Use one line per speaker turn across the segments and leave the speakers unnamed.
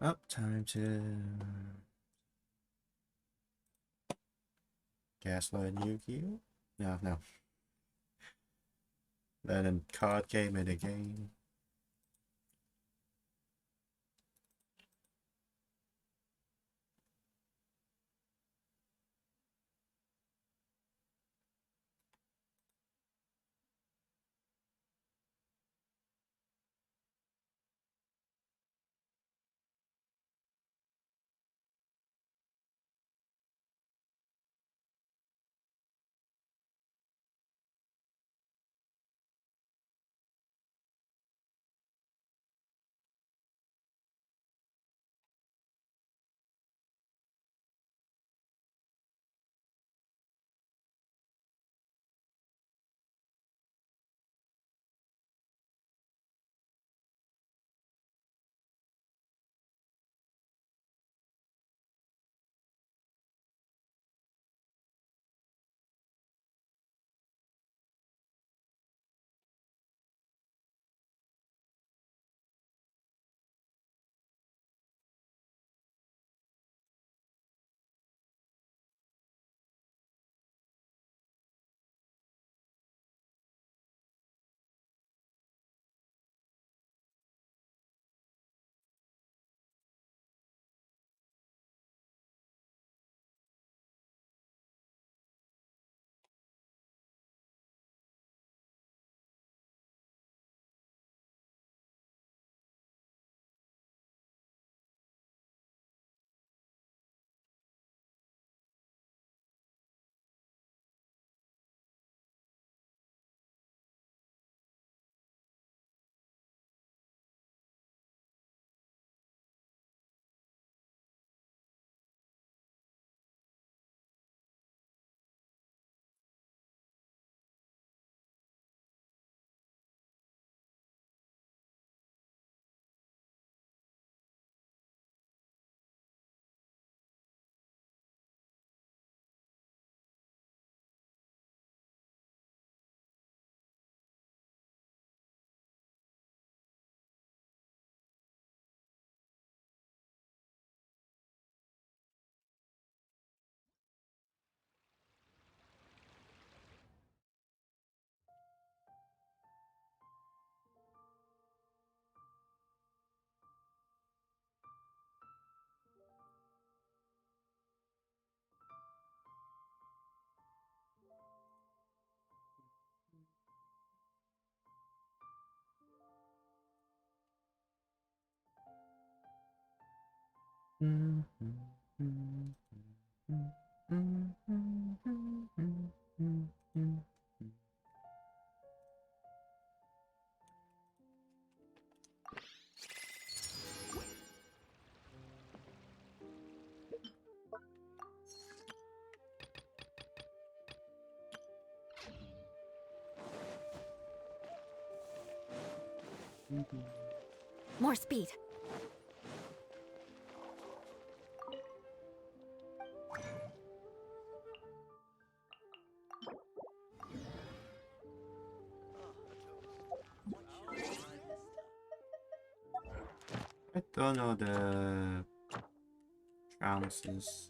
Oh, time to gaslight Yu-Gi-Oh? No. Learning card game in a game.
More speed.
I don't know the trounces.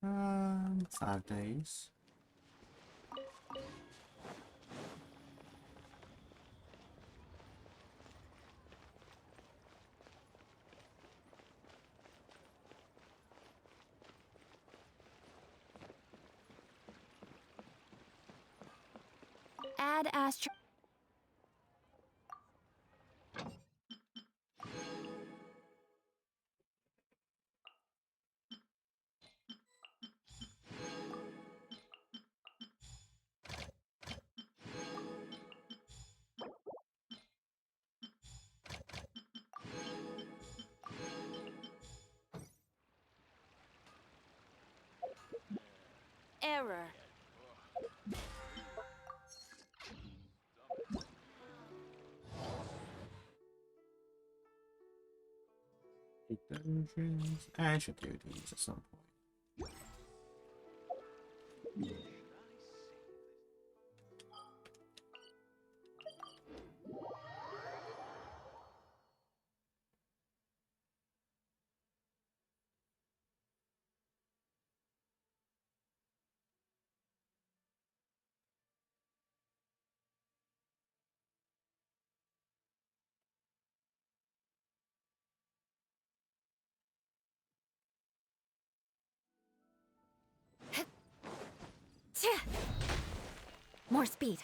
Um, 5 days.
Add astro. Error.
Dungeons. I should do these at some point.
More speed.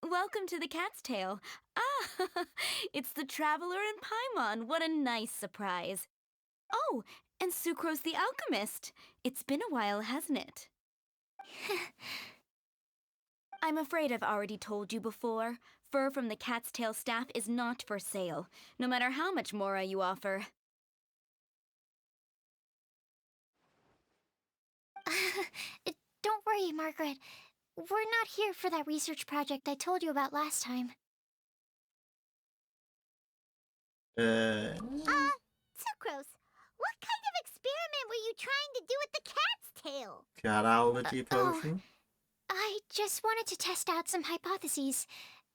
Welcome to the Cat's Tail. Ah, it's the Traveler and Paimon. What a nice surprise. Oh, and Sucrose the Alchemist. It's been a while, hasn't it? I'm afraid I've already told you before. Fur from the Cat's Tail staff is not for sale, no matter how much Mora you offer.
Don't worry, Margaret. We're not here for that research project I told you about last time. Sucrose, what kind of experiment were you trying to do with the cat's tail?
Catology
Oh,
potion?
I just wanted to test out some hypotheses,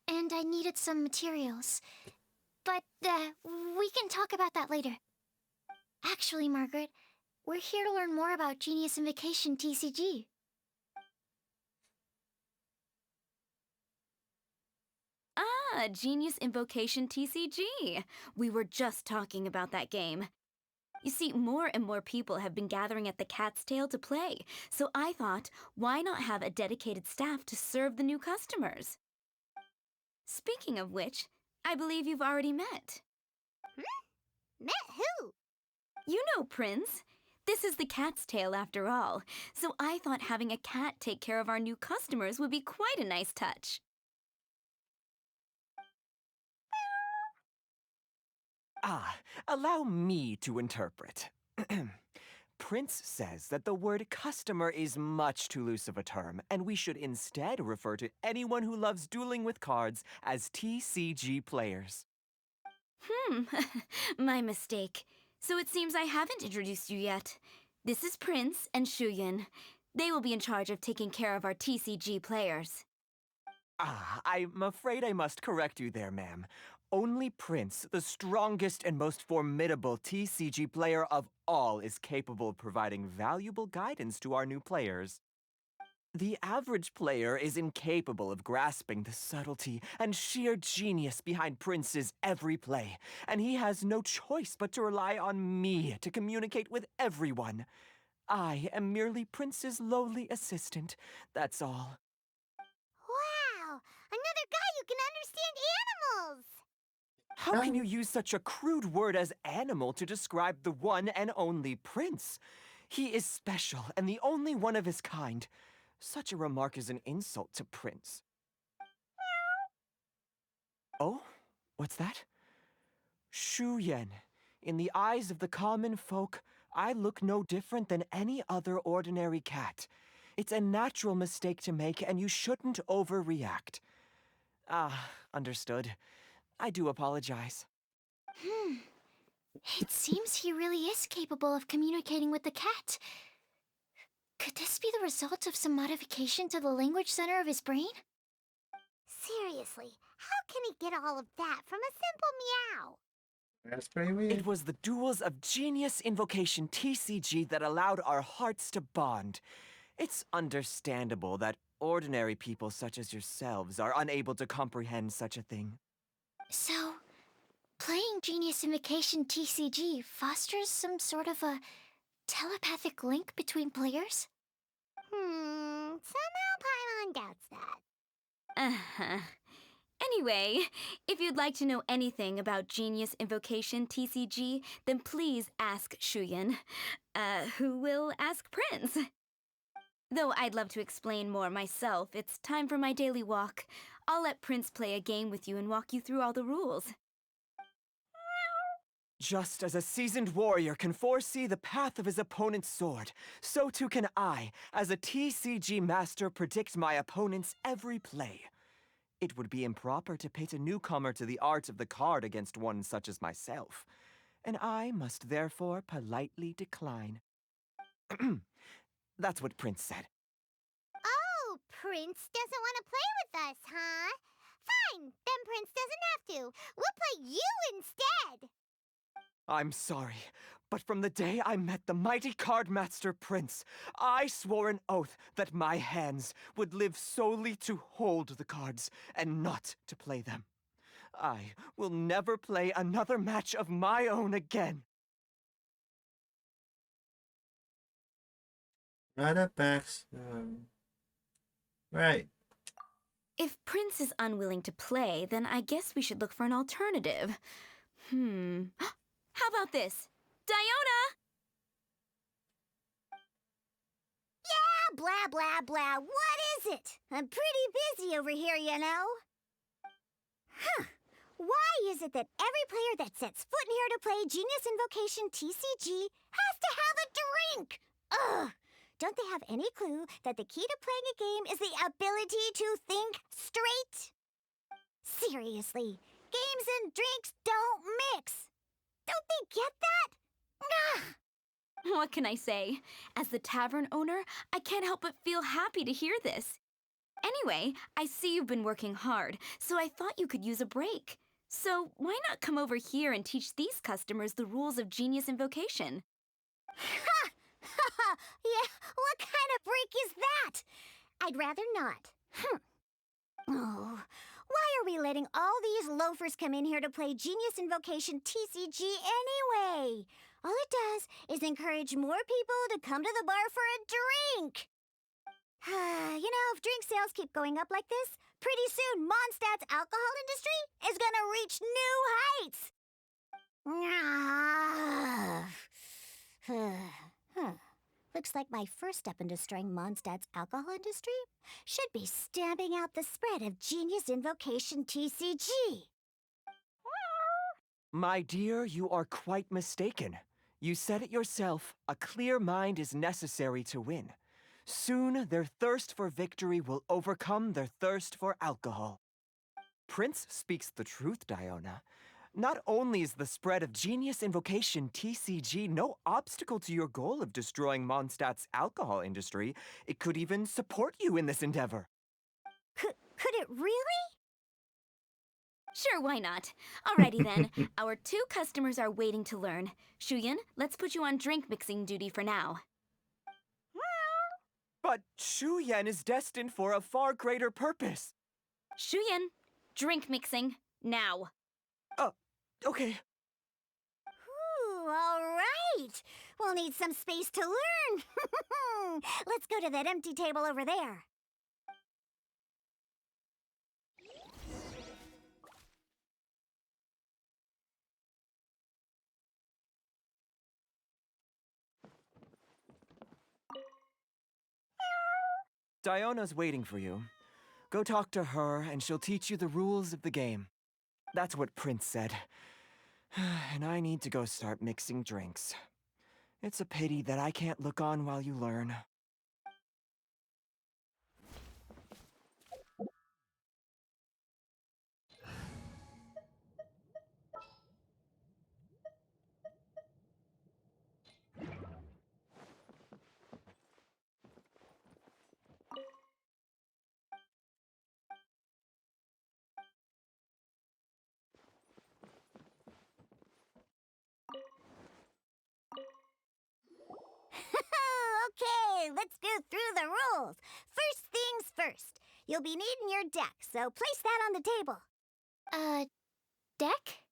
and I needed some materials. But, we can talk about that later. Actually, Margaret, we're here to learn more about Genius Invocation TCG.
Ah, Genius Invocation TCG. We were just talking about that game. You see, more and more people have been gathering at the Cat's Tail to play, so I thought, why not have a dedicated staff to serve the new customers? Speaking of which, I believe you've already met.
Met who?
You know, Prince. This is the Cat's Tail after all, so I thought having a cat take care of our new customers would be quite a nice touch.
Ah, allow me to interpret. Prince says that the word customer is much too loose of a term, and we should instead refer to anyone who loves dueling with cards as TCG players.
My mistake. So it seems I haven't introduced you yet. This is Prince and Shuyan. They will be in charge of taking care of our TCG players.
Ah, I'm afraid I must correct you there, ma'am. Only Prince, the strongest and most formidable TCG player of all, is capable of providing valuable guidance to our new players. The average player is incapable of grasping the subtlety and sheer genius behind Prince's every play, and he has no choice but to rely on me to communicate with everyone. I am merely Prince's lowly assistant, that's all.
Wow! Another guy who can understand animals!
How can you use such a crude word as animal to describe the one and only Prince? He is special and the only one of his kind. Such a remark is an insult to Prince. Oh? What's that? Shuyen. In the eyes of the common folk, I look no different than any other ordinary cat. It's a natural mistake to make, and you shouldn't overreact. Ah, understood. I do apologize.
It seems he really is capable of communicating with the cat. Could this be the result of some modification to the language center of his brain? Seriously, how can he get all of that from a simple meow?
That's pretty weird.
It was the duels of Genius Invocation TCG that allowed our hearts to bond. It's understandable that ordinary people such as yourselves are unable to comprehend such a thing.
So, playing Genius Invocation TCG fosters some sort of a telepathic link between players? Somehow Paimon doubts that.
Uh-huh. Anyway, if you'd like to know anything about Genius Invocation TCG, then please ask Shuyan, who will ask Prince. Though I'd love to explain more myself, it's time for my daily walk. I'll let Prince play a game with you and walk you through all the rules.
Just as a seasoned warrior can foresee the path of his opponent's sword, so too can I, as a TCG master, predict my opponent's every play. It would be improper to pit a newcomer to the art of the card against one such as myself, and I must therefore politely decline. That's what Prince said.
Oh, Prince doesn't want to play with us, huh? Fine, then Prince doesn't have to. We'll play you instead.
I'm sorry, but from the day I met the mighty Cardmaster Prince, I swore an oath that my hands would live solely to hold the cards and not to play them. I will never play another match of my own again.
Right up, Max. Right.
If Prince is unwilling to play, then I guess we should look for an alternative. How about this? Diona!
Yeah, blah, blah, blah. What is it? I'm pretty busy over here, you know. Why is it that every player that sets foot in here to play Genius Invocation TCG has to have a drink? Ugh! Don't they have any clue that the key to playing a game is the ability to think straight? Seriously, games and drinks don't mix. Don't they get that? Ugh!
What can I say? As the tavern owner, I can't help but feel happy to hear this. Anyway, I see you've been working hard, so I thought you could use a break. So why not come over here and teach these customers the rules of Genius Invocation?
Ha! Ha! Yeah, what kind of break is that? I'd rather not. Oh, why are we letting all these loafers come in here to play Genius Invocation TCG anyway? All it does is encourage more people to come to the bar for a drink. You know, if drink sales keep going up like this, pretty soon Mondstadt's alcohol industry is gonna reach new heights. Looks like my first step in destroying Mondstadt's alcohol industry should be stamping out the spread of Genius Invocation TCG.
My dear, you are quite mistaken. You said it yourself, a clear mind is necessary to win. Soon, their thirst for victory will overcome their thirst for alcohol. Prince speaks the truth, Diona. Not only is the spread of Genius Invocation TCG no obstacle to your goal of destroying Mondstadt's alcohol industry, it could even support you in this endeavor.
Could it really?
Sure, why not? Alrighty then, our 2 customers are waiting to learn. Shuyan, let's put you on drink mixing duty for now.
But Shuyan is destined for a far greater purpose.
Shuyan, drink mixing, now.
Okay.
Ooh, all right. We'll need some space to learn. Let's go to that empty table over there.
Diona's waiting for you. Go talk to her, and she'll teach you the rules of the game. That's what Prince said. And I need to go start mixing drinks. It's a pity that I can't look on while you learn.
Okay, let's go through the rules. First things first. You'll be needing your deck, so place that on the table. Deck?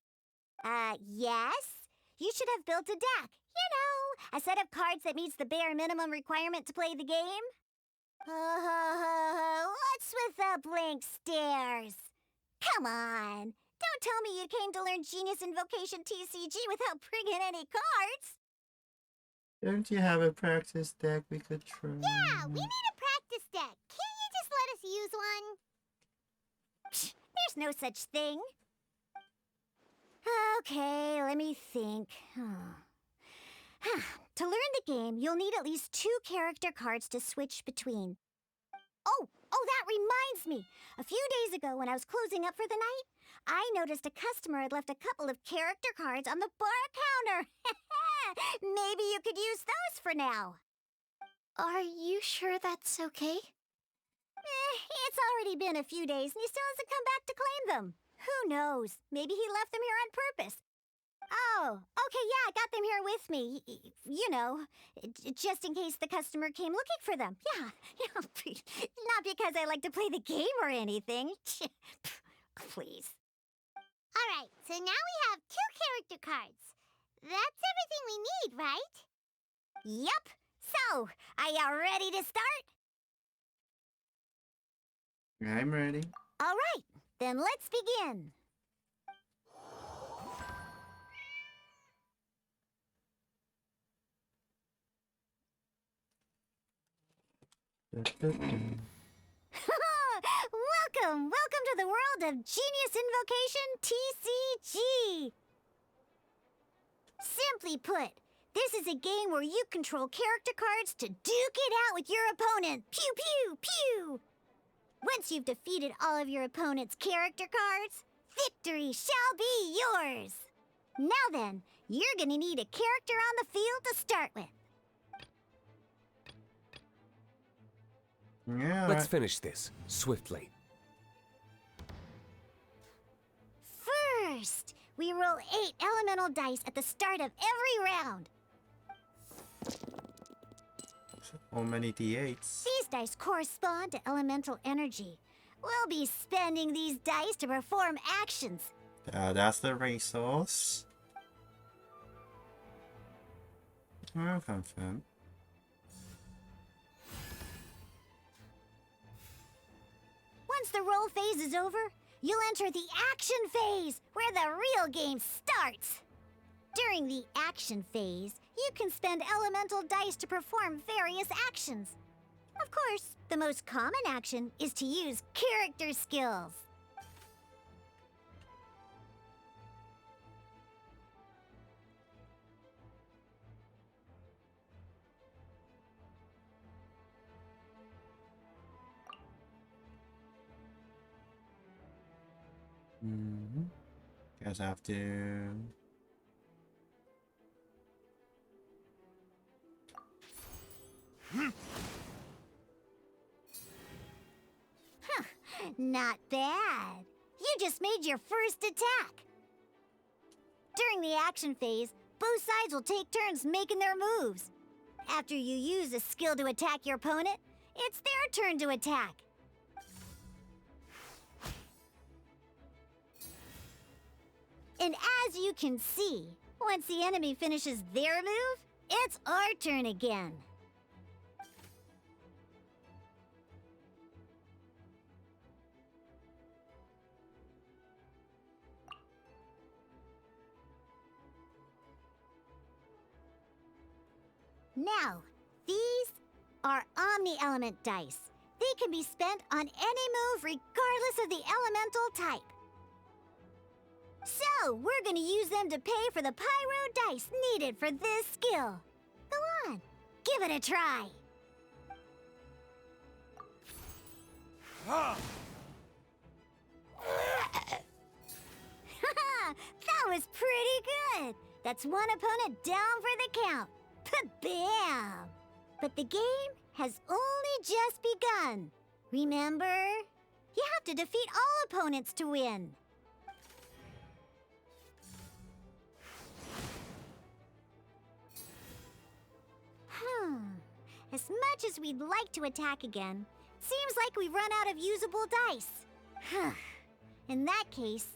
Yes. You should have built a deck. You know, a set of cards that meets the bare minimum requirement to play the game. What's with the blank stares? Come on. Don't tell me you came to learn Genius Invocation TCG without bringing any cards.
Don't you have a practice deck we could try?
Yeah, we need a practice deck. Can't you just let us use one? Psh, there's no such thing. Okay, let me think. To learn the game, you'll need at least 2 character cards to switch between. Oh, that reminds me. A few days ago, when I was closing up for the night, I noticed a customer had left a couple of character cards on the bar counter. Maybe you could use those for now. Are you sure that's okay?
It's already been a few days and he still hasn't come back to claim them. Who knows? Maybe he left them here on purpose. Oh, okay, yeah, I got them here with me. You know, just in case the customer came looking for them. Yeah, not because I like to play the game or anything. Please.
All right, so now we have 2 character cards. That's everything we need, right?
Yup. So, are you ready to start?
I'm ready.
All right, then let's begin. Welcome to the world of Genius Invocation TCG. Simply put, this is a game where you control character cards to duke it out with your opponent. Pew, pew, pew! Once you've defeated all of your opponent's character cards, victory shall be yours. Now then, you're gonna need a character on the field to start with.
Yeah.
Let's finish this swiftly.
First, we roll 8 elemental dice at the start of every round.
So many D8s.
These dice correspond to elemental energy. We'll be spending these dice to perform actions.
That's the resource. I'll confirm.
Once the roll phase is over, you'll enter the action phase, where the real game starts. During the action phase, you can spend elemental dice to perform various actions. Of course, the most common action is to use character skills.
Guess I have to.
Not bad. You just made your first attack. During the action phase, both sides will take turns making their moves. After you use a skill to attack your opponent, it's their turn to attack. And as you can see, once the enemy finishes their move, it's our turn again. Now, these are Omni-Element dice. They can be spent on any move regardless of the elemental type. So, we're gonna use them to pay for the pyro dice needed for this skill. Go on, give it a try. That was pretty good. That's one opponent down for the count. Bam! But the game has only just begun. Remember? You have to defeat all opponents to win. As much as we'd like to attack again, seems like we've run out of usable dice. In that case,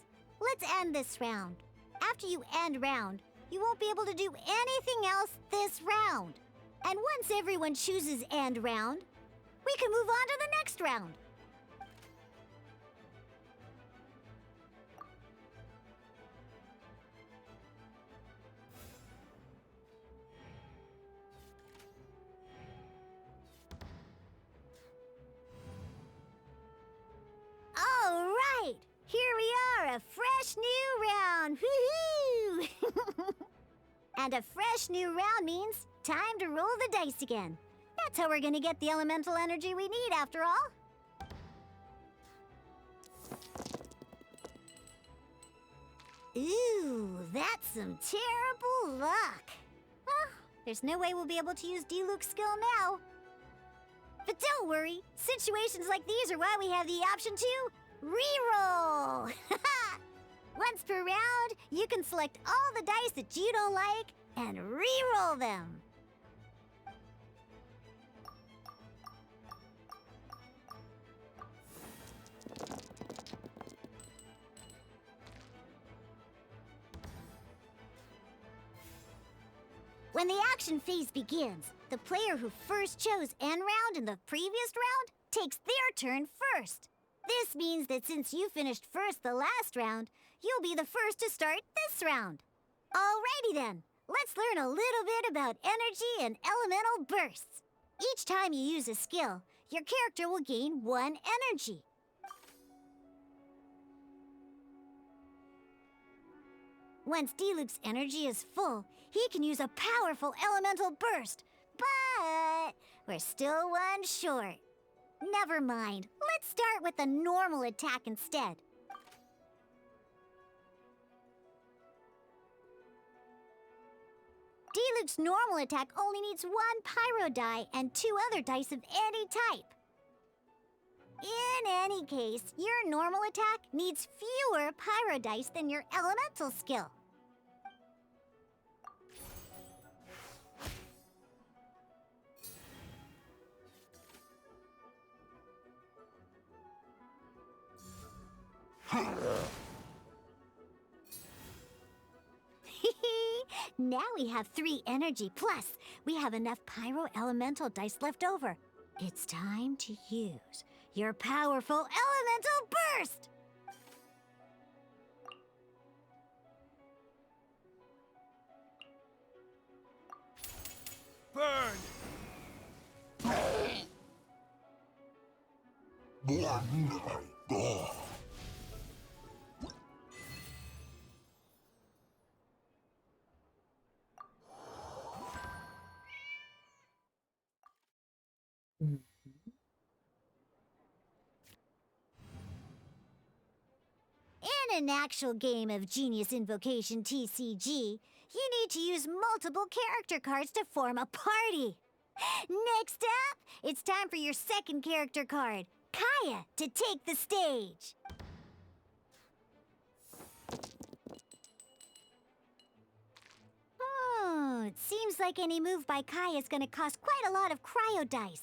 let's end this round. After you end round, you won't be able to do anything else this round. And once everyone chooses end round, we can move on to the next round. All right, here we are, a fresh new round. Woohoo! And a fresh new round means time to roll the dice again. That's how we're gonna get the elemental energy we need, after all. Ooh, that's some terrible luck. Well, there's no way we'll be able to use Diluc's skill now. But don't worry, situations like these are why we have the option to reroll. Once per round, you can select all the dice that you don't like and reroll them. When the action phase begins, the player who first chose end round in the previous round takes their turn first. This means that since you finished first the last round, you'll be the first to start this round. Alrighty then, let's learn a little bit about energy and elemental bursts. Each time you use a skill, your character will gain 1 energy. Once Diluc's energy is full, he can use a powerful elemental burst. But we're still 1 short. Never mind. Let's start with the normal attack instead. Diluc's normal attack only needs 1 pyro die and 2 other dice of any type. In any case, your normal attack needs fewer pyro dice than your elemental skill. Now we have 3 energy, plus we have enough pyro elemental dice left over. It's time to use your powerful elemental burst!
Burn!
In an actual game of Genius Invocation TCG, you need to use multiple character cards to form a party. Next up, it's time for your second character card, Kaya, to take the stage. It seems like any move by Kaya is going to cost quite a lot of cryo dice.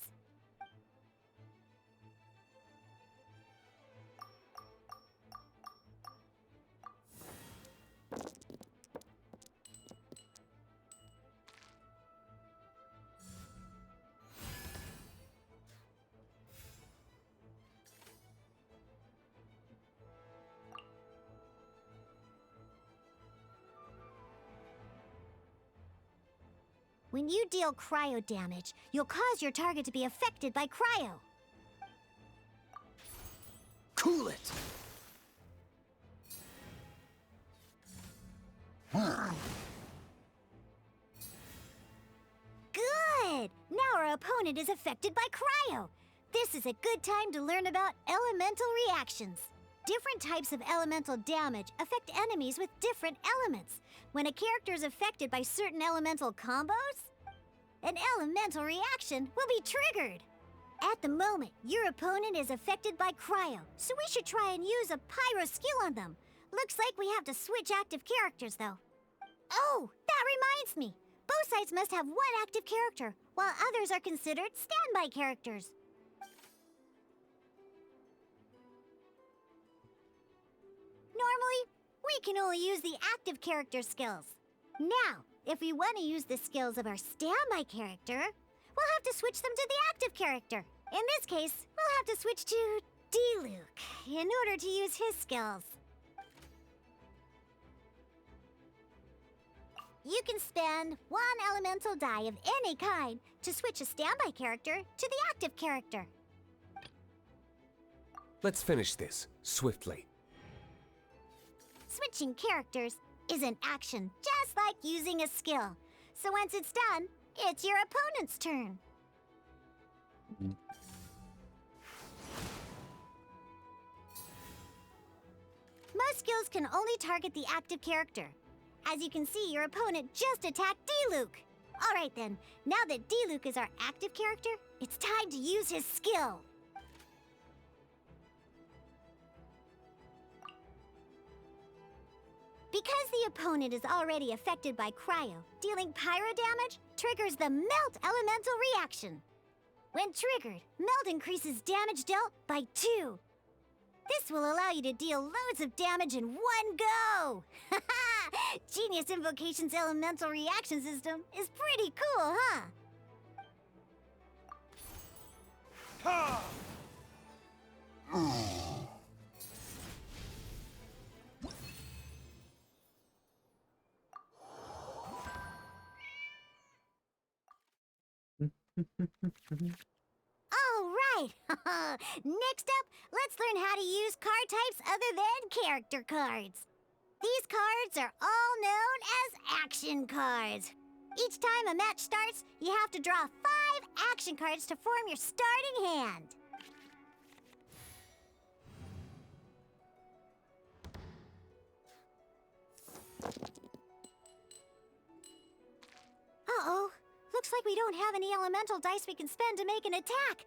When you deal cryo damage, you'll cause your target to be affected by cryo.
Cool it!
Good! Now our opponent is affected by cryo. This is a good time to learn about elemental reactions. Different types of elemental damage affect enemies with different elements. When a character is affected by certain elemental combos, an elemental reaction will be triggered. At the moment, your opponent is affected by cryo, so we should try and use a pyro skill on them. Looks like we have to switch active characters, though. Oh, that reminds me. Both sides must have 1 active character, while others are considered standby characters. Normally, we can only use the active character skills. Now, if we want to use the skills of our standby character, we'll have to switch them to the active character. In this case, we'll have to switch to Diluc in order to use his skills. You can spend 1 elemental die of any kind to switch a standby character to the active character.
Let's finish this swiftly.
Switching characters is an action just like using a skill. So once it's done, it's your opponent's turn. Most skills can only target the active character. As you can see, your opponent just attacked Diluc. Alright then, now that D-Luke is our active character, it's time to use his skill. Because the opponent is already affected by cryo, dealing pyro damage triggers the melt elemental reaction. When triggered, melt increases damage dealt by 2. This will allow you to deal loads of damage in one go! Genius Invocation's elemental reaction system is pretty cool, huh? Alright! Next up, let's learn how to use card types other than character cards. These cards are all known as action cards. Each time a match starts, you have to draw 5 action cards to form your starting hand. Uh-oh. Looks like we don't have any elemental dice we can spend to make an attack.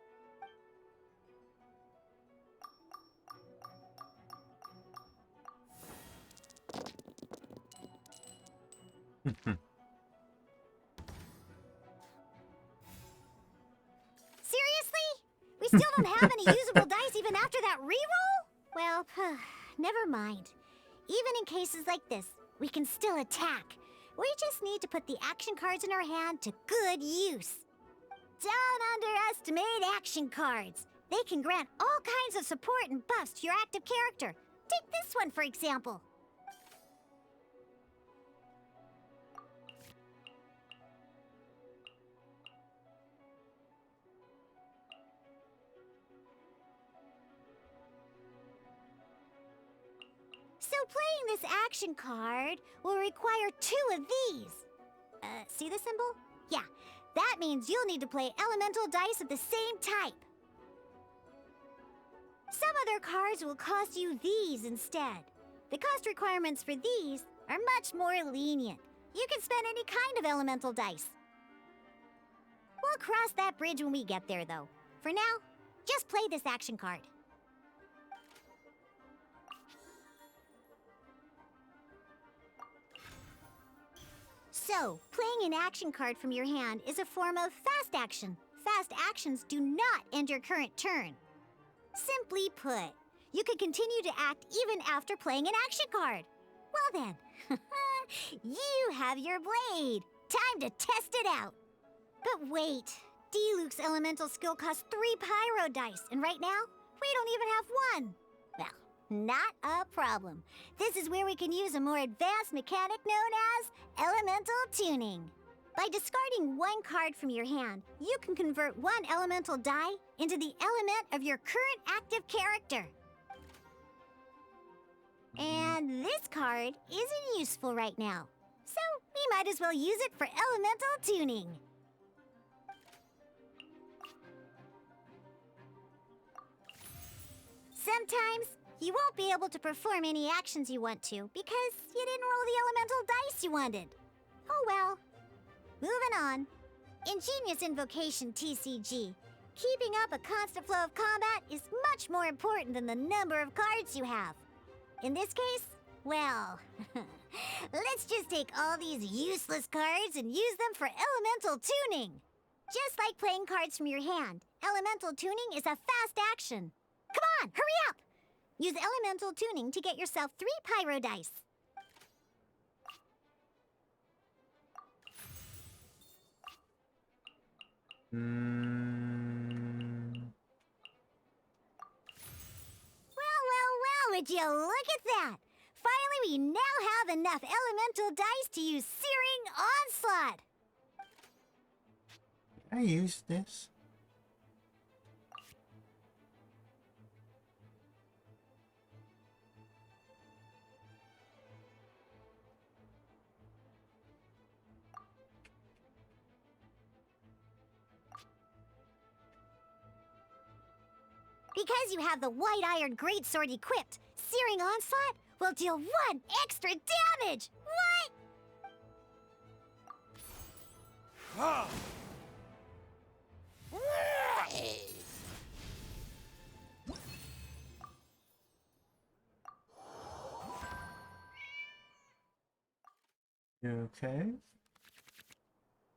Seriously? We still don't have any usable dice even after that reroll? Well, never mind. Even in cases like this, we can still attack. We just need to put the action cards in our hand to good use. Don't underestimate action cards. They can grant all kinds of support and buffs to your active character. Take this one, for example. So playing this action card will require 2 of these. See the symbol? Yeah, that means you'll need to play elemental dice of the same type. Some other cards will cost you these instead. The cost requirements for these are much more lenient. You can spend any kind of elemental dice. We'll cross that bridge when we get there, though. For now, just play this action card. So, playing an action card from your hand is a form of fast action. Fast actions do not end your current turn. Simply put, you can continue to act even after playing an action card. Well then, you have your blade. Time to test it out. But wait, D-Luke's elemental skill costs 3 pyro dice, and right now, we don't even have 1. Well, not a problem. This is where we can use a more advanced mechanic known as elemental tuning. By discarding 1 card from your hand, you can convert 1 elemental die into the element of your current active character. And this card isn't useful right now, so we might as well use it for elemental tuning. Sometimes, you won't be able to perform any actions you want to because you didn't roll the elemental dice you wanted. Oh well. Moving on. In Genius Invocation TCG, keeping up a constant flow of combat is much more important than the number of cards you have. In this case, well, let's just take all these useless cards and use them for elemental tuning. Just like playing cards from your hand, elemental tuning is a fast action. Come on, hurry up! Use elemental tuning to get yourself 3 pyro dice. Well, would you look at that? Finally, we now have enough elemental dice to use Searing Onslaught.
Can I use this?
Because you have the White Iron Greatsword equipped, Searing Onslaught will deal 1 extra damage! What?
You okay?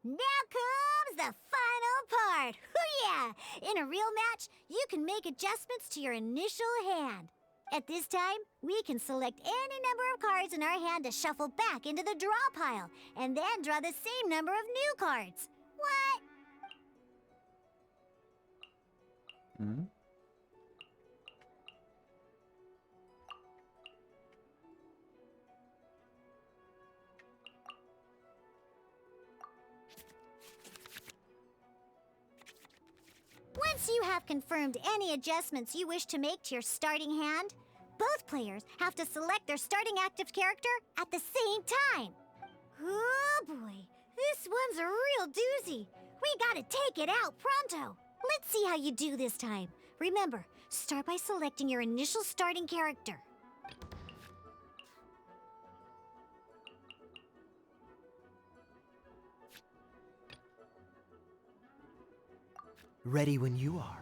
Now comes the final part. Hoo-yeah! In a real match, you can make adjustments to your initial hand. At this time, we can select any number of cards in our hand to shuffle back into the draw pile, and then draw the same number of new cards. What?
Hmm?
Once you have confirmed any adjustments you wish to make to your starting hand, both players have to select their starting active character at the same time. Oh boy, this one's a real doozy. We gotta take it out pronto. Let's see how you do this time. Remember, start by selecting your initial starting character.
Ready when you are.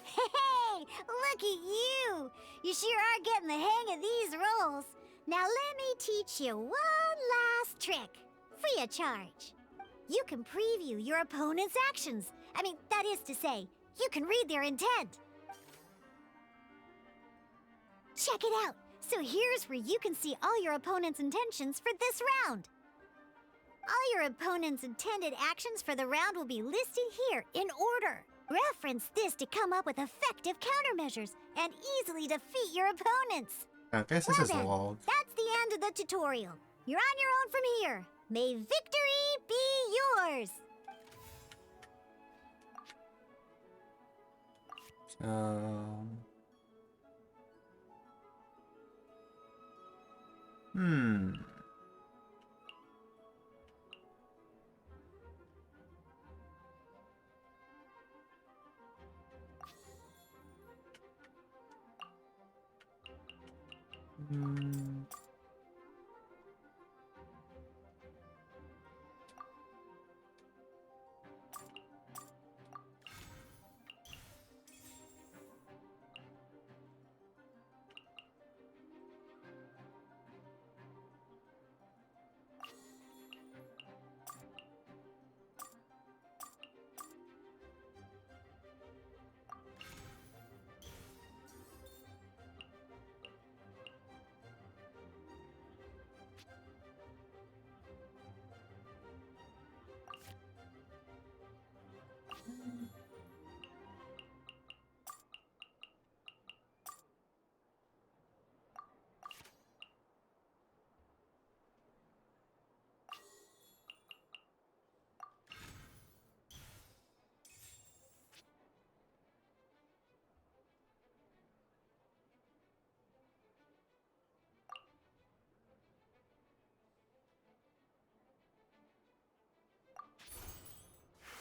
Hey, look at you! You sure are getting the hang of these rolls. Now let me teach you one last trick, free of charge. You can preview your opponent's actions. That is to say, you can read their intent. Check it out. So here's where you can see all your opponent's intentions for this round. All your opponent's intended actions for the round will be listed here in order. Reference this to come up with effective countermeasures and easily defeat your opponents.
I guess this
Well
is
then,
log.
that's the end of the tutorial. You're on your own from here. May victory be yours.
Hmm. Hmm.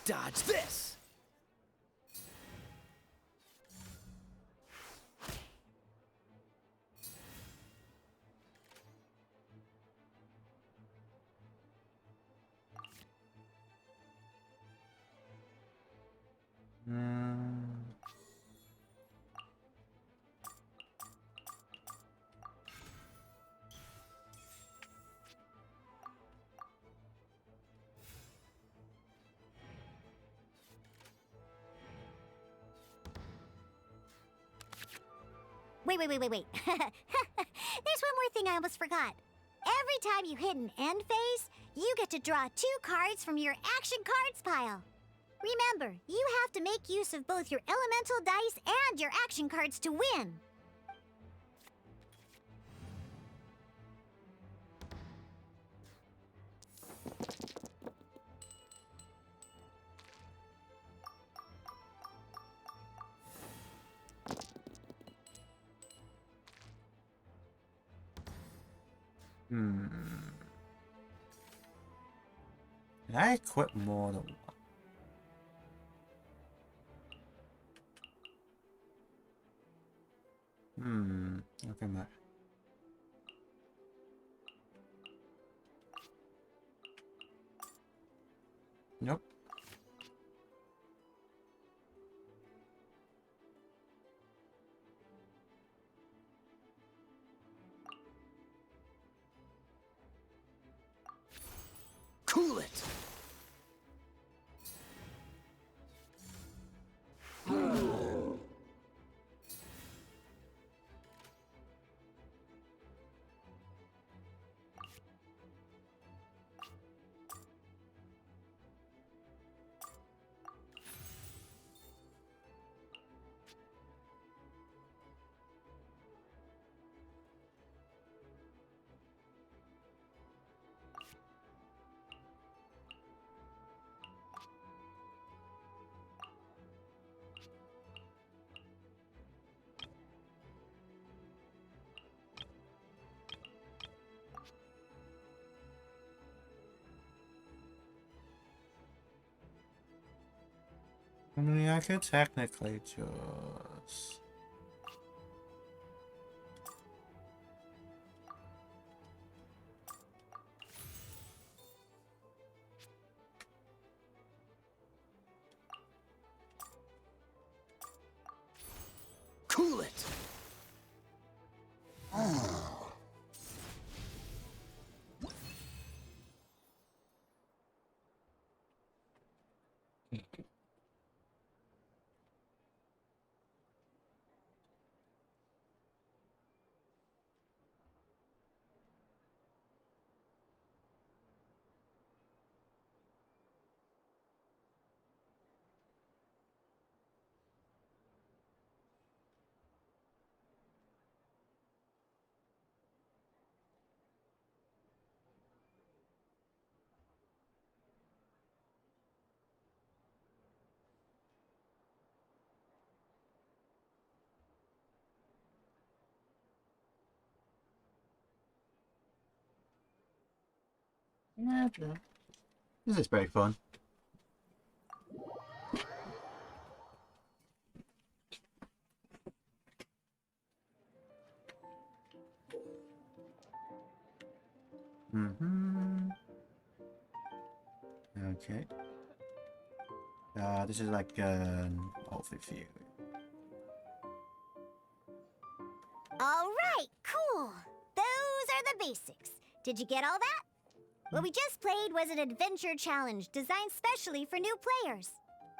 Dodge this!
Hmm.
Wait. There's one more thing I almost forgot. Every time you hit an end phase, you get to draw 2 cards from your action cards pile. Remember, you have to make use of both your elemental dice and your action cards to win.
Hmm. Can I equip more than one? Okay, Matt. Nope.
Cool it!
I mean, I could technically just...
Cool it!
Yeah, okay. This is very fun. Okay. This is like an overview.
All right, cool. Those are the basics. Did you get all that? What we just played was an adventure challenge designed specially for new players.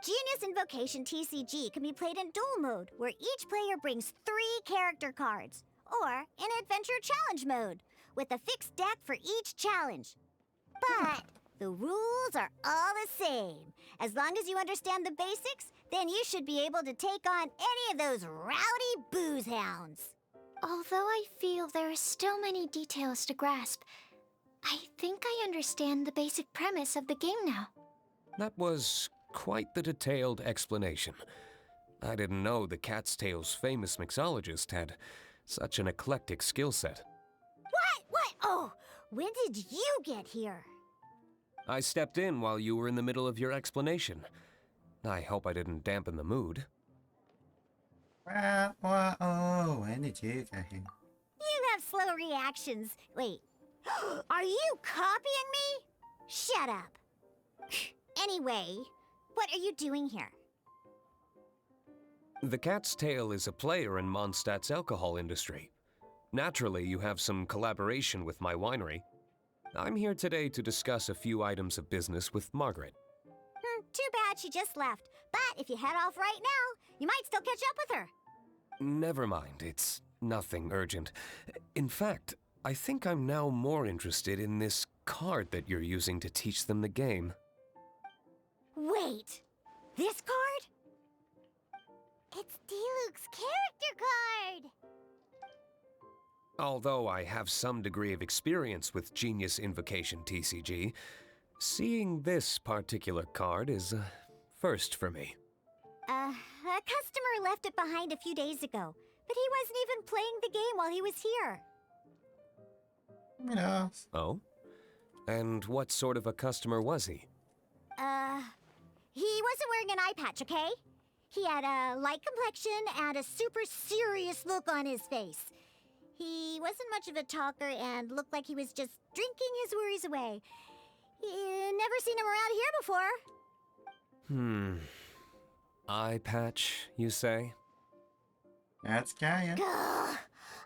Genius Invocation TCG can be played in duel mode, where each player brings 3 character cards, or in adventure challenge mode, with a fixed deck for each challenge. But the rules are all the same. As long as you understand the basics, then you should be able to take on any of those rowdy booze hounds.
Although I feel there are still many details to grasp, I think I understand the basic premise of the game now.
That was quite the detailed explanation. I didn't know the Cat's Tail's famous mixologist had such an eclectic skill set.
What? Oh, when did you get here?
I stepped in while you were in the middle of your explanation. I hope I didn't dampen the mood.
Oh, when did you get here?
You have slow reactions. Wait, are you copying me? Shut up. Anyway, what are you doing here?
The Cat's Tail is a player in Mondstadt's alcohol industry. Naturally, you have some collaboration with my winery. I'm here today to discuss a few items of business with Margaret.
Too bad she just left. But if you head off right now, you might still catch up with her.
Never mind, it's nothing urgent. In fact, I think I'm now more interested in this card that you're using to teach them the game.
Wait, this card? It's Diluc's character card!
Although I have some degree of experience with Genius Invocation TCG, seeing this particular card is a first for me.
A customer left it behind a few days ago, but he wasn't even playing the game while he was here.
You know.
Oh? And what sort of a customer was he?
He wasn't wearing an eye patch, okay? He had a light complexion and a super serious look on his face. He wasn't much of a talker and looked like he was just drinking his worries away. Never seen him around here before.
Eye patch, you say?
That's Gaia.
Gah,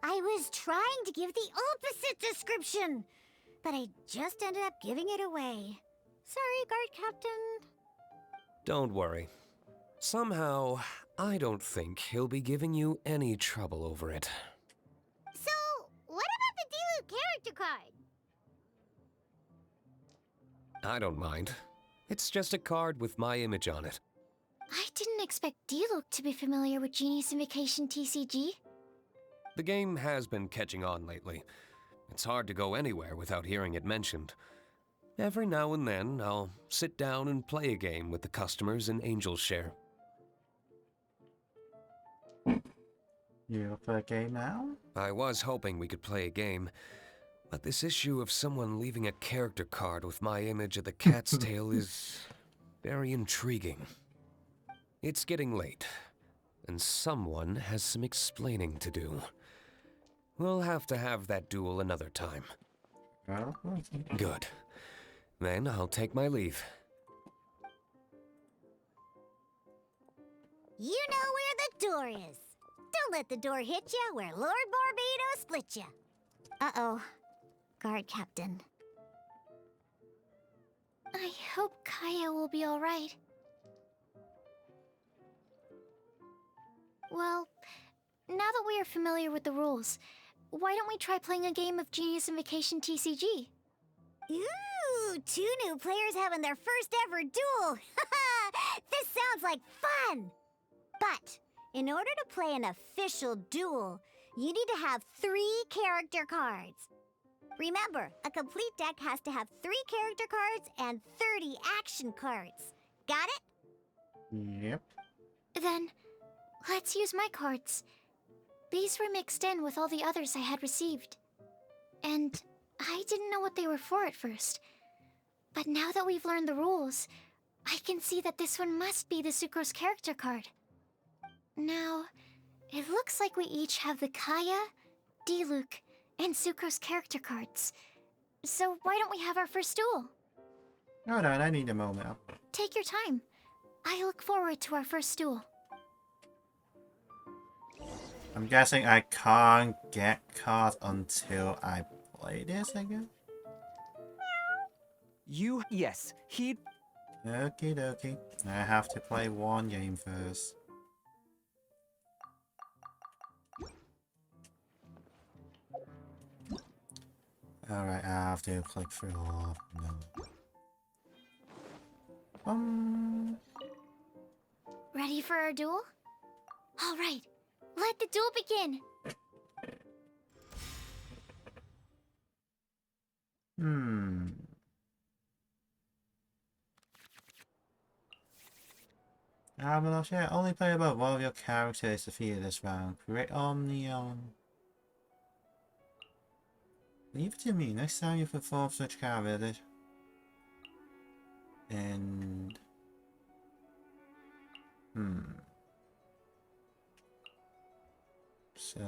I was trying to give the opposite description, but I just ended up giving it away. Sorry, guard captain.
Don't worry. Somehow, I don't think he'll be giving you any trouble over it.
So, what about the Dilu character card?
I don't mind. It's just a card with my image on it.
I didn't expect Diluc to be familiar with Genius Invocation TCG.
The game has been catching on lately. It's hard to go anywhere without hearing it mentioned. Every now and then, I'll sit down and play a game with the customers in Angel's Share.
You play a game now?
I was hoping we could play a game, but this issue of someone leaving a character card with my image of the cat's tail is very intriguing. It's getting late, and someone has some explaining to do. We'll have to have that duel another time.
Well,
Good. Then I'll take my leave.
You know where the door is. Don't let the door hit ya where Lord Barbados split ya. Uh-oh. Guard captain.
I hope Kaya will be alright. Well, now that we are familiar with the rules, why don't we try playing a game of Genius Invocation TCG?
Ooh, 2 new players having their first ever duel. This sounds like fun. But in order to play an official duel, you need to have 3 character cards. Remember, a complete deck has to have 3 character cards and 30 action cards. Got it?
yep.
Then, let's use my cards. These were mixed in with all the others I had received. And I didn't know what they were for at first. But now that we've learned the rules, I can see that this one must be the Sucrose character card. Now, it looks like we each have the Kaya, Diluc, and Sucrose character cards. So why don't we have our first duel?
Hold on, I need a moment.
Take your time. I look forward to our first duel.
I'm guessing I can't get cards until I play this again?
Yes, he...
Okie dokie. I have to play one game first. Alright, I have to click through all of them.
Ready for our duel? All right, let the duel begin.
I'm not sure. Only play about one of your characters defeated this round. Create Omnium. Leave it to me. Next time you perform such character. And... So...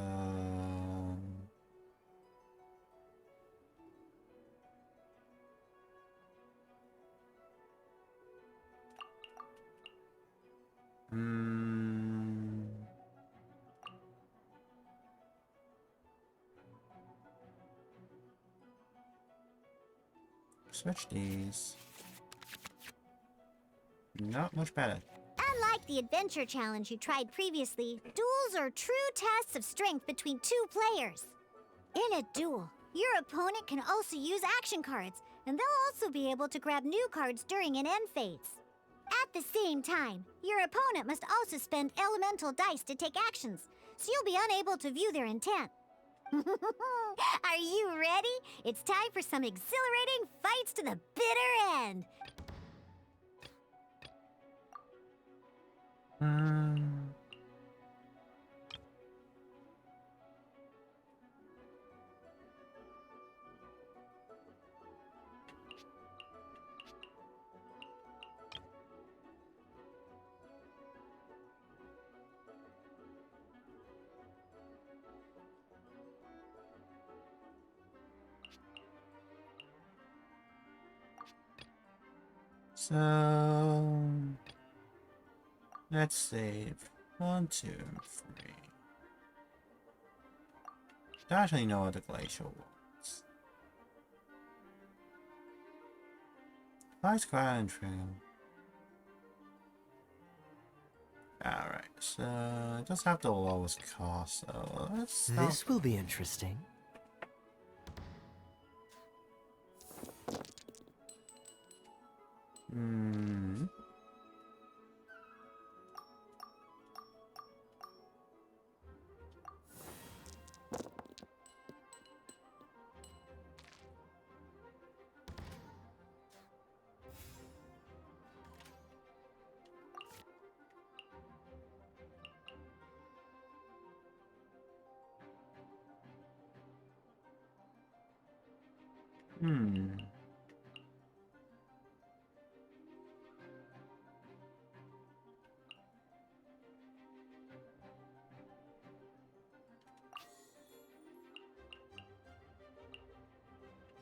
Switch these. Not much better.
Unlike the adventure challenge you tried previously, duels are true tests of strength between 2 players. In a duel, your opponent can also use action cards, and they'll also be able to grab new cards during an end phase. At the same time, your opponent must also spend elemental dice to take actions, so you'll be unable to view their intent. Are you ready? It's time for some exhilarating fights to the bitter end.
So let's save 1, 2, 3. Don't actually know what the glacial was. Nice ground trail. Alright, so it does have the lowest cost, so let's
This will be interesting.
Hmm. Hmm.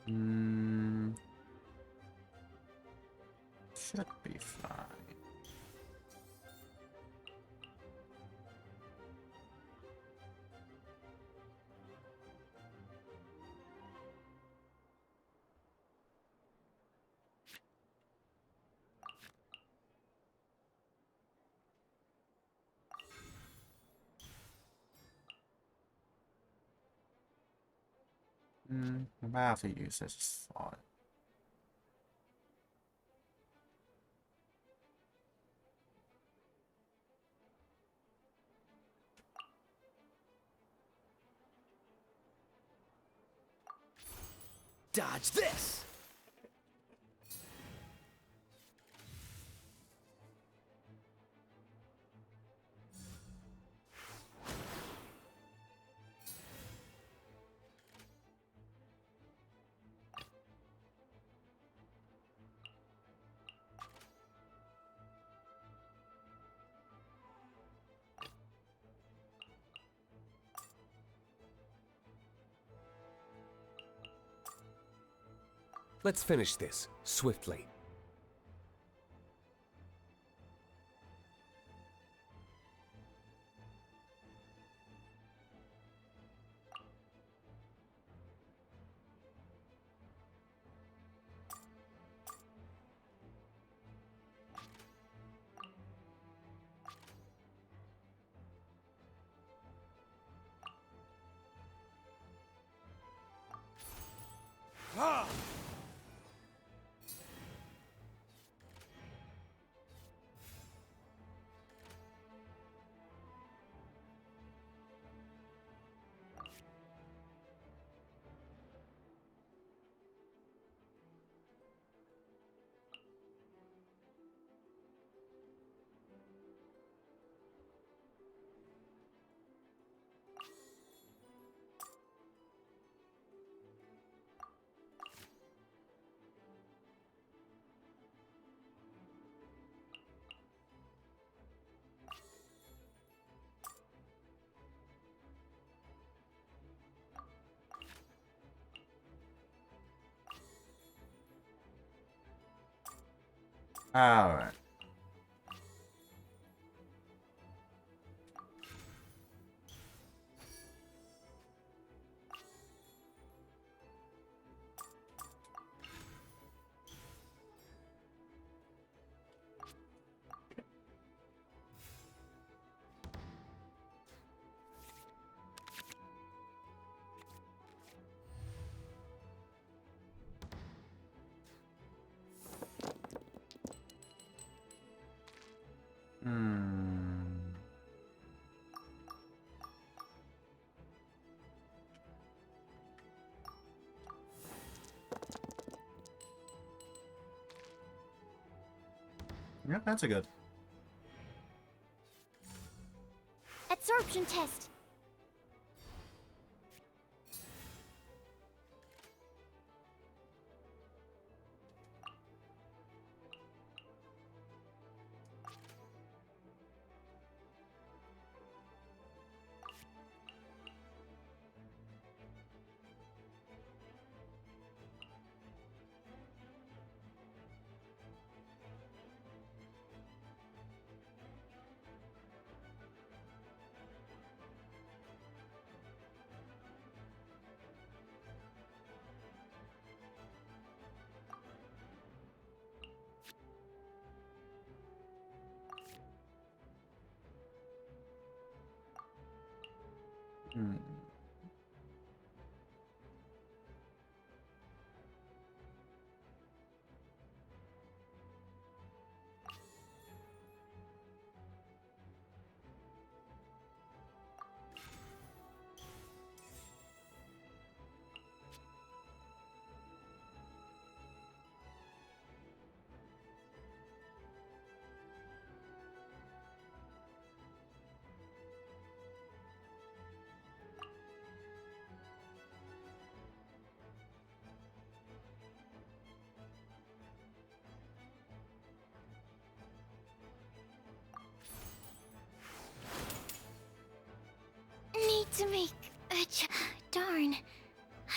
Hmm. Should be fine. I might have to use this font.
Dodge this!
Let's finish this, swiftly.
Alright. Hmm. Yep, that's a good.
Absorption test.
Hmm.
Need to make a darn.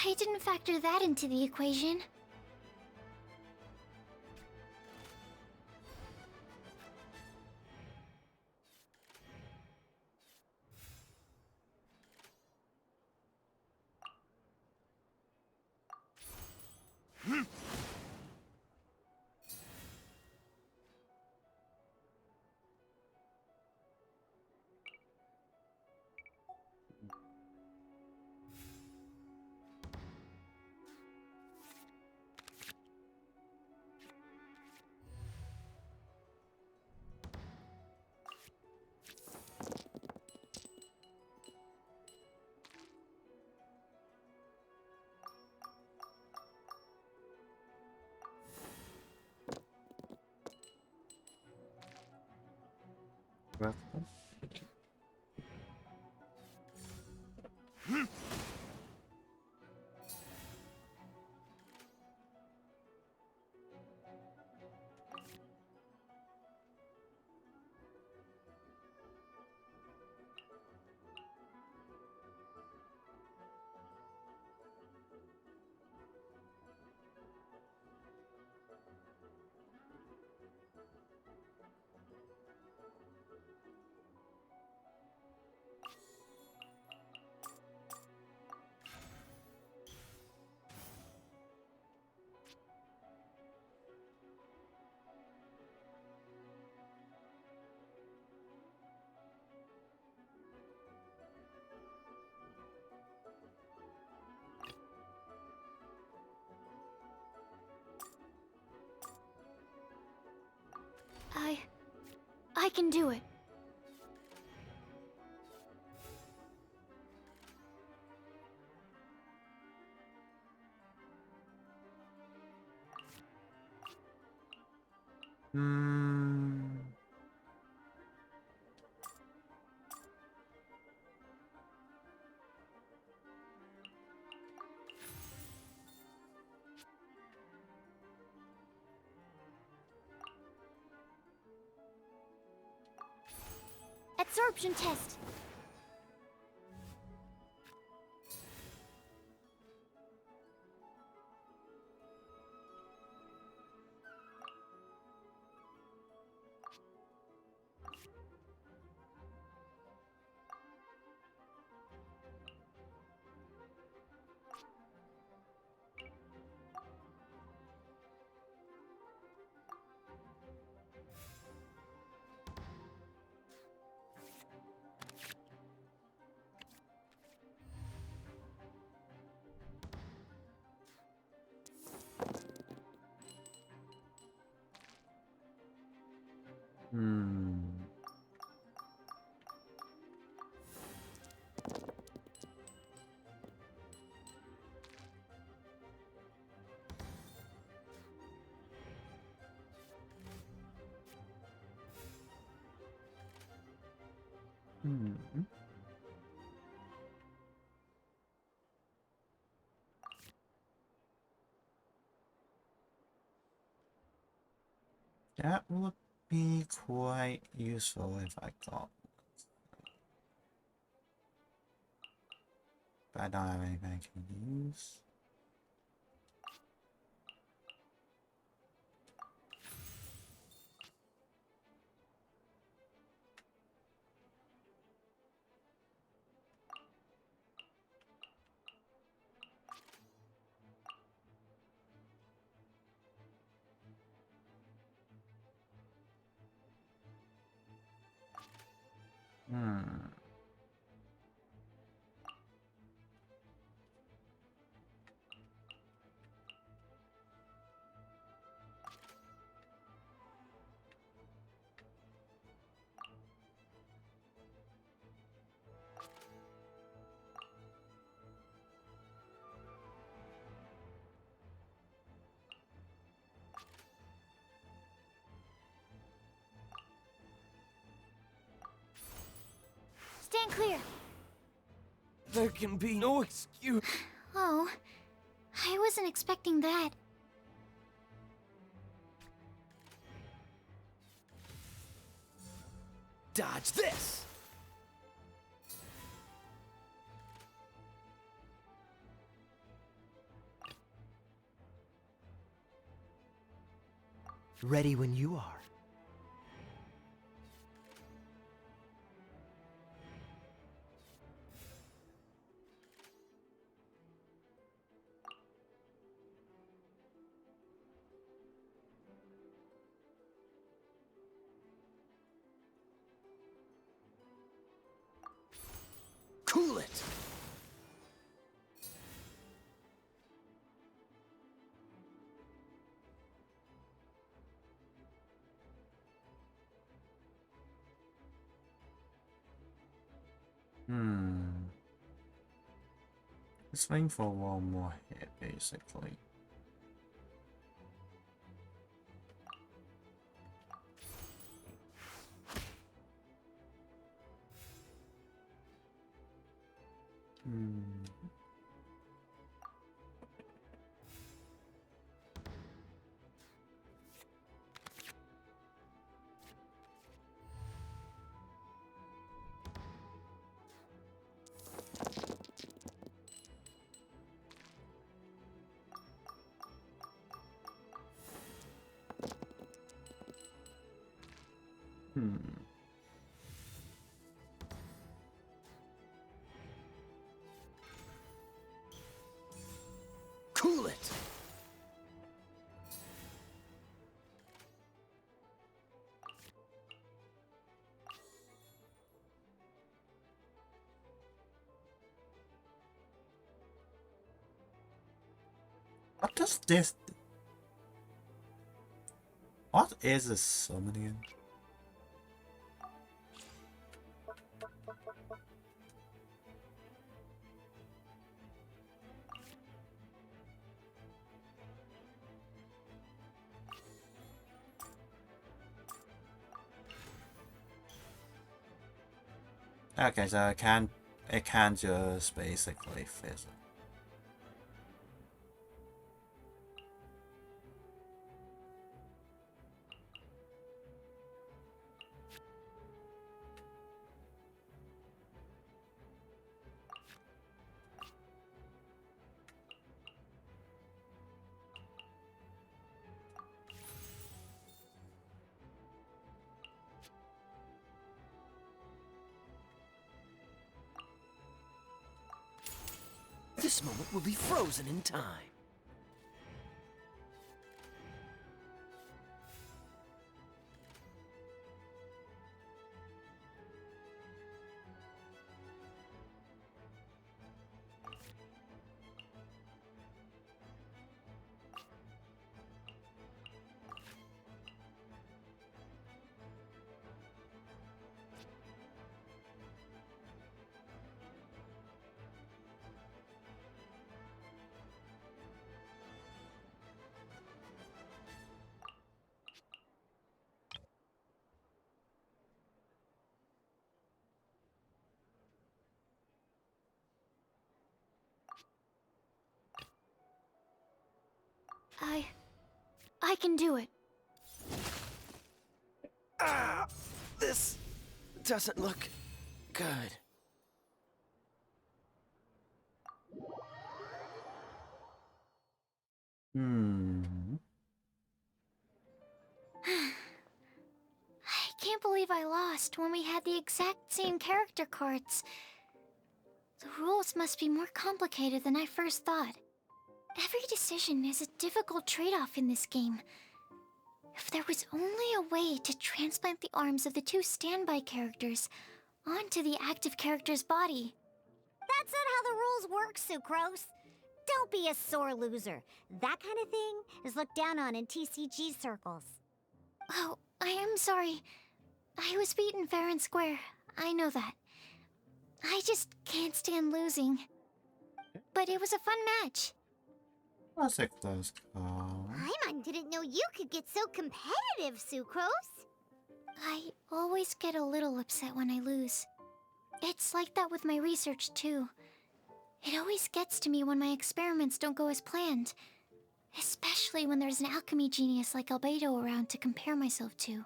I didn't factor that into the equation. I can do it.
Hmm.
Absorption test.
Hmm. Hmm. That would be quite useful if I got. But I don't have anything I can use. Hmm.
can be no excuse.
Oh, I wasn't expecting that.
Dodge this! Ready when you are. Cool it!
Just waiting for one more hit, basically.
Cool it!
What does this do? What is a summoning? Okay, so it can just basically fizzle.
This moment will be frozen in time.
I can do it.
Ah! This doesn't look good.
I can't believe I lost when we had the exact same character cards. The rules must be more complicated than I first thought. Every decision is a difficult trade-off in this game. If there was only a way to transplant the arms of the two standby characters onto the active character's body.
That's not how the rules work, Sucrose. Don't be a sore loser. That kind of thing is looked down on in TCG circles.
Oh, I am sorry. I was beaten fair and square. I know that. I just can't stand losing. But it was a fun match.
That's a close call.
Paimon didn't know you could get so competitive, Sucrose.
I always get a little upset when I lose. It's like that with my research, too. It always gets to me when my experiments don't go as planned. Especially when there's an alchemy genius like Albedo around to compare myself to.
You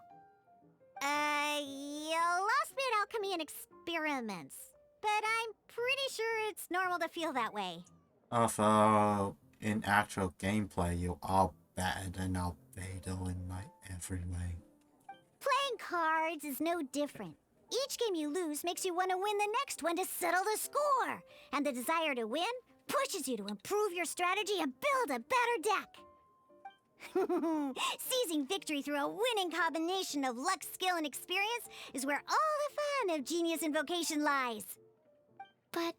lost me at alchemy and experiments. But I'm pretty sure it's normal to feel that way.
Although, in actual gameplay, you are better than Albedo in like every way.
Playing cards is no different. Each game you lose makes you want to win the next one to settle the score. And the desire to win pushes you to improve your strategy and build a better deck. Seizing victory through a winning combination of luck, skill, and experience is where all the fun of Genius Invocation lies.
But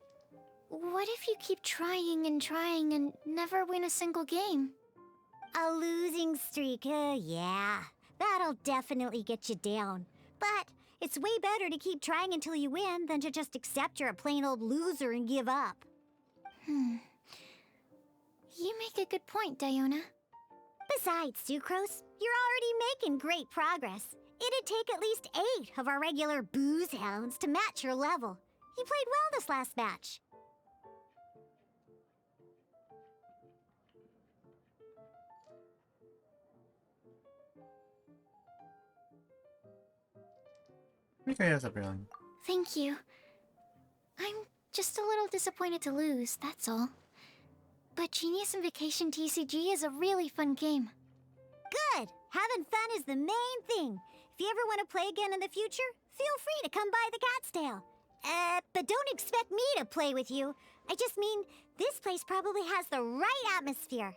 what if you keep trying and never win a single game?
A losing streak, yeah. That'll definitely get you down. But it's way better to keep trying until you win than to just accept you're a plain old loser and give up.
You make a good point, Diona.
Besides, Sucrose, you're already making great progress. It'd take at least 8 of our regular booze hounds to match your level. You played well this last match.
Okay, that's a brilliant.
Thank you. I'm just a little disappointed to lose, that's all. But Genius Invocation TCG is a really fun game.
Good! Having fun is the main thing. If you ever want to play again in the future, feel free to come by the Cat's Tail. But don't expect me to play with you. I just mean, this place probably has the right atmosphere.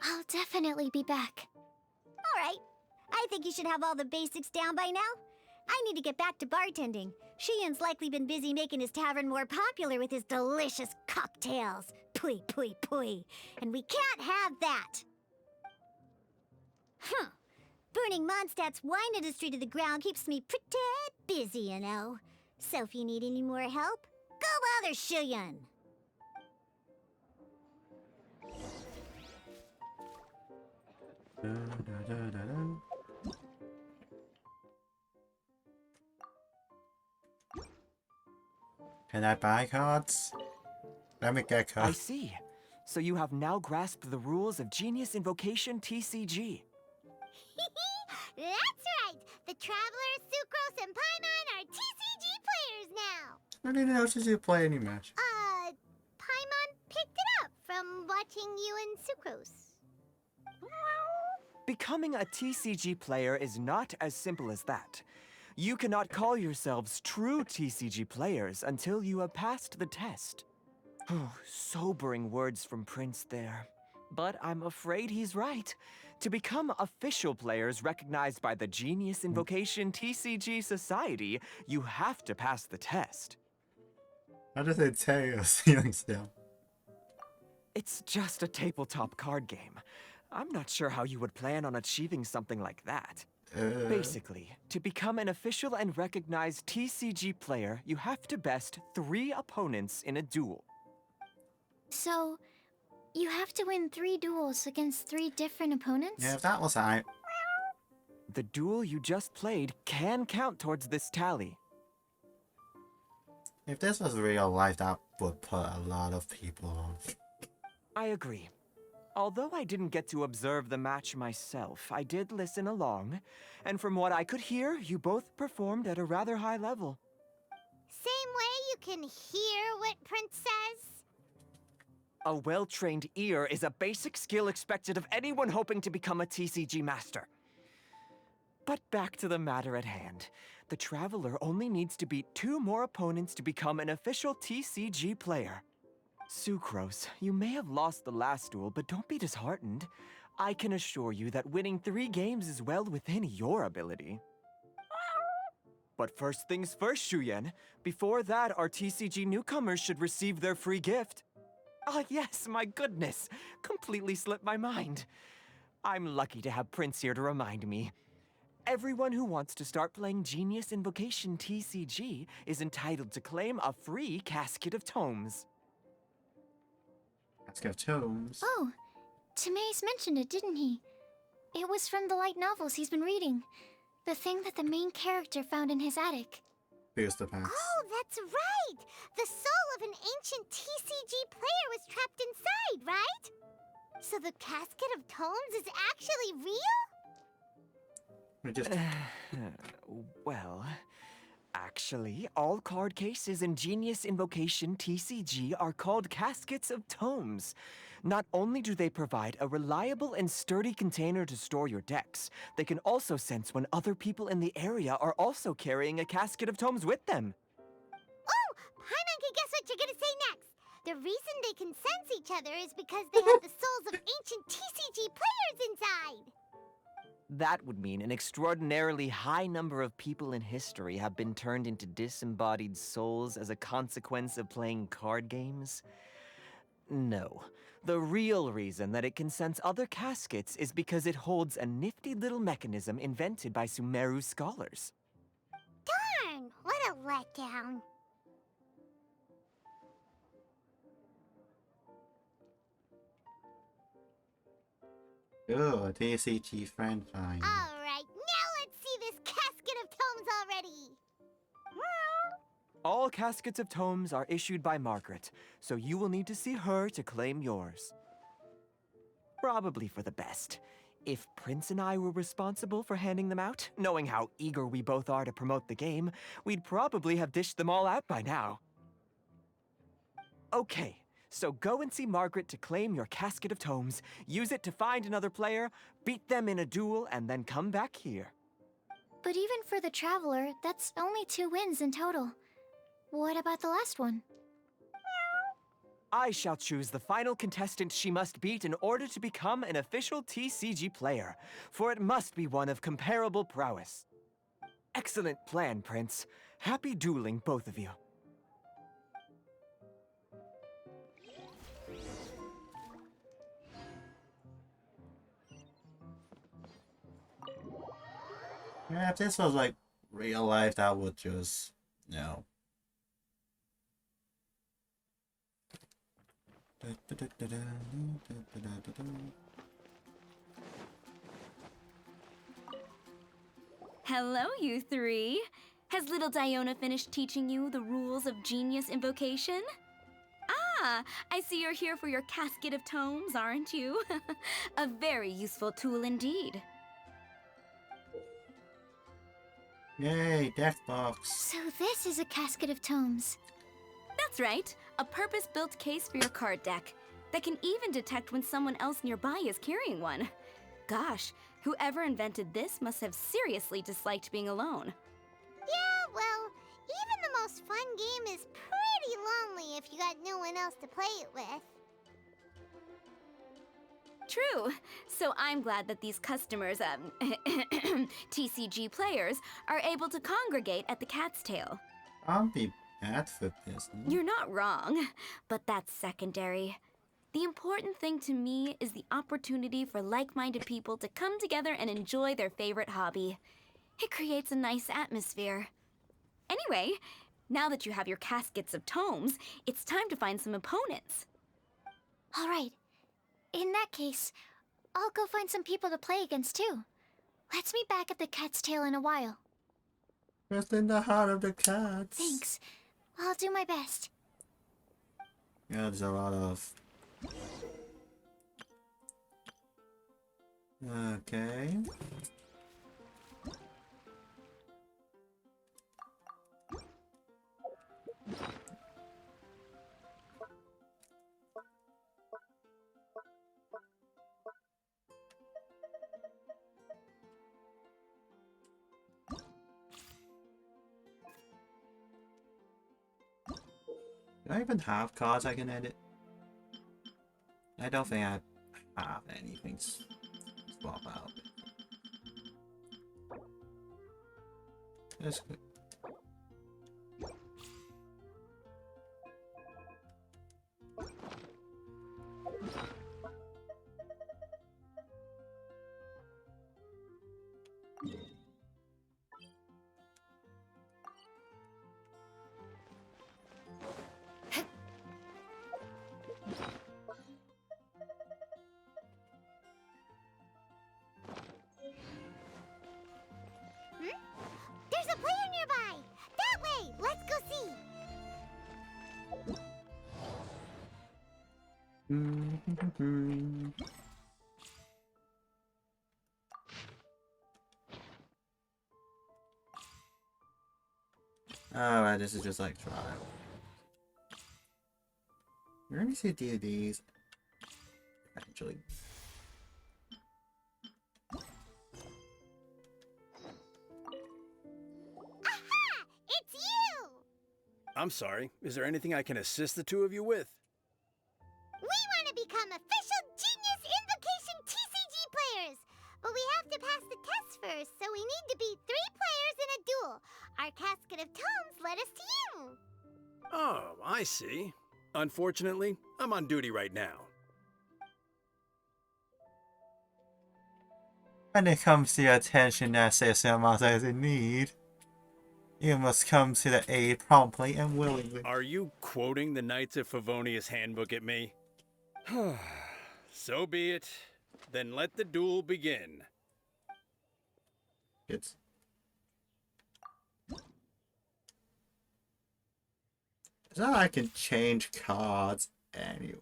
I'll definitely be back.
All right. I think you should have all the basics down by now. I need to get back to bartending. Shiyan's likely been busy making his tavern more popular with his delicious cocktails. Pui, pui, pui. And we can't have that. Huh. Burning Mondstadt's wine industry to the ground keeps me pretty busy, you know. So if you need any more help, go bother Shiyan.
Can I buy cards? Let me get
I
cards.
see. So you have now grasped the rules of Genius Invocation TCG.
That's right! The Traveler, Sucrose, and Paimon are TCG players now!
I didn't notice you play any match.
Paimon picked it up from watching you and Sucrose.
Becoming a TCG player is not as simple as that. You cannot call yourselves true TCG players until you have passed the test. Sobering words from Prince there. But I'm afraid he's right. To become official players recognized by the Genius Invocation TCG Society, you have to pass the test.
How does it tell your feelings down?
It's just a tabletop card game. I'm not sure how you would plan on achieving something like that. Basically, to become an official and recognized TCG player, you have to best 3 opponents in a duel.
So, you have to win 3 duels against 3 different opponents?
Yeah, if that was I.
The duel you just played can count towards this tally.
If this was real life, that would put a lot of people off.
I agree. Although I didn't get to observe the match myself, I did listen along, and from what I could hear, you both performed at a rather high level.
Same way you can hear what Prince says?
A well-trained ear is a basic skill expected of anyone hoping to become a TCG master. But back to the matter at hand. The Traveler only needs to beat 2 more opponents to become an official TCG player. Sucrose, you may have lost the last duel, but don't be disheartened. I can assure you that winning 3 games is well within your ability. But first things first, Shuyen. Before that, our TCG newcomers should receive their free gift. Ah, yes, my goodness. Completely slipped my mind. I'm lucky to have Prince here to remind me. Everyone who wants to start playing Genius Invocation TCG is entitled to claim a free casket of tomes.
Let's go tomes.
Oh, Timaeus mentioned it, didn't he? It was from the light novels he's been reading. The thing that the main character found in his attic.
booster packs.
Oh, that's right! The soul of an ancient TCG player was trapped inside, right? So the Casket of Tomes is actually real?
We just
Well, actually, all card cases in Genius Invocation TCG are called Caskets of Tomes. Not only do they provide a reliable and sturdy container to store your decks, they can also sense when other people in the area are also carrying a Casket of Tomes with them.
Oh, Paimon, guess what you're gonna say next? The reason they can sense each other is because they have the souls of ancient TCG players inside!
That would mean an extraordinarily high number of people in history have been turned into disembodied souls as a consequence of playing card games. No. The real reason that it can sense other caskets is because it holds a nifty little mechanism invented by Sumeru scholars.
Darn, what a letdown.
oh, a TCG franchise.
Alright, now let's see this Casket of Tomes already!
All Caskets of Tomes are issued by Margaret, so you will need to see her to claim yours. Probably for the best. If Prince and I were responsible for handing them out, knowing how eager we both are to promote the game, we'd probably have dished them all out by now. Okay, so go and see Margaret to claim your Casket of Tomes, use it to find another player, beat them in a duel, and then come back here.
But even for the Traveler, that's only 2 wins in total. What about the last one?
I shall choose the final contestant she must beat in order to become an official TCG player, for it must be one of comparable prowess. Excellent plan, Prince. Happy dueling, both of you.
Yeah, if this was like real life, that would just no.
Hello, you three. Has little Diona finished teaching you the rules of Genius Invocation? Ah, I see you're here for your Casket of Tomes, aren't you? A very useful tool indeed.
Yay, deck box.
So this is a Casket of Tomes.
That's right, a purpose-built case for your card deck that can even detect when someone else nearby is carrying one. Gosh, whoever invented this must have seriously disliked being alone.
Yeah, well, even the most fun game is pretty lonely if you got no one else to play it with.
True. So I'm glad that these customers, TCG players, are able to congregate at the Cat's Tail.
I'll be bad for business.
You're not wrong, but that's secondary. The important thing to me is the opportunity for like-minded people to come together and enjoy their favorite hobby. It creates a nice atmosphere. Anyway, now that you have your Caskets of Tomes, it's time to find some opponents.
All right. In that case, I'll go find some people to play against too. Let's meet back at the Cat's Tail in a while.
Just in the heart of the cats.
Thanks. I'll do my best.
Yeah, there's a lot of. Okay. Do I even have cards I can edit? I don't think I have anything to swap out. That's good.
There's a player nearby!
Alright, this is just like trial. We're gonna see DVDs eventually.
Aha! It's you!
I'm sorry. Is there anything I can assist the two of you with?
We want to become official Genius Invocation TCG players! But we have to pass the test first, so we need to beat 3 players in a duel. Our casket of tomes led us to you.
Oh, I see. Unfortunately, I'm on duty right now.
When it comes to the attention that Sesama is in need, you must come to the aid promptly and willingly.
Are you quoting the Knights of Favonius handbook at me? So be it. Then let the duel begin.
It's so I can change cards anyway.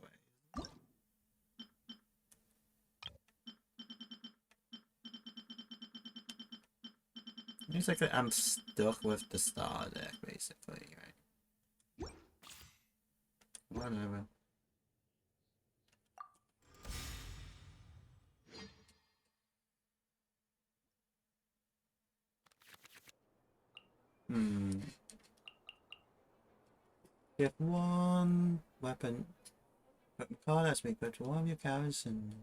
Basically, I'm stuck with the star deck, basically, right? Whatever. Get one weapon. Weapon card has been equipped to one of your cards and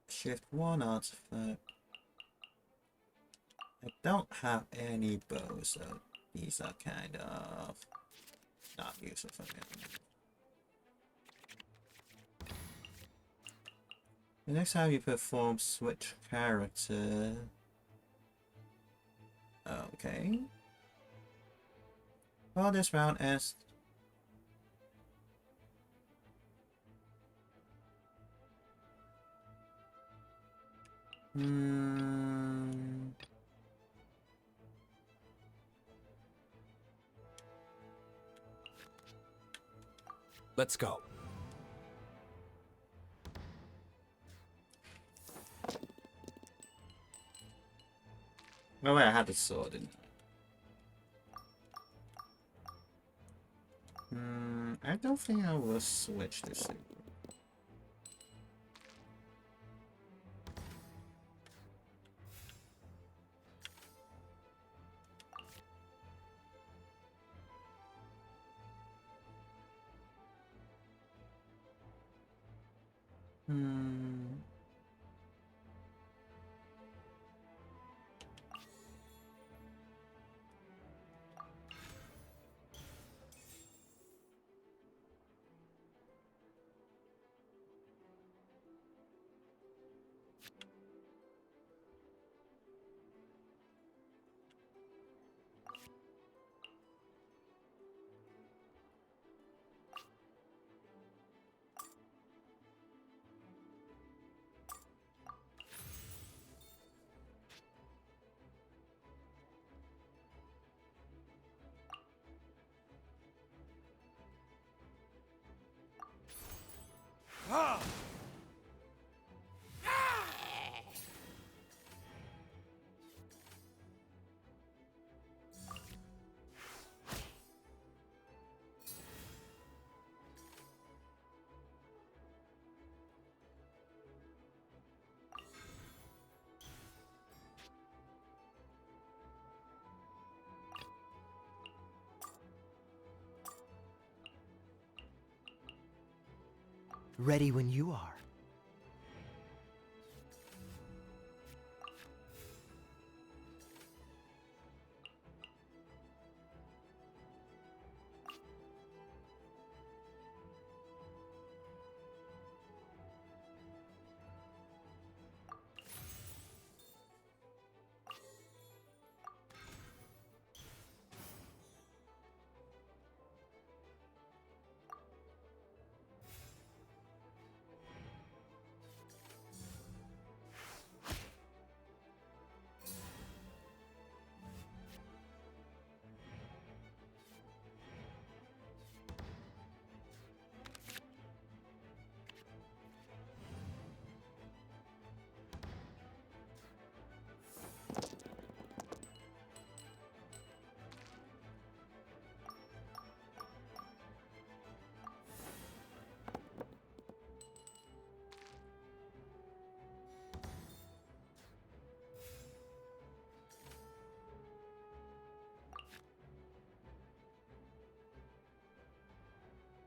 shift one artifact. I don't have any bows, so these are kind of not useful for me. The next time you perform switch character. Okay. Well, this round ends.
Let's go.
Oh wait, I had the sword in. I don't think I will switch this.
Ready when you are.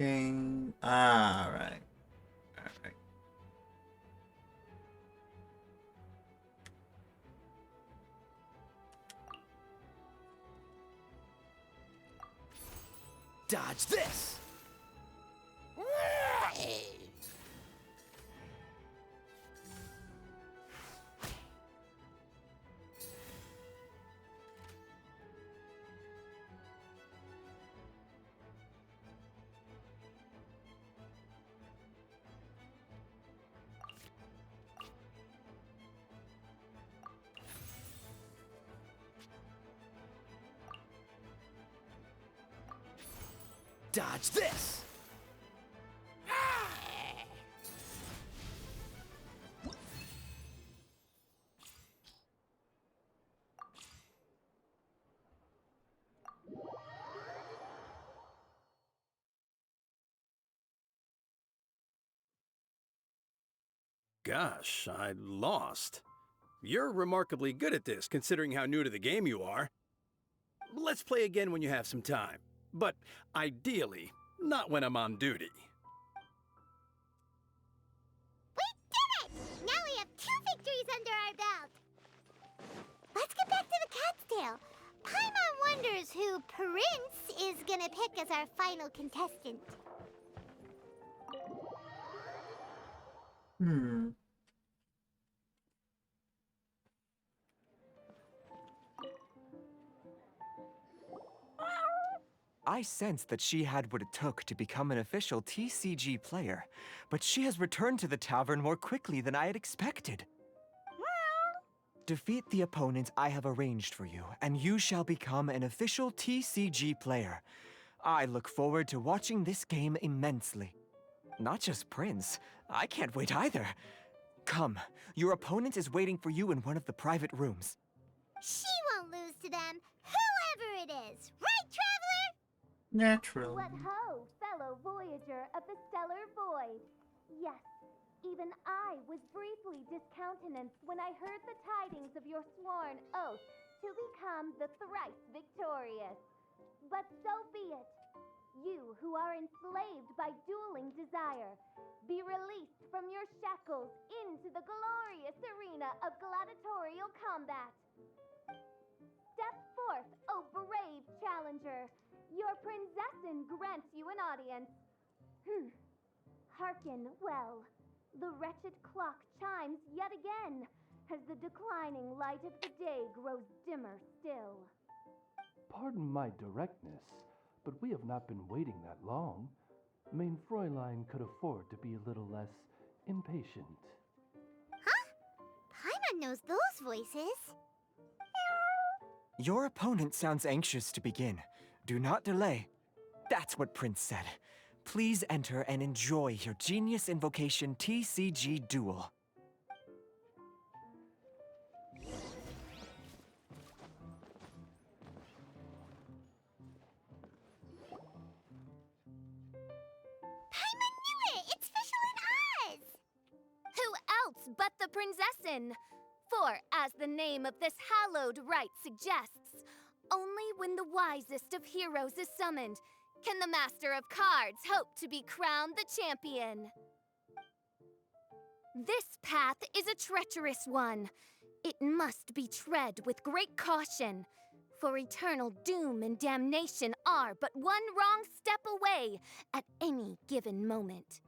King. Ah, right. Alright.
Dodge this! Dodge this!
Gosh, I lost. You're remarkably good at this, considering how new to the game you are. Let's play again when you have some time. But ideally, not when I'm on duty.
We did it! Now we have 2 victories under our belt. Let's get back to the Cat's Tail. Paimon wonders who Prince is gonna pick as our final contestant.
I sensed that she had what it took to become an official TCG player, but she has returned to the tavern more quickly than I had expected. Defeat the opponent I have arranged for you, and you shall become an official TCG player. I look forward to watching this game immensely. Not just Prince, I can't wait either. Come, your opponent is waiting for you in one of the private rooms.
She won't lose to them, whoever it is. Right, Traveler?
Natural.
What ho, fellow voyager of the stellar void! Yes, even I was briefly discountenanced when I heard the tidings of your sworn oath to become the thrice victorious. But so be it. You who are enslaved by dueling desire, be released from your shackles into the glorious arena of gladiatorial combat. Step forth, O brave challenger. Your princessin grants you an audience. Hearken well. The wretched clock chimes yet again as the declining light of the day grows dimmer still.
Pardon my directness, but we have not been waiting that long. Mein Fräulein could afford to be a little less impatient.
Huh? Paimon knows those voices.
Your opponent sounds anxious to begin. Do not delay. That's what Prince said. Please enter and enjoy your Genius Invocation TCG duel.
Paimon knew it! It's Fischl and Oz!
Who else but the princessin? For, as the name of this hallowed rite suggests, only when the wisest of heroes is summoned can the master of cards hope to be crowned the champion. This path is a treacherous one. It must be tread with great caution, for eternal doom and damnation are but one wrong step away at any given moment.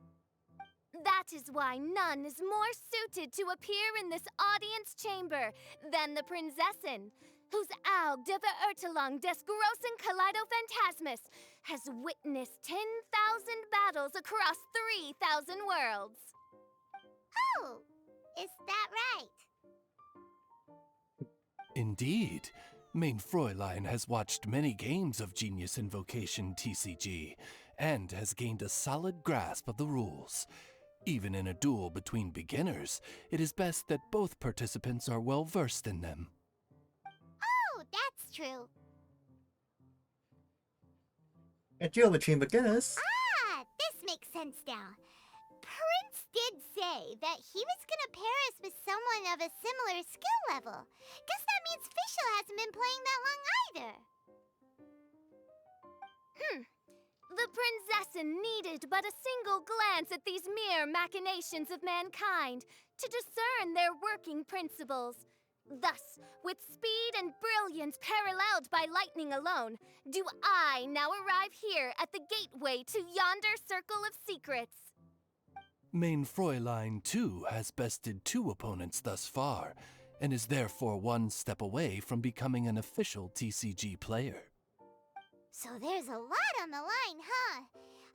That is why none is more suited to appear in this audience chamber than the princessin, whose Aug de Verurtelung des großen Kaleido-Phantasmus has witnessed 10,000 battles across 3,000 worlds.
Oh, is that right?
Indeed. Mein Fräulein has watched many games of Genius Invocation TCG, and has gained a solid grasp of the rules. Even in a duel between beginners, it is best that both participants are well versed in them.
Oh, that's true.
A duel between beginners.
Ah, this makes sense now. Prince did say that he was gonna pair us with someone of a similar skill level. Guess that means Fischl hasn't been playing that long either.
The prinzessin needed but a single glance at these mere machinations of mankind to discern their working principles. Thus, with speed and brilliance paralleled by lightning alone, do I now arrive here at the gateway to yonder circle of secrets.
Main Fräulein, too, has bested 2 opponents thus far, and is therefore 1 step away from becoming an official TCG player.
So there's a lot on the line, huh?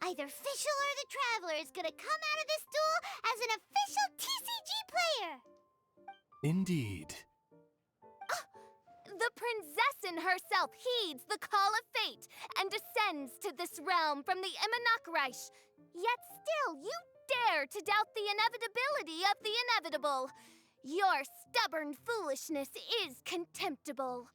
Either Fischl or the Traveler is gonna come out of this duel as an official TCG player!
Indeed.
The prinzessin herself heeds the call of fate and descends to this realm from the Immanakreich. Yet still, you dare to doubt the inevitability of the inevitable. Your stubborn foolishness is contemptible.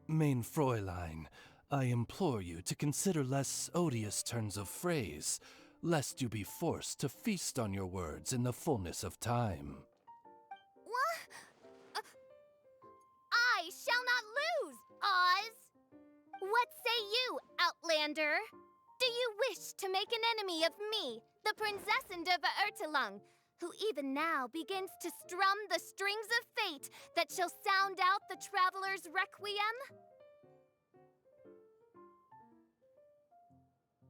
Main Fräulein, I implore you to consider less odious turns of phrase, lest you be forced to feast on your words in the fullness of time.
What? I shall not lose, Oz! What say you, Outlander? Do you wish to make an enemy of me, the Prinzessin de Verurtelung, who even now begins to strum the strings of fate that shall sound out the Traveler's Requiem?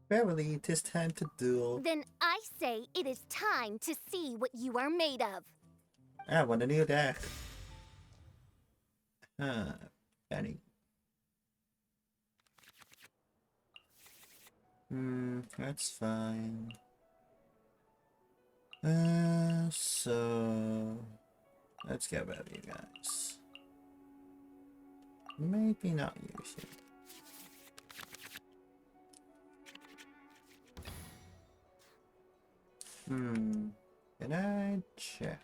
Verily, 'tis time to duel.
Then I say it is time to see what you are made of.
I want a new deck. Benny. That's fine. So let's get rid of you guys. Maybe not you. Can I check?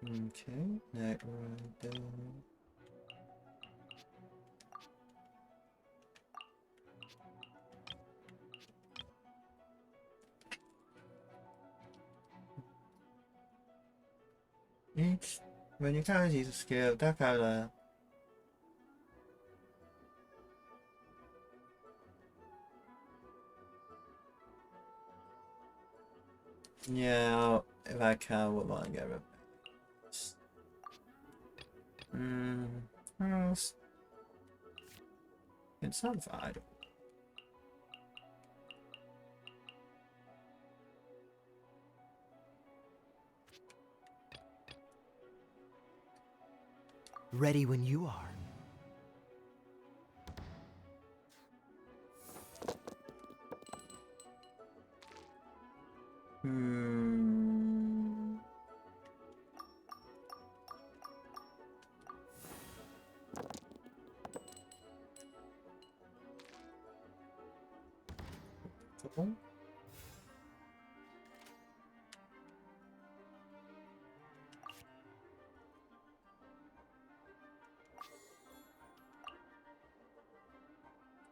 Okay, that right there. When you can't use a skill, that color. Yeah, if I can, would want to get rid of it. What else? It's not vital.
Ready when you are.
Cool.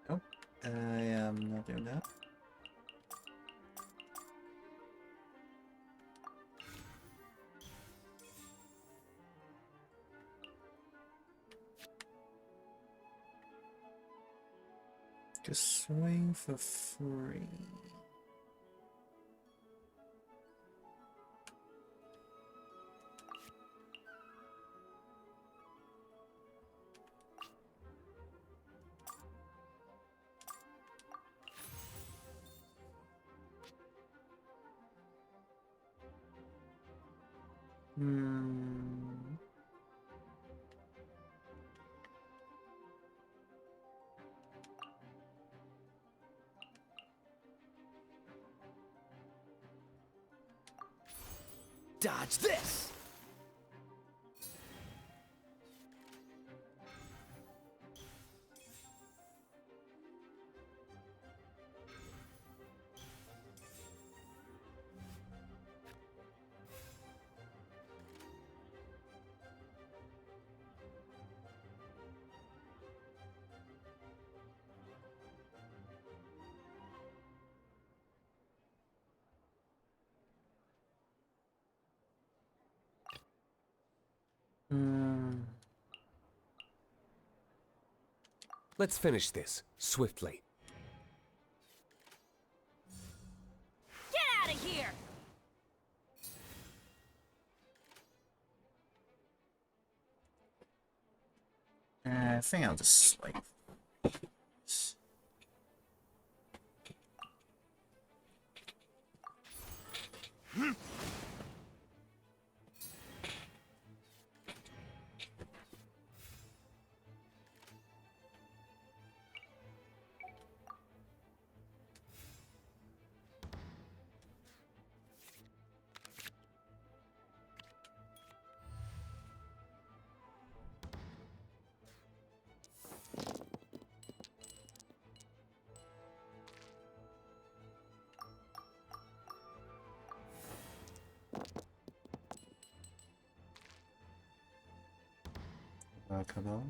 Oh, I am not doing that. Just swing for free.
Dodge this!
Let's finish this swiftly.
Get out of here!
I think I'll just like. Workable.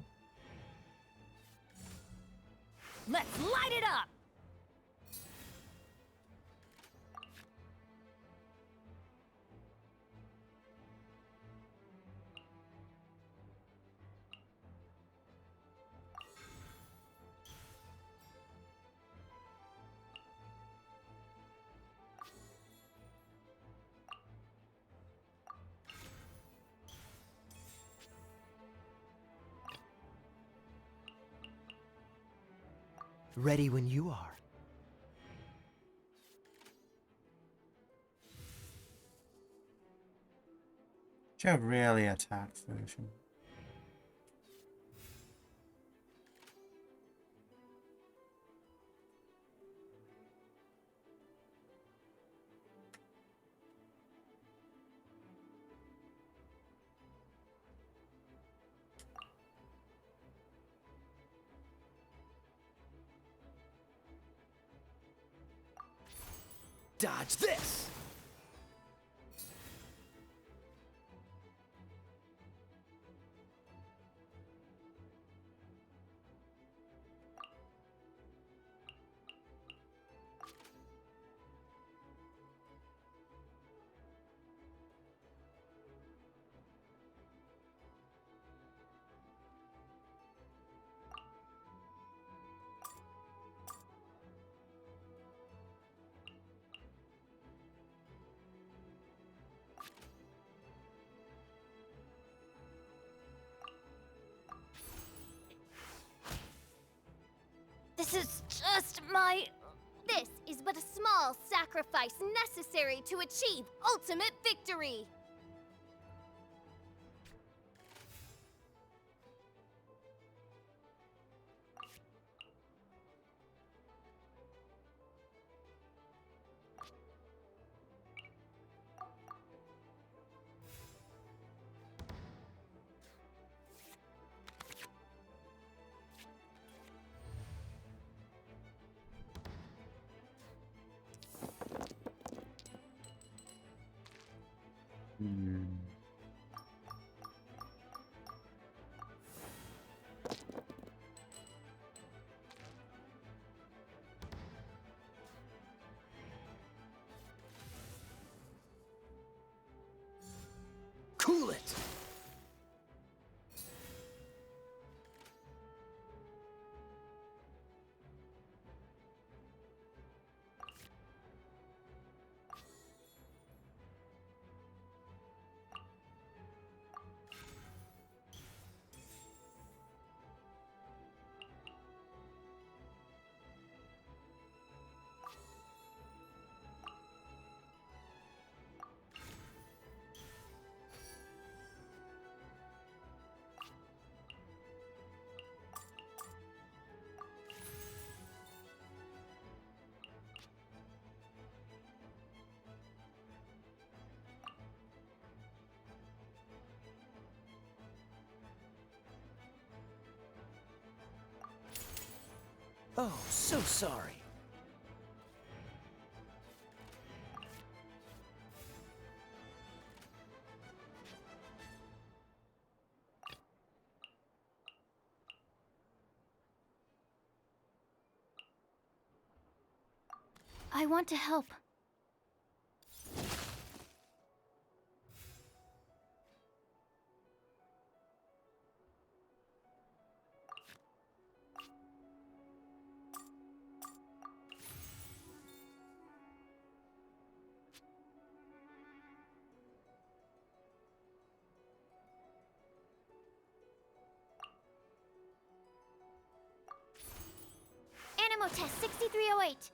Let's light it up!
Ready when you are.
Do you have really attack version?
Dodge this!
This is just my... This is but a small sacrifice necessary to achieve ultimate victory.
Cool it! Oh, so sorry.
I want to help.
Demo test 6308.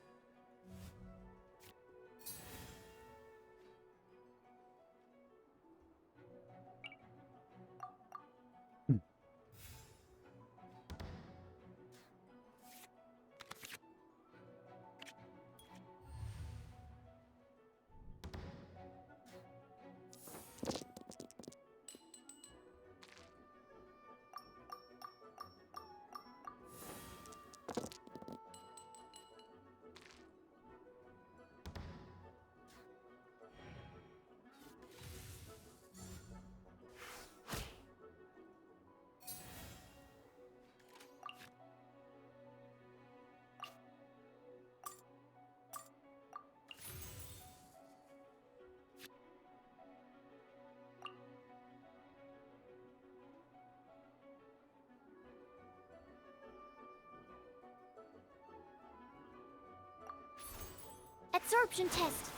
Absorption test.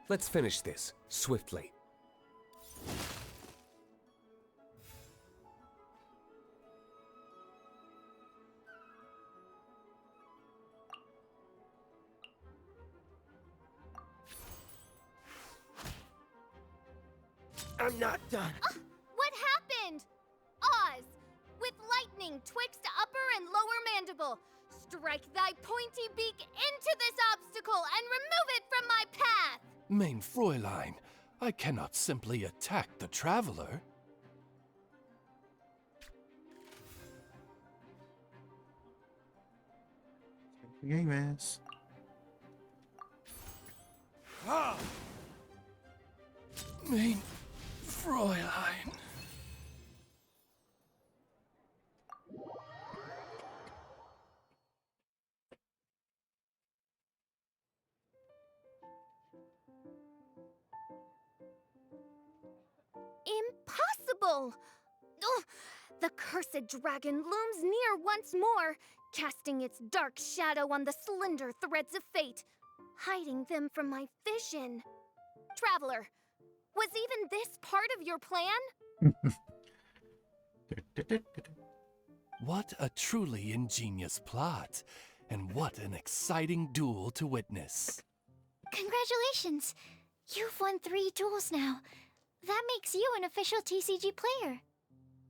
Let's finish this, swiftly.
I'm not done.
What happened? Oz, with lightning twixt upper and lower mandible, strike thy pointy beak into this obstacle and remove it from my path!
Mein Fräulein, I cannot simply attack the traveler.
Game is.
Mein Fräulein.
Impossible! Ugh, the cursed dragon looms near once more, casting its dark shadow on the slender threads of fate, hiding them from my vision. Traveler, was even this part of your plan?
What a truly ingenious plot, and what an exciting duel to witness.
Congratulations! You've won 3 duels now. That makes you an official TCG player.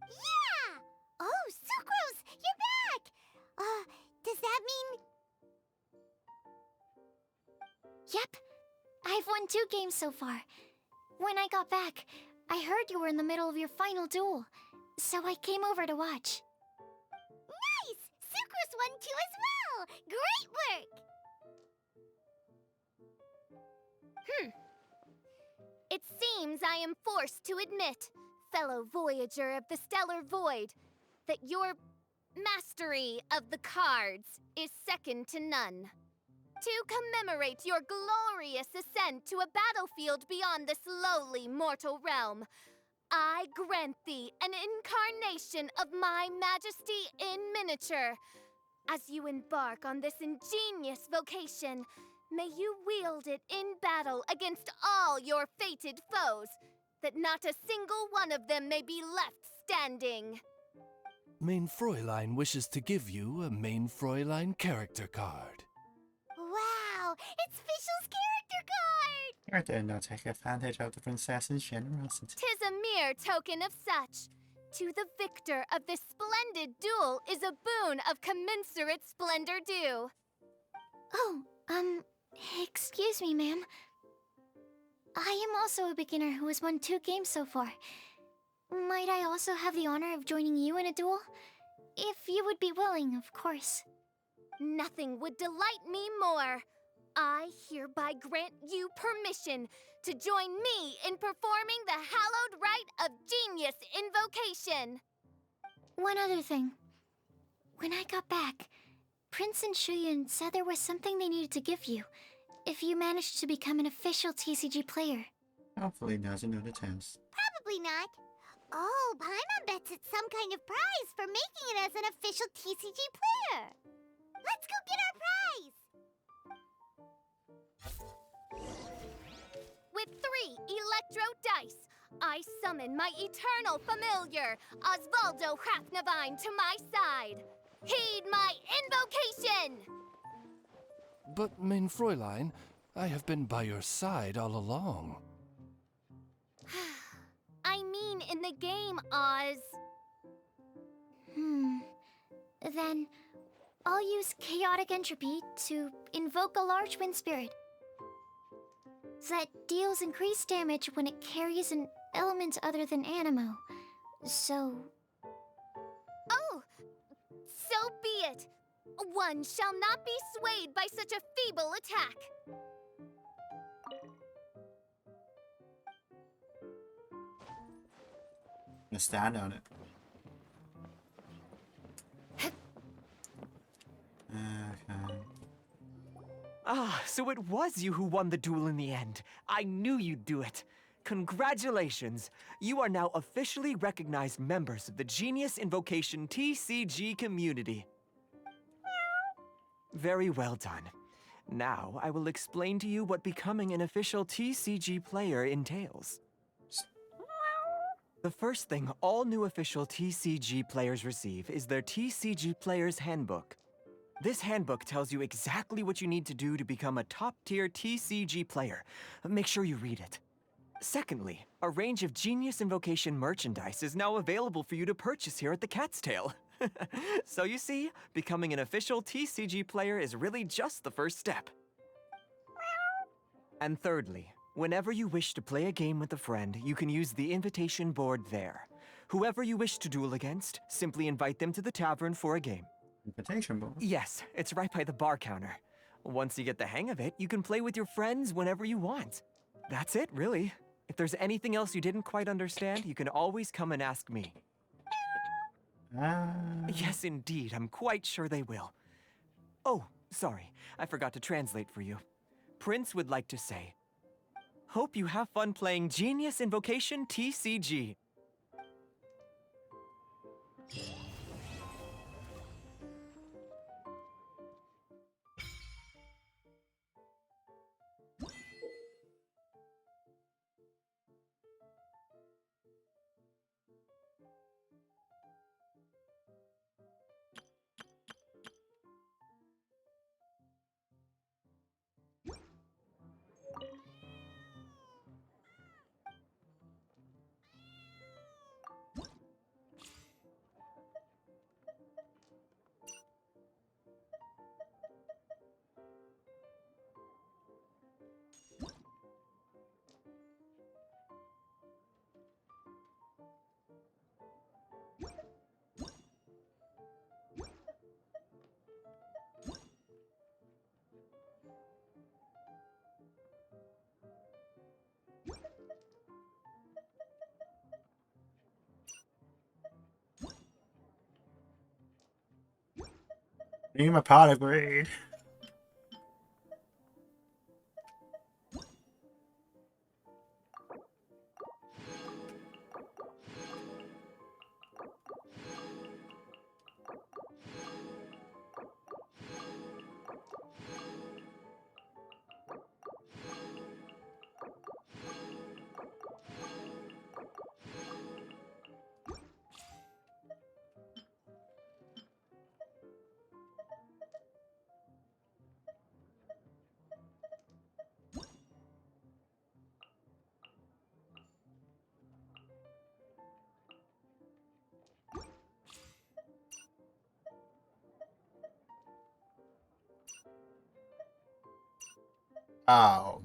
Yeah! Oh, Sucrose, you're back! Does that mean...
Yep. I've won 2 games so far. When I got back, I heard you were in the middle of your final duel, so I came over to watch.
Nice! Sucrose won too as well! Great work!
It seems I am forced to admit, fellow voyager of the stellar void, that your mastery of the cards is second to none. To commemorate your glorious ascent to a battlefield beyond this lowly mortal realm, I grant thee an incarnation of my majesty in miniature. As you embark on this ingenious vocation, may you wield it in battle against all your fated foes, that not a single one of them may be left standing.
Mein Fräulein wishes to give you a Mein Fräulein character card.
Wow! It's Fischl's character card!
I dare not take advantage of the princess's generosity.
'Tis a mere token of such. To the victor of this splendid duel is a boon of commensurate splendor due.
Oh, excuse me, ma'am. I am also a beginner who has won 2 games so far. Might I also have the honor of joining you in a duel? If you would be willing, of course.
Nothing would delight me more. I hereby grant you permission to join me in performing the hallowed rite of genius invocation.
One other thing. When I got back, Prince and Shuyan said there was something they needed to give you if you managed to become an official TCG player.
Hopefully doesn't know the test.
Probably not. Oh, Paimon bets it's some kind of prize for making it as an official TCG player. Let's go get our prize!
With 3 electro dice, I summon my eternal familiar, Osvaldo Hrafnavine, to my side. Heed my invocation!
But, mein Fräulein, I have been by your side all along.
I mean in the game, Oz.
Then, I'll use Chaotic Entropy to invoke a large wind spirit that deals increased damage when it carries an element other than Animo. So...
Oh, so be it. One shall not be swayed by such a feeble attack.
Gonna stand on it. Okay.
Ah, so it was you who won the duel in the end. I knew you'd do it. Congratulations! You are now officially recognized members of the Genius Invocation TCG community. Very well done. Now, I will explain to you what becoming an official TCG player entails. The first thing all new official TCG players receive is their TCG Player's Handbook. This handbook tells you exactly what you need to do to become a top-tier TCG player. Make sure you read it. Secondly, a range of Genius Invocation merchandise is now available for you to purchase here at the Cat's Tail. So you see, becoming an official TCG player is really just the first step. And thirdly, whenever you wish to play a game with a friend, you can use the invitation board there. Whoever you wish to duel against, simply invite them to the tavern for a game.
Invitation board.
Yes, it's right by the bar counter. Once you get the hang of it, you can play with your friends whenever you want. That's it, really. If there's anything else you didn't quite understand, you can always come and ask me. Yes, indeed, I'm quite sure they will. Oh, sorry, I forgot to translate for you. Prince would like to say, hope you have fun playing Genius Invocation TCG.
Name a pot of greed. Oh.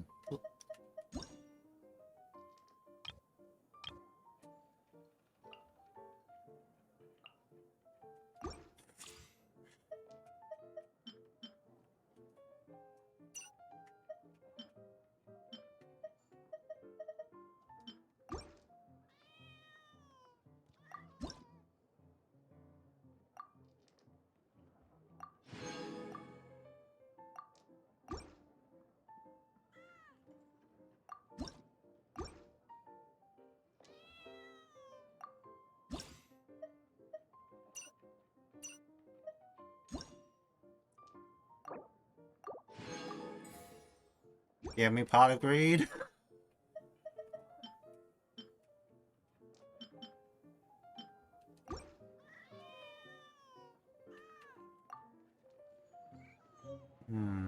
Give me pot of greed. Hmm.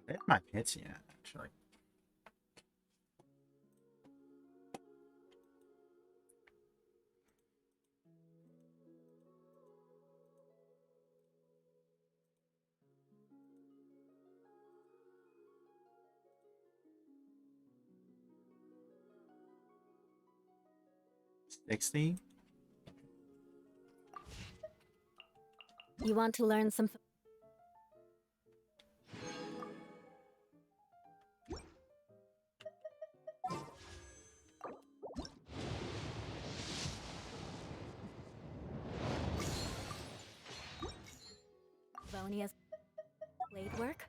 I hit my hits yet, actually. $60.
You want to learn some... Vonia's blade work?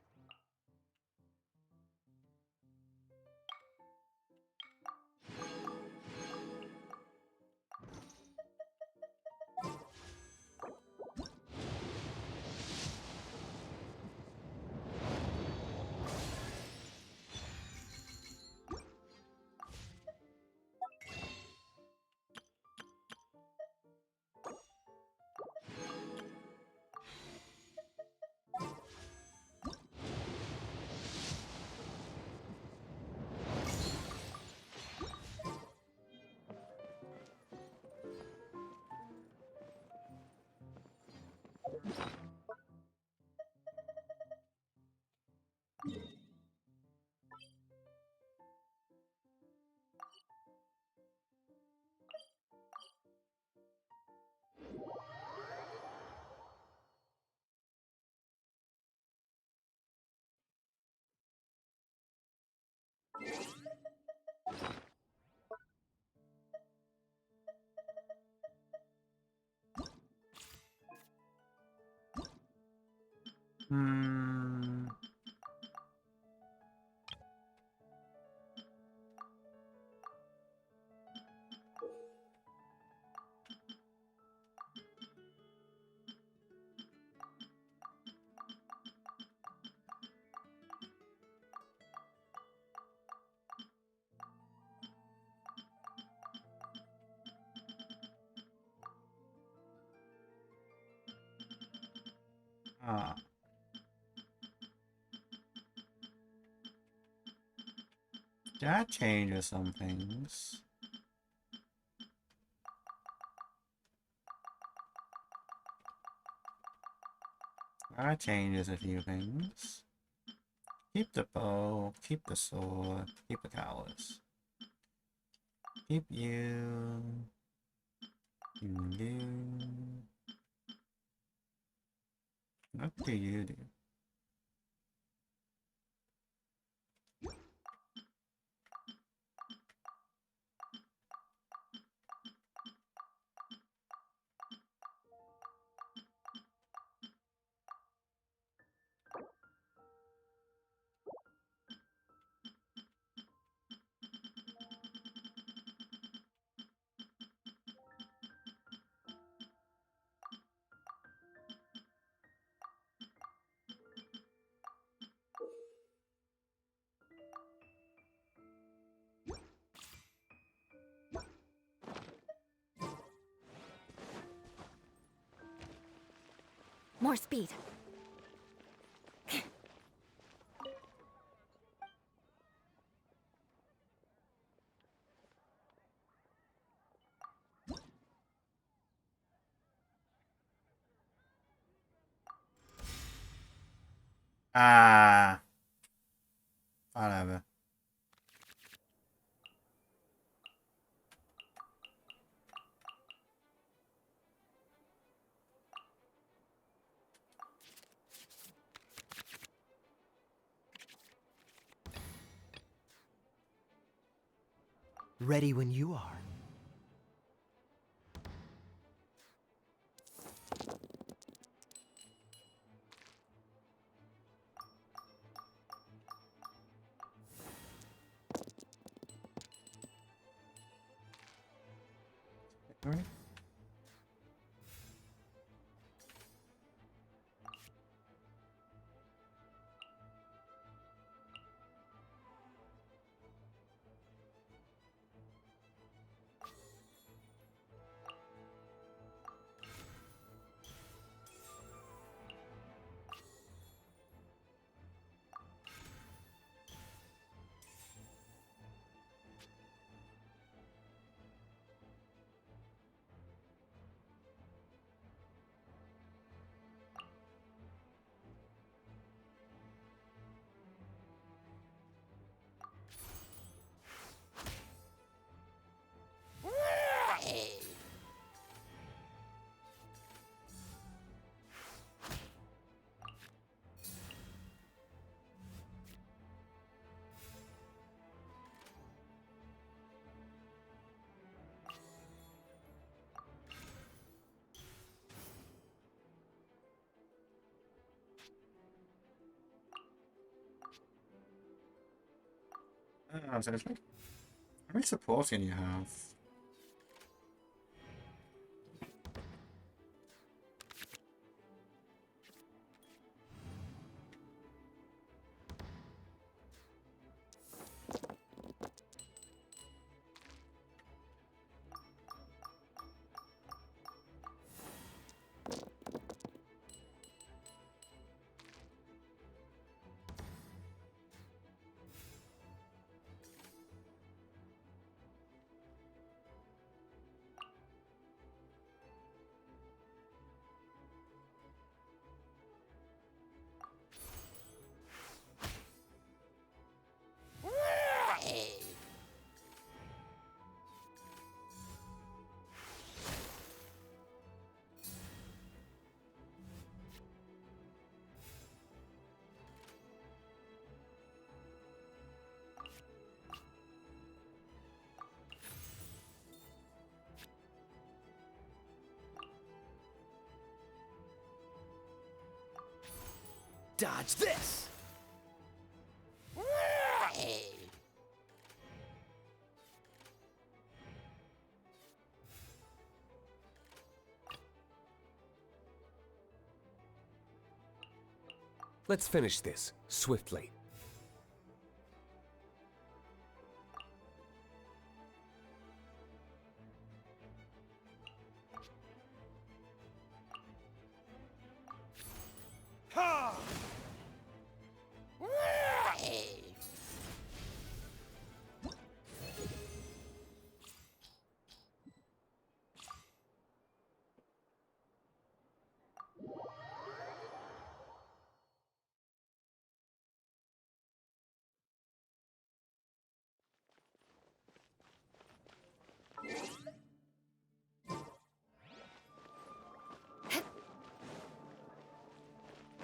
Hmm. Ah. That changes some things. That changes a few things. Keep the bow, keep the sword, keep the callus. Keep you. You. What do you do?
More speed.
Ah. Whatever.
Ready when you are.
Alright. Oh, so how many supports can you have?
Dodge this!
Let's finish this, swiftly.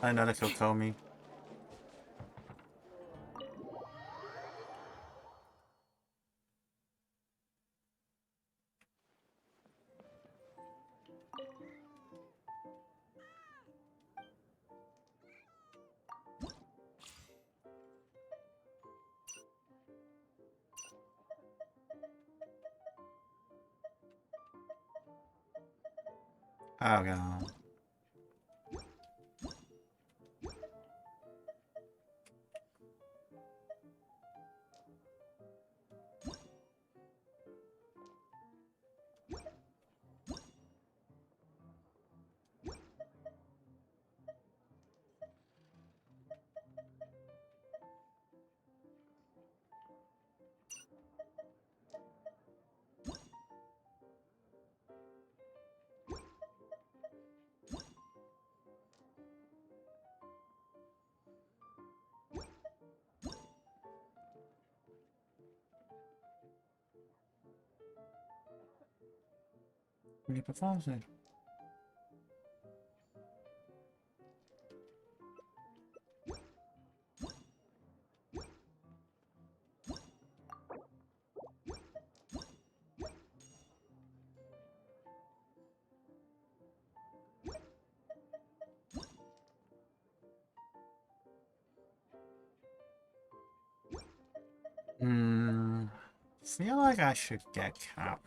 I know that he'll kill me. Oh god. Really performs it. Feel like I should get Cap.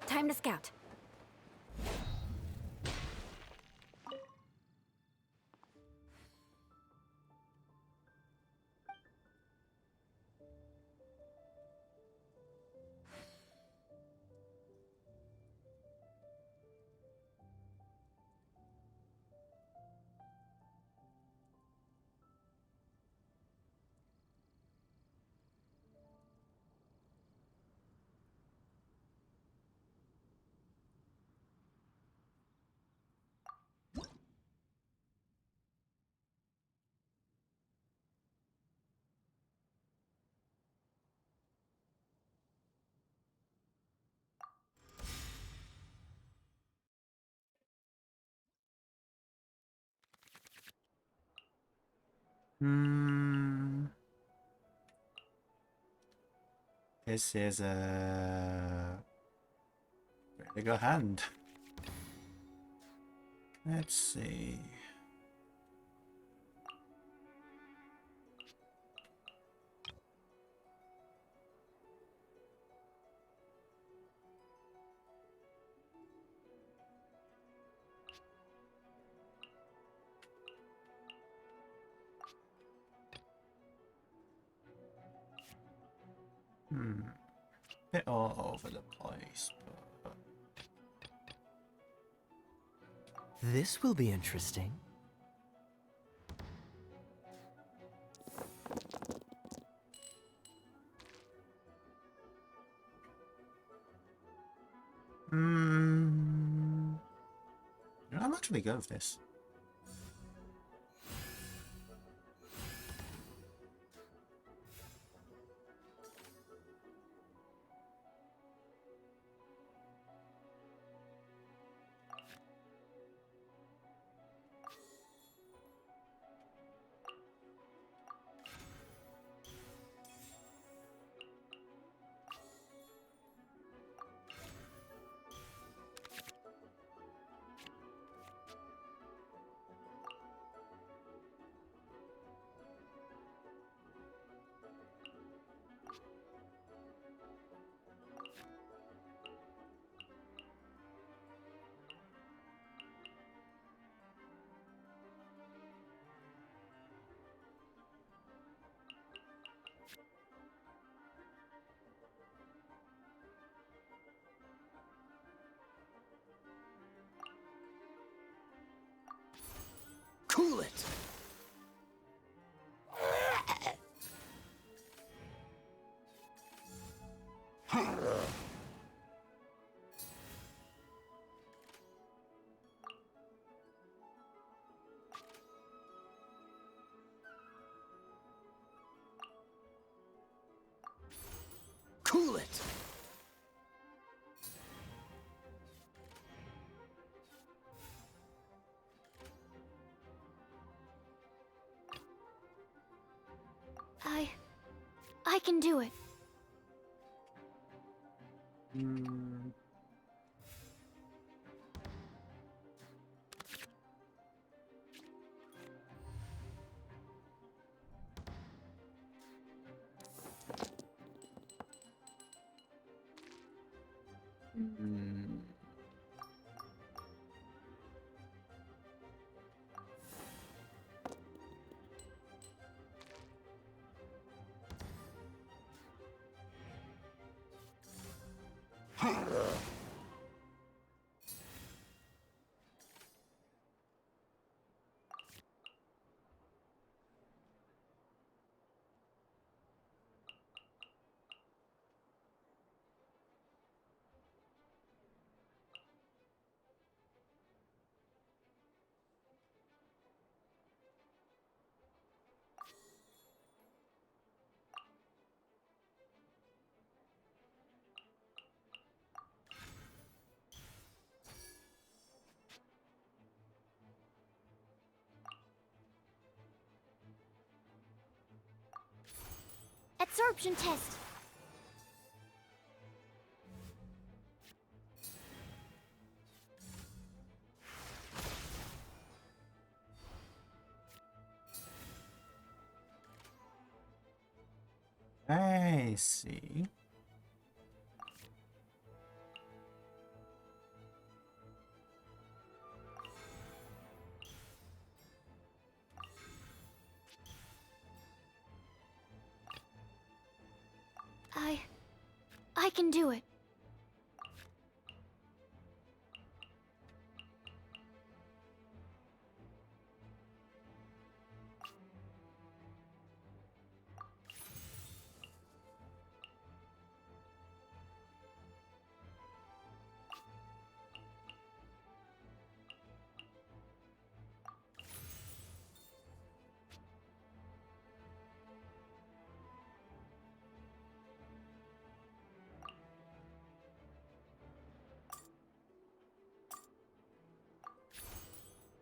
Time to scout.
This is a really good hand. Let's see. Bit all over the place, but...
This will be interesting.
I'm actually good with this.
Cool it!
I can do it. Absorption test.
I see.
I can do it.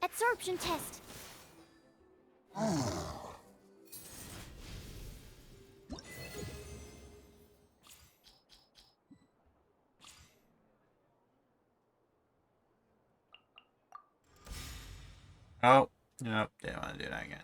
Absorption test.
Oh, nope, they want to do that again.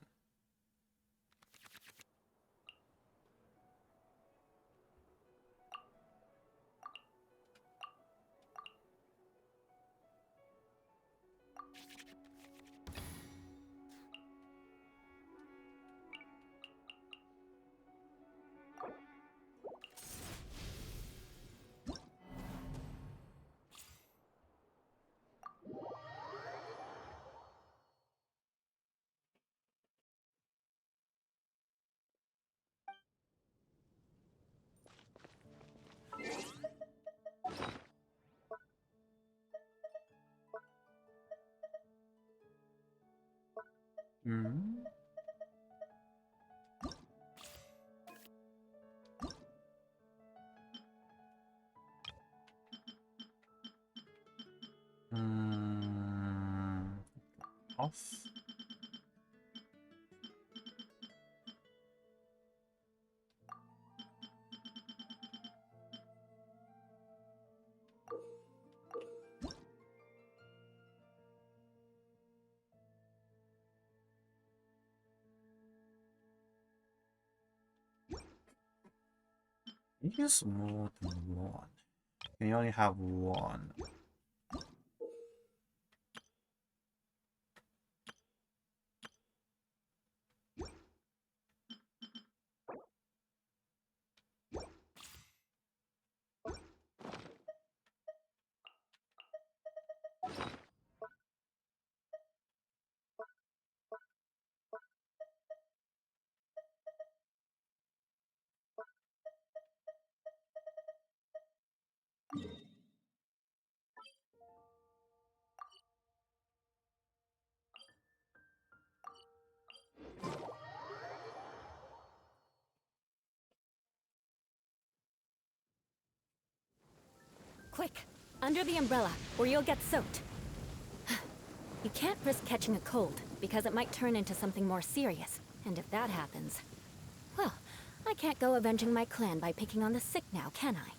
Hmm. Off. Use more than one. Can you only have one?
Quick! Under the umbrella, or you'll get soaked. You can't risk catching a cold, because it might turn into something more serious. And if that happens, well, I I can't go avenging my clan by picking on the sick now, can I?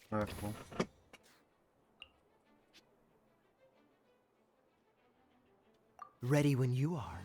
Purple.
Ready when you are.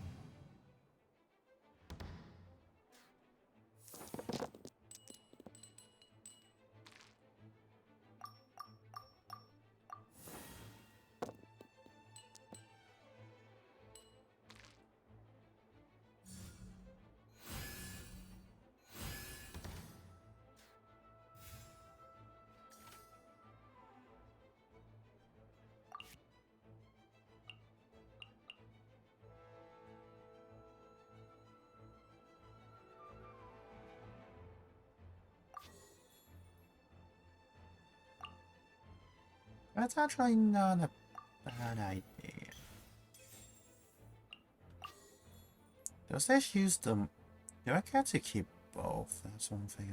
That's actually not a bad idea. Does this use them? Do I get to keep both? That's one thing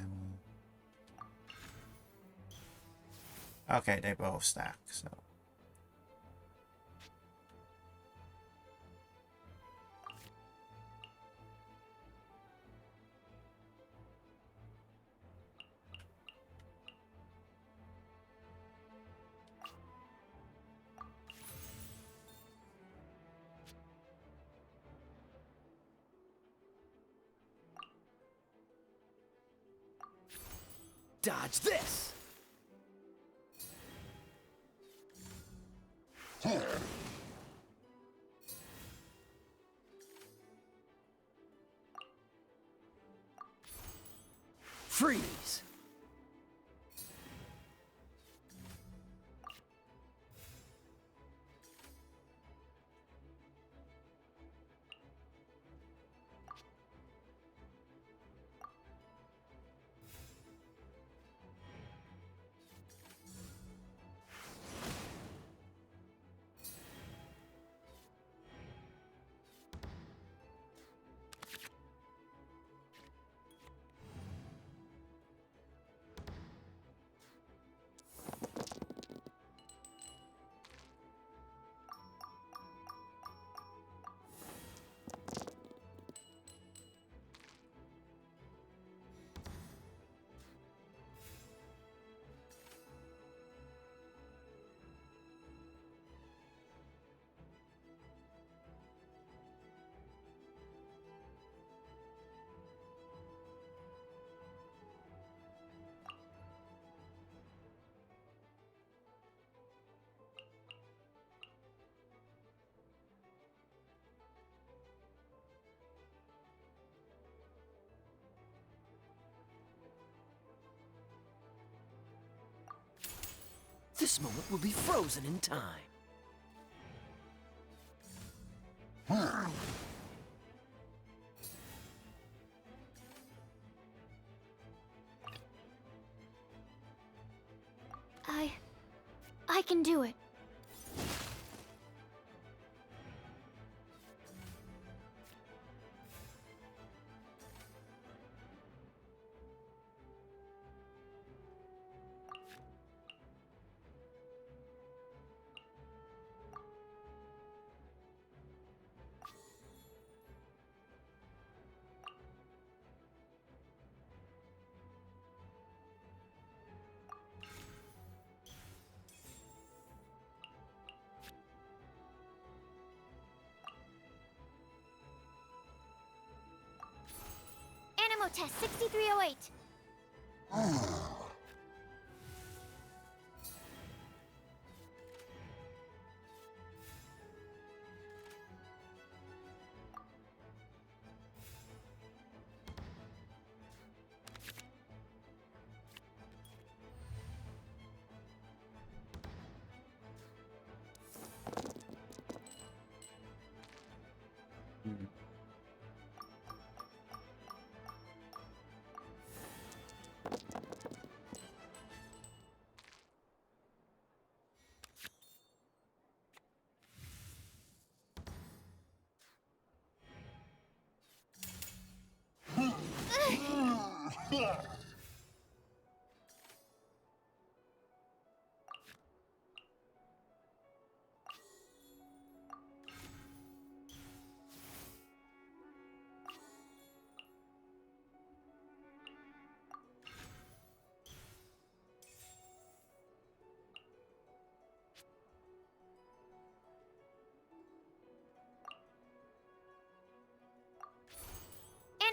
I'm. Okay, they both stack, so.
Dodge this! Freeze! This moment will be frozen in time.
I can do it. Animal Test 6308.
Hmm.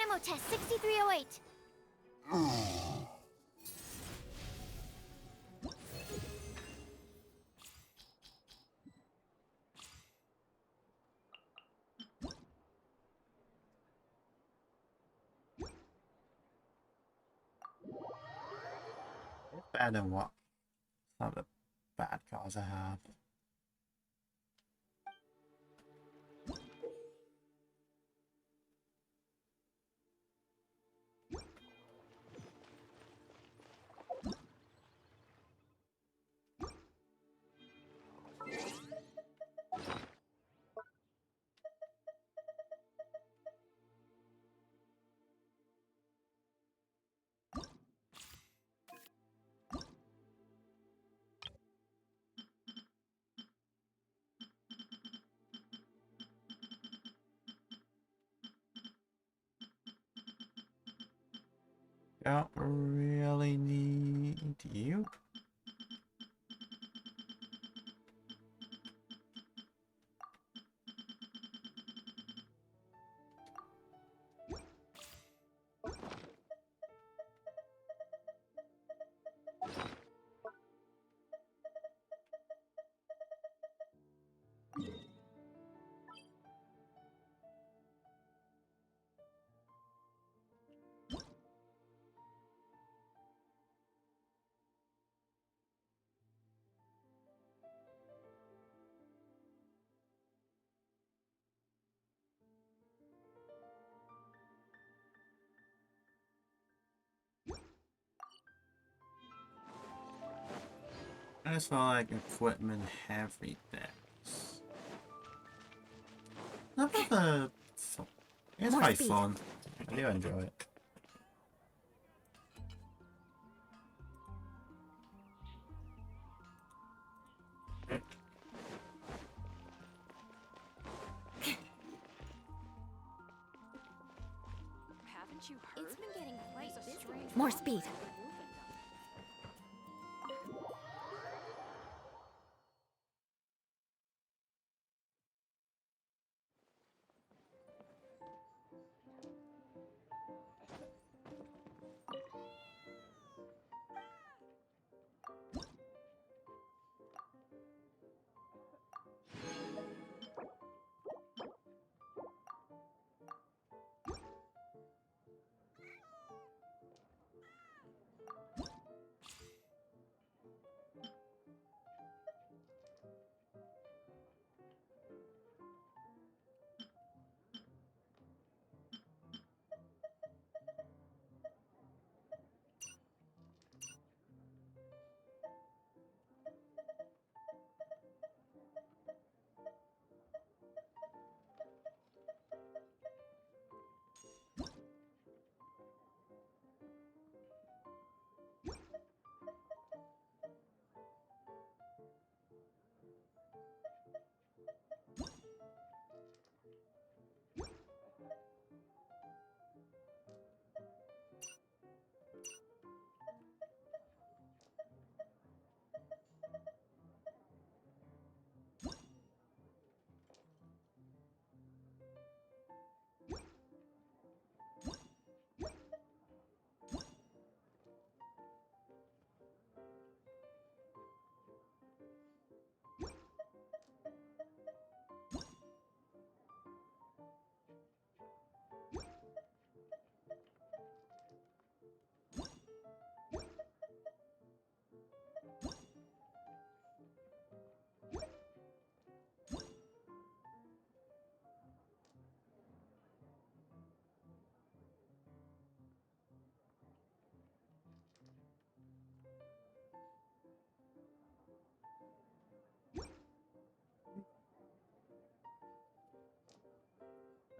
Animal Test 6308.
Better than what? Some of the bad cards I have. Don't really need you. I just feel like equipment heavy decks. Not for the it's
More
quite
speed.
fun. I do enjoy it.
Haven't you heard?
It's been getting quite
There's a
busy.
strange
More
rumor
speed.
that the roof had done.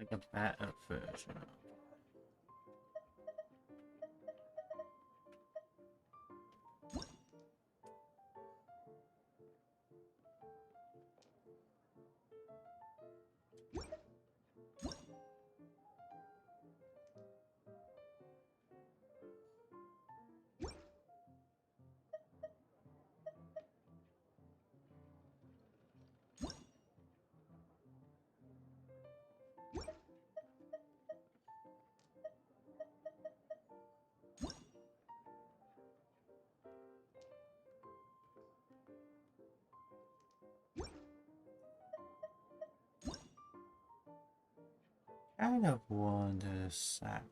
Like a better version. Kind of want a sap.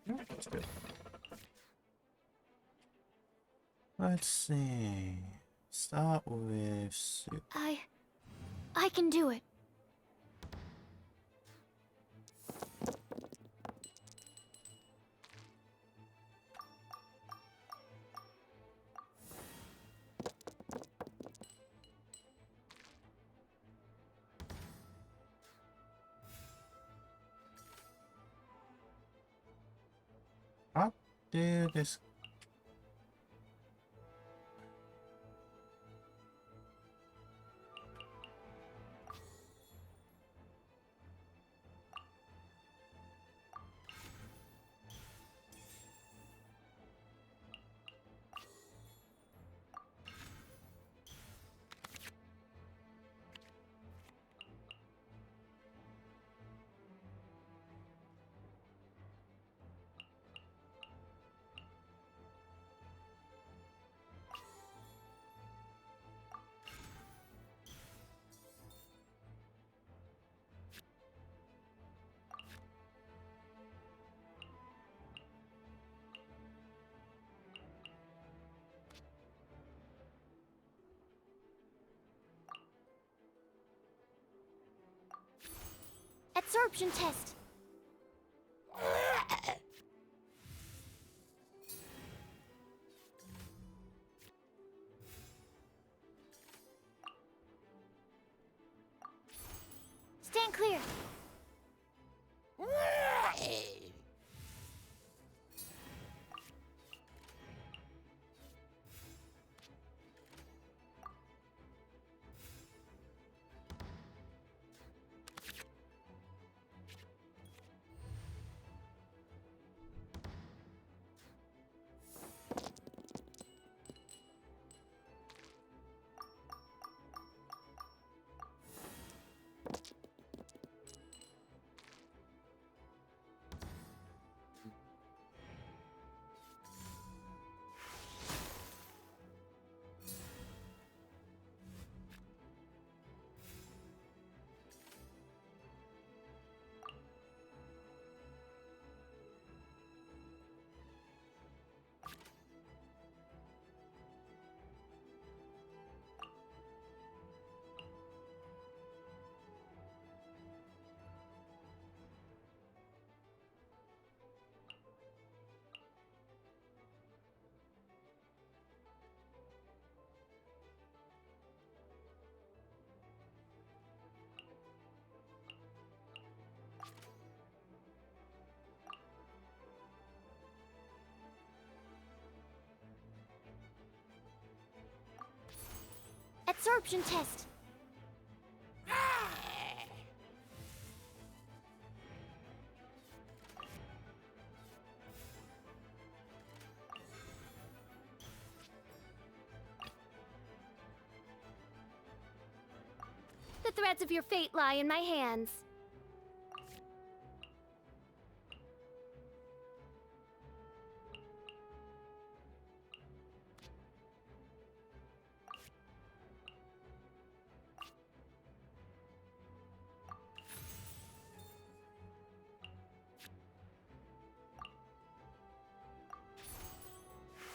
Let's do it. Let's see. Start with soup.
I can do it.
I'll do this.
Absorption test. Stand clear. absorption test. The threads of your fate lie in my hands.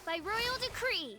By royal decree.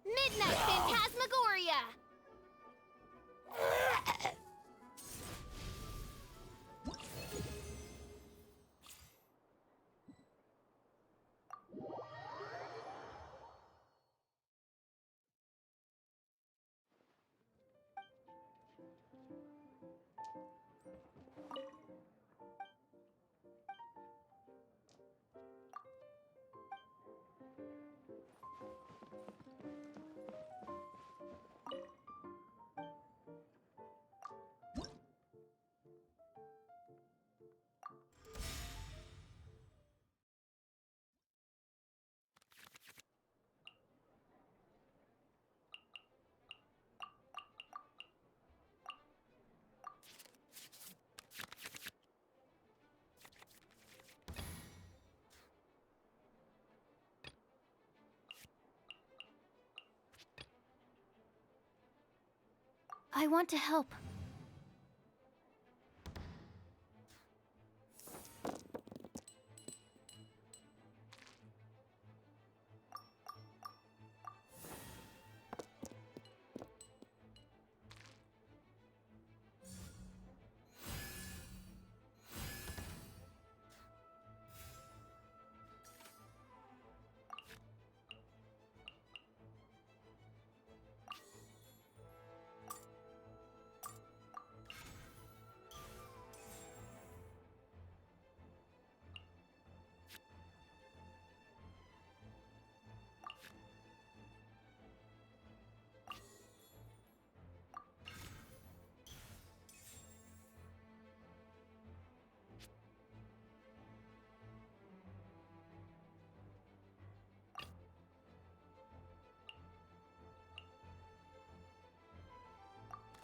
Midnight Phantasmagoria! I want to help.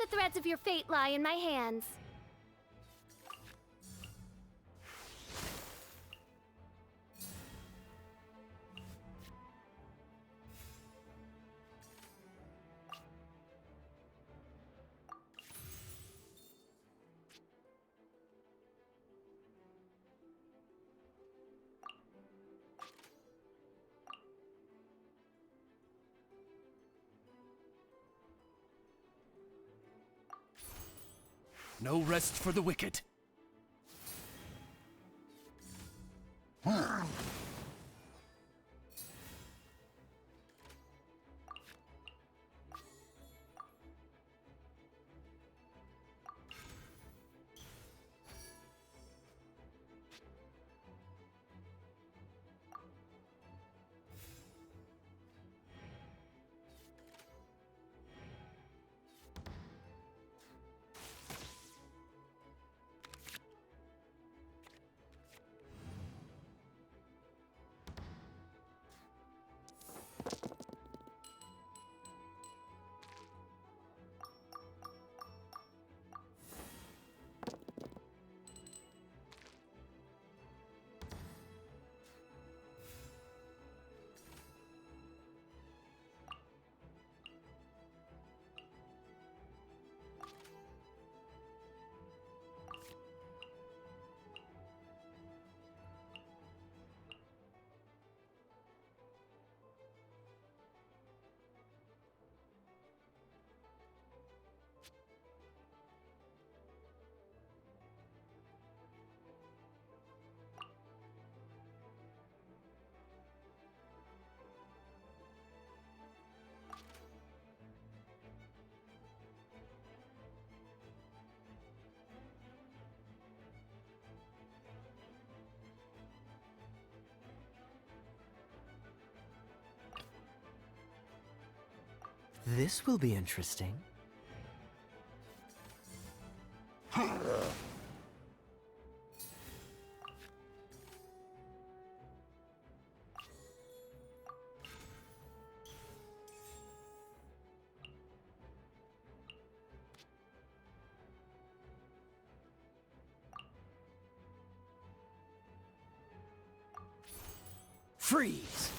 The threads of your fate lie in my hands.
No rest for the wicked.
This will be interesting. Freeze!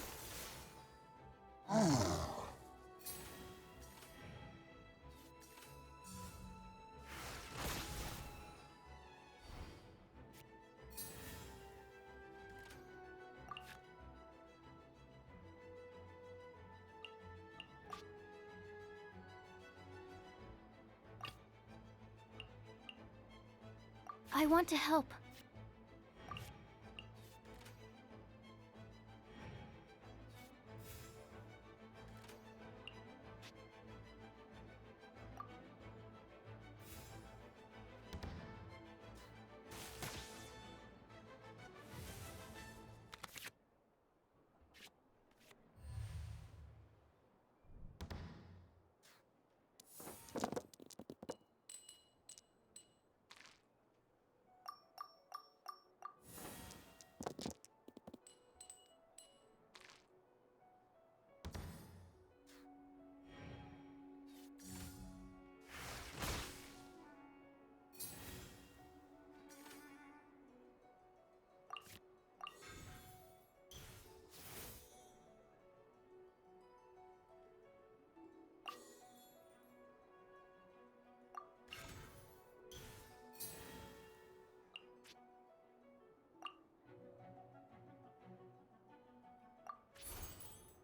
I want to help.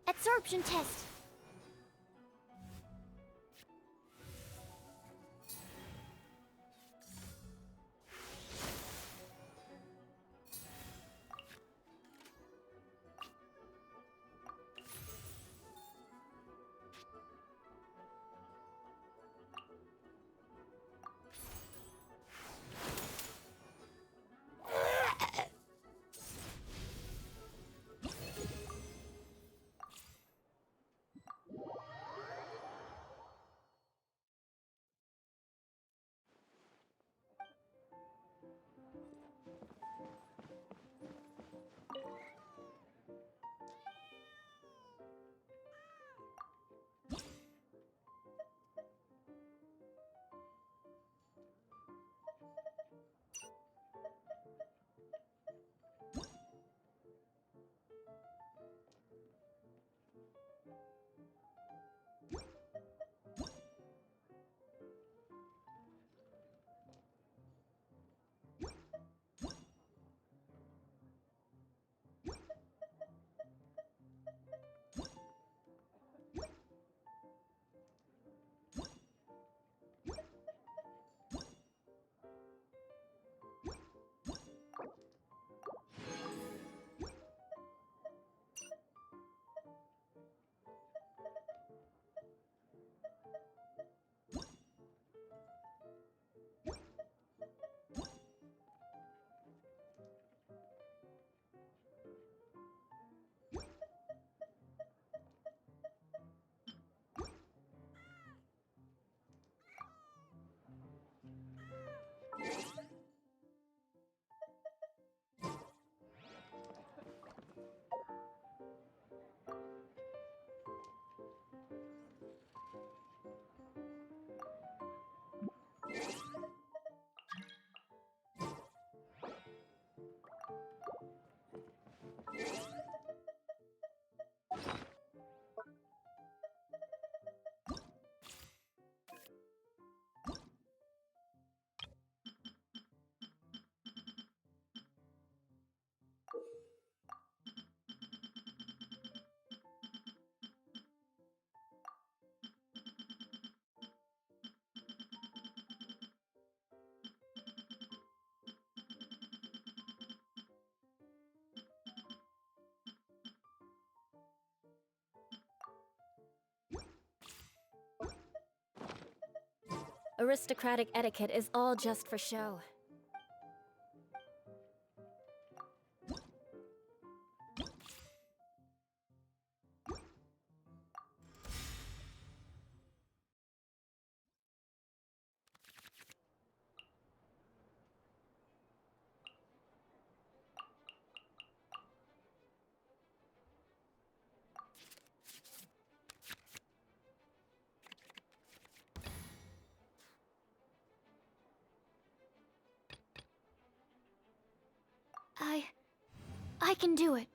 Absorption test.
Aristocratic etiquette is all just for show.
I can do it.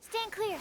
Stand clear.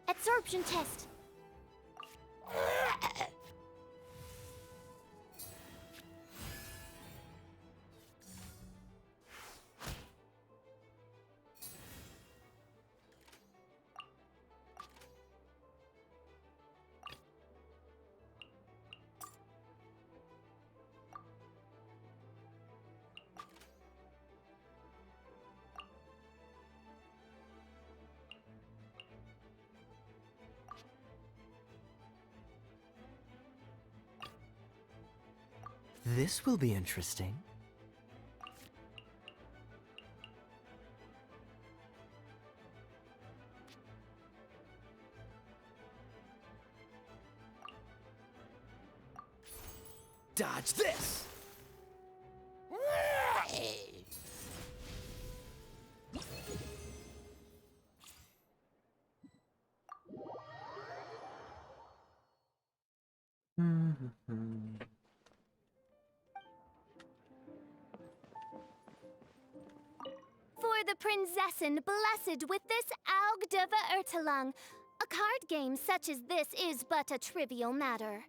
Absorption test.
This will be interesting. Dodge this!
For the Prinzessin blessed with this Augdeva Ertelang, a card game such as this is but a trivial matter.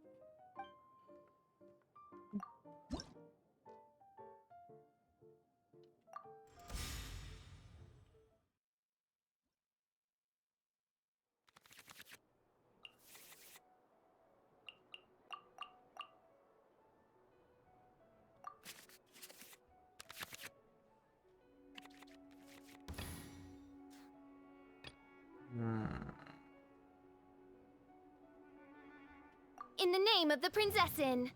In the name of the Prinzessin.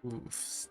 Oof.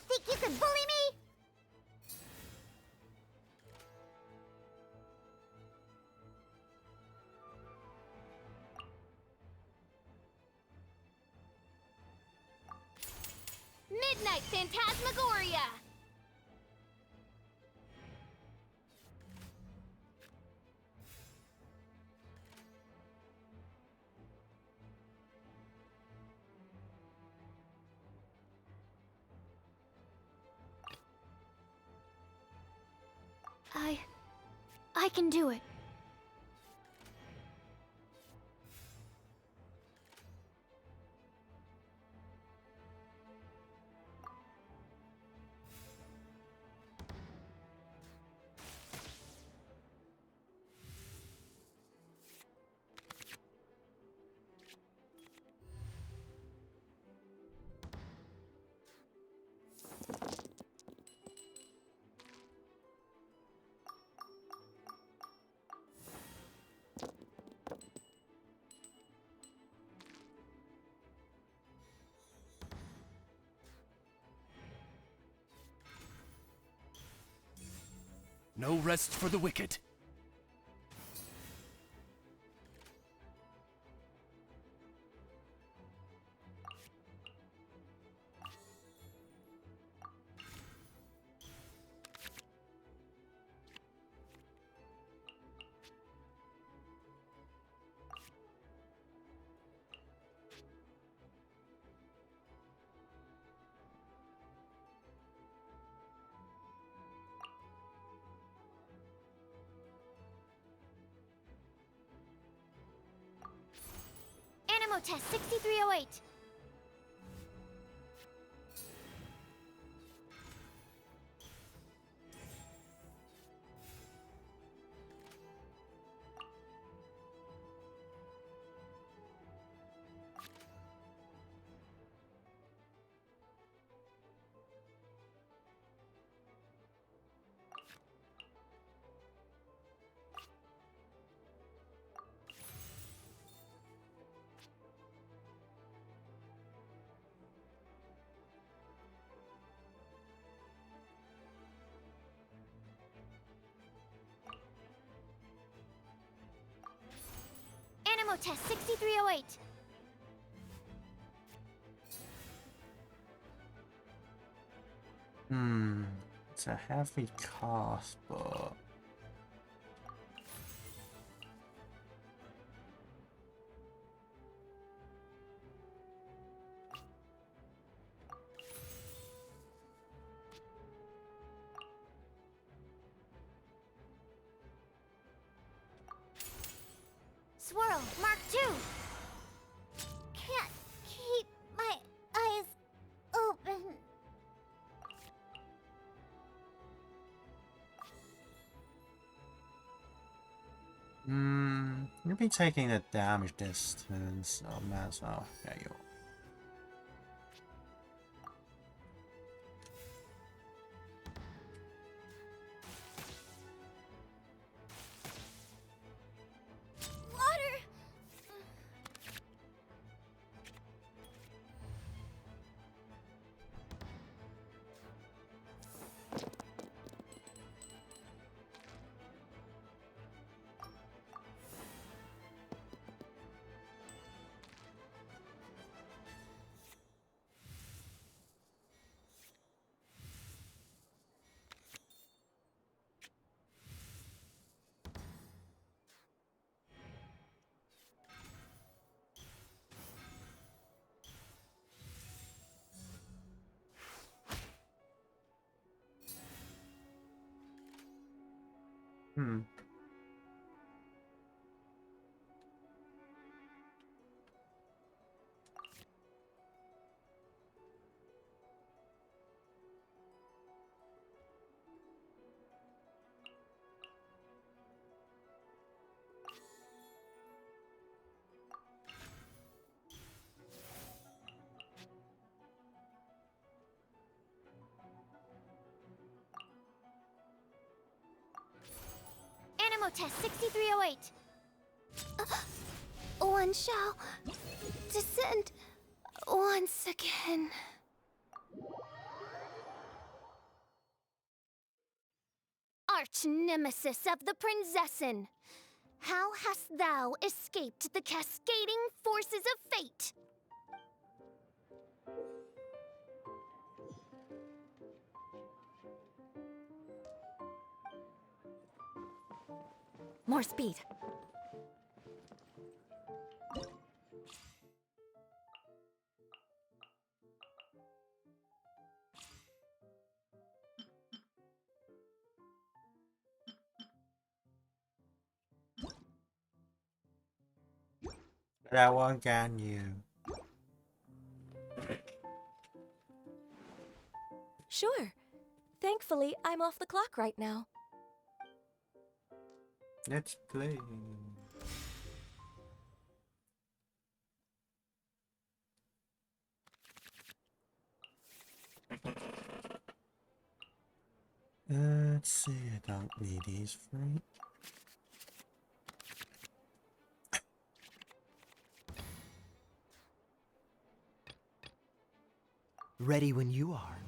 Think you can bully me?
Midnight Phantasmagoria!
I can do it.
No rest for the wicked.
Animo test 6308. Animo test 6308.
It's a heavy cost, but
Swirl, Mark 2!
Can't keep my eyes open.
you'll be taking the damage distance, so might as well. Yeah, you.
Water!
Hmm.
Animo test 6308. One shall descend once again. Arch nemesis of the Prinzessin, how hast thou escaped the cascading forces of fate?
More speed.
That one can you.
Sure. Thankfully, I'm off the clock right now.
Let's play. Let's see, I don't need these free.
Ready when you are.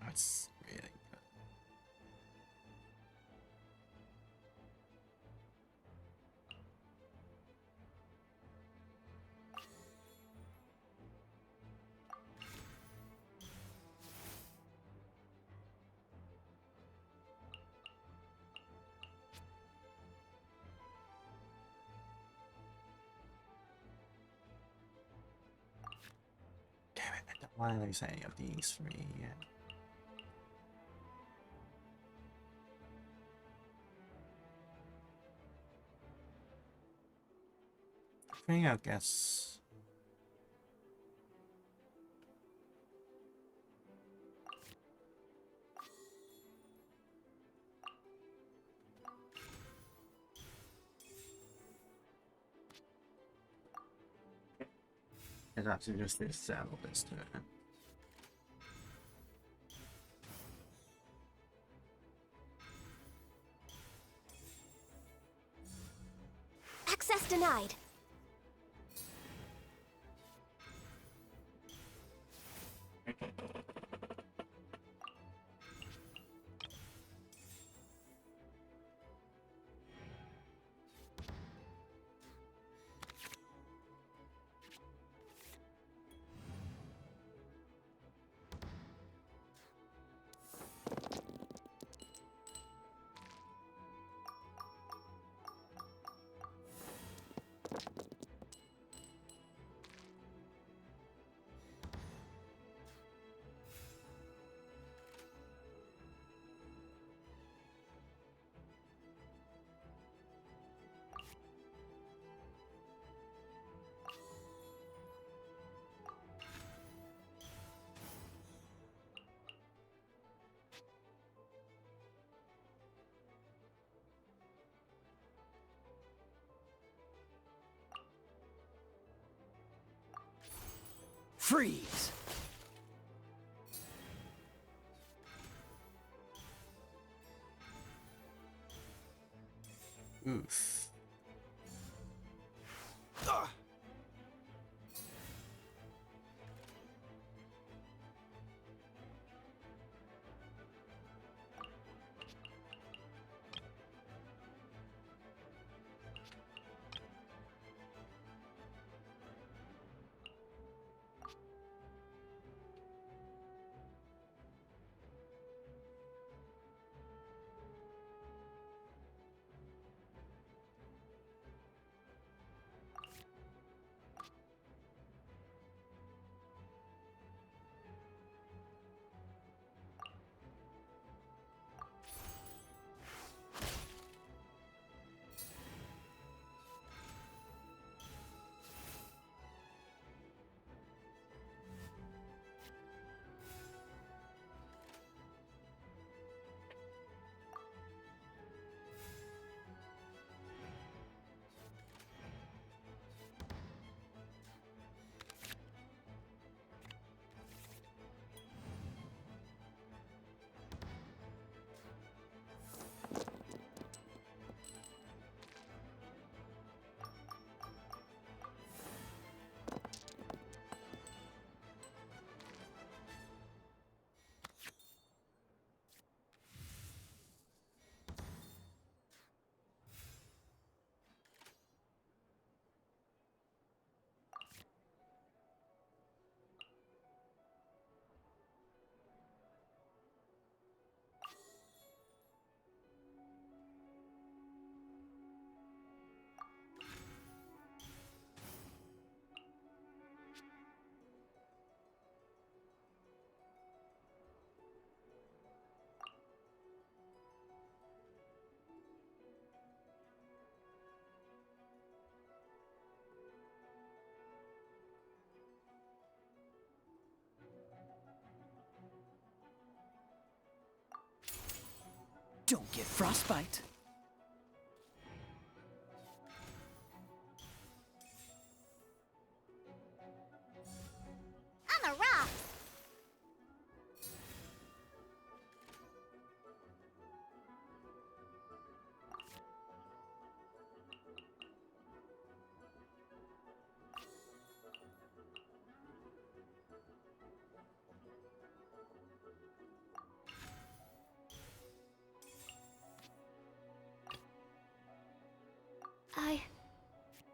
That's really good. Damn it, I don't want to lose any of these three yet. I think I guess. It's actually just this cell this turn.
Access denied.
Freeze!
Oof.
Don't get frostbite.
On the rocks!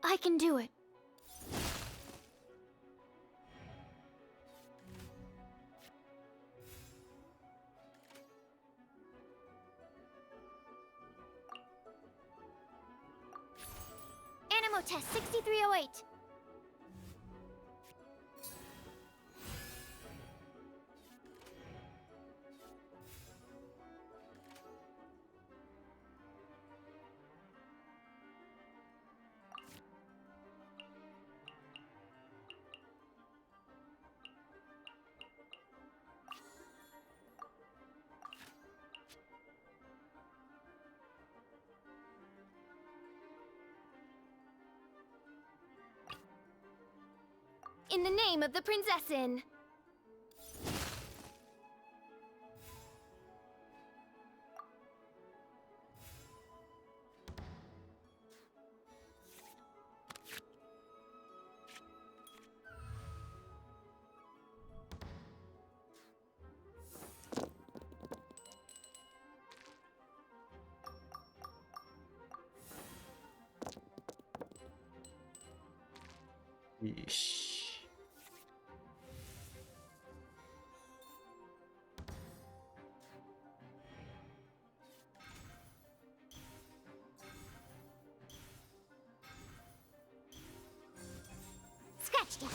I can do it. Animo test 6308. in the name of the Prinzessin.
Yeesh.
Scratched it.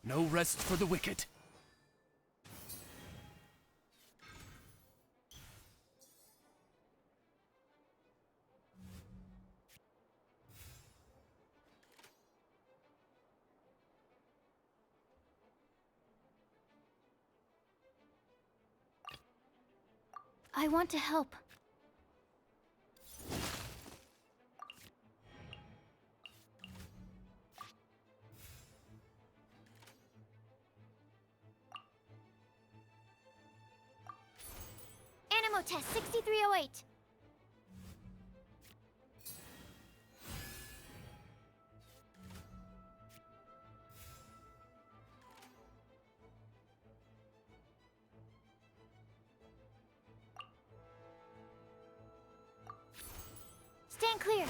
No rest for the wicked.
I want to help. Animo test 6308. Stand clear.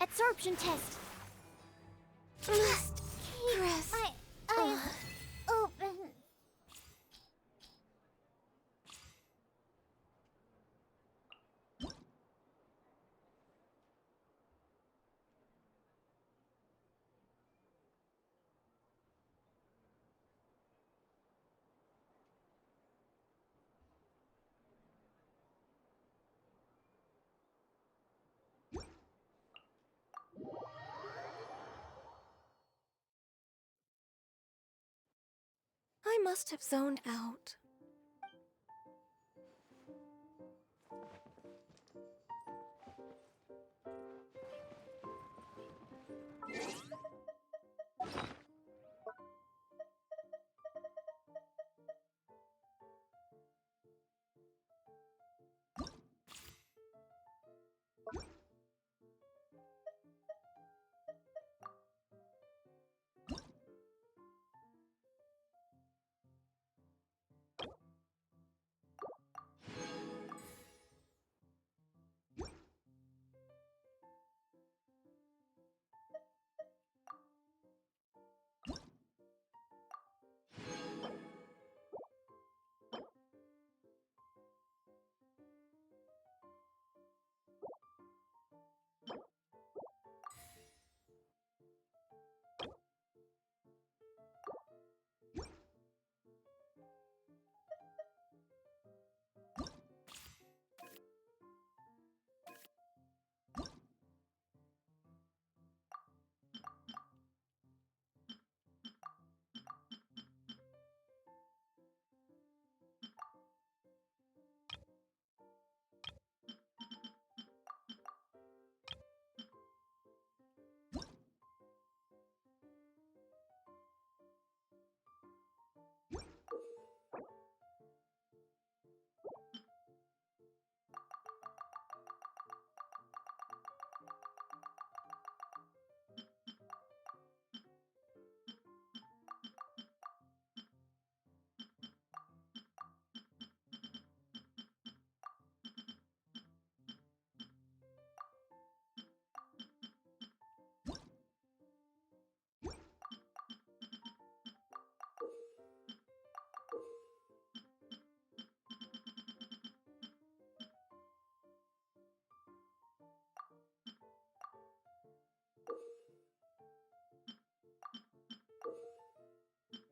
Absorption test.
Just keep my eyes open.
I must have zoned out.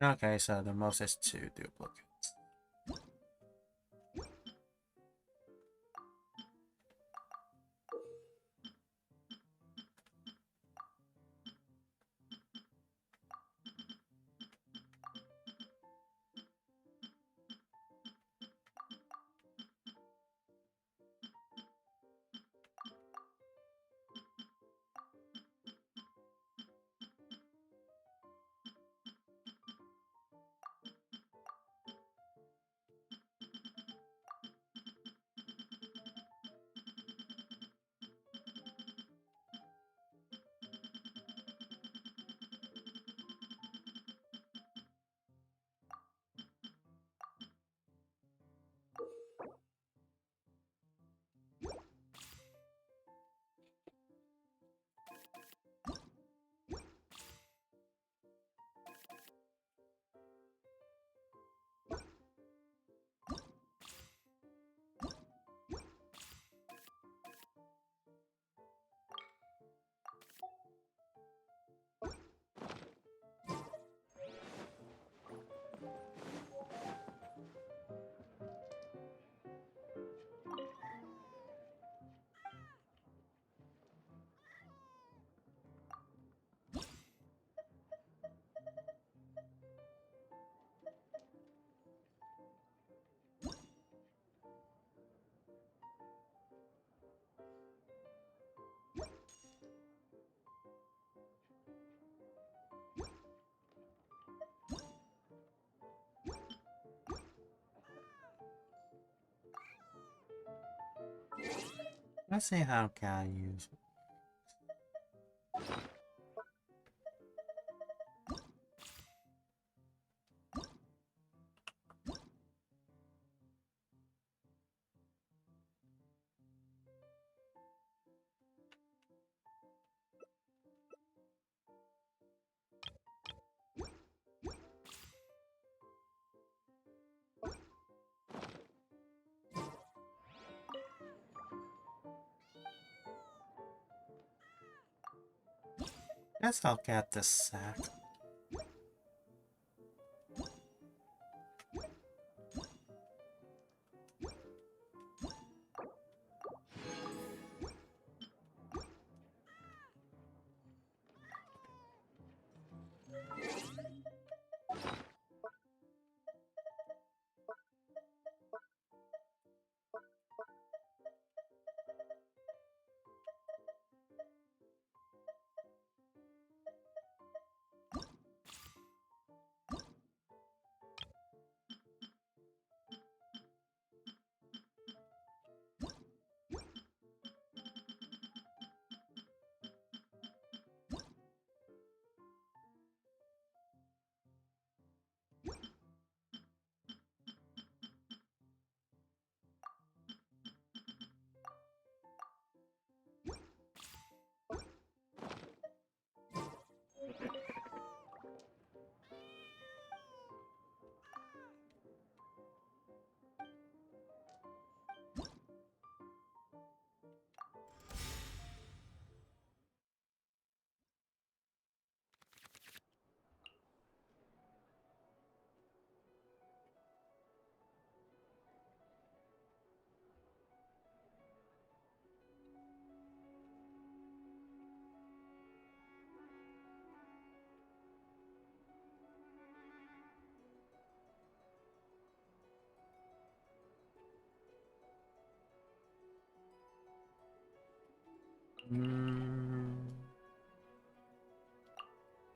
Okay, so the most is 2 duplicates. Let's see how can I use it. Guess I'll get the sack.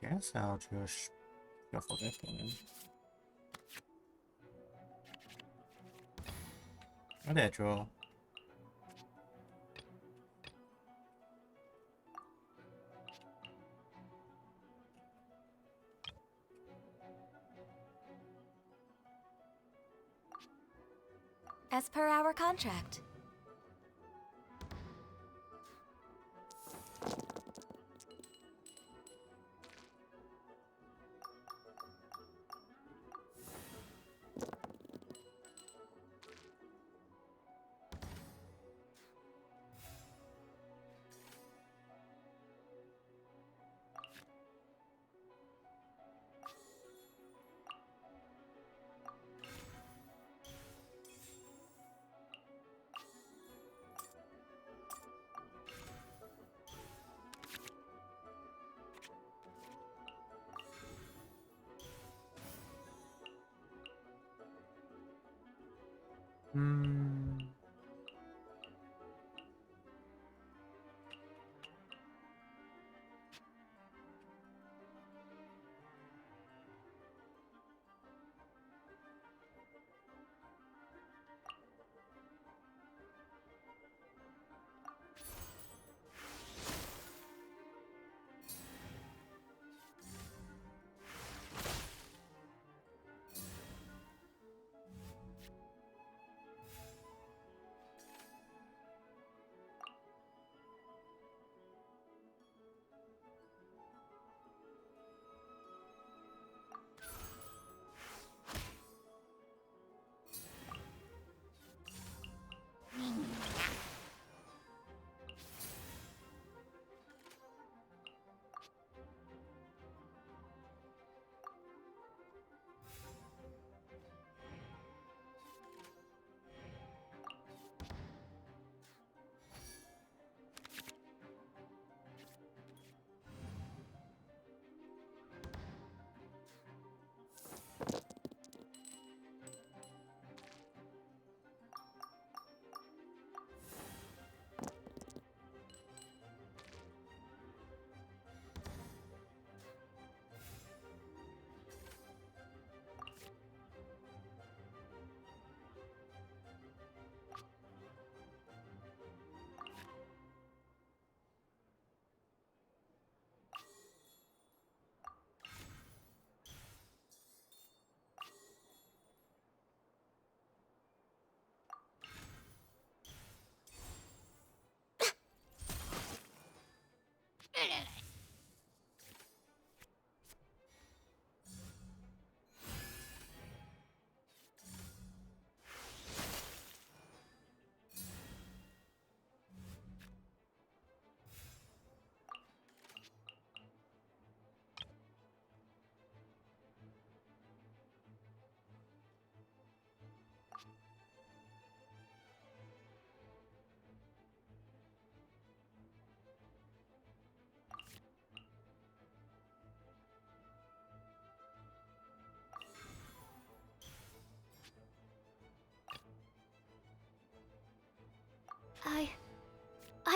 Guess I'll just go for this one. What did I draw?
As per our contract.
Hmm.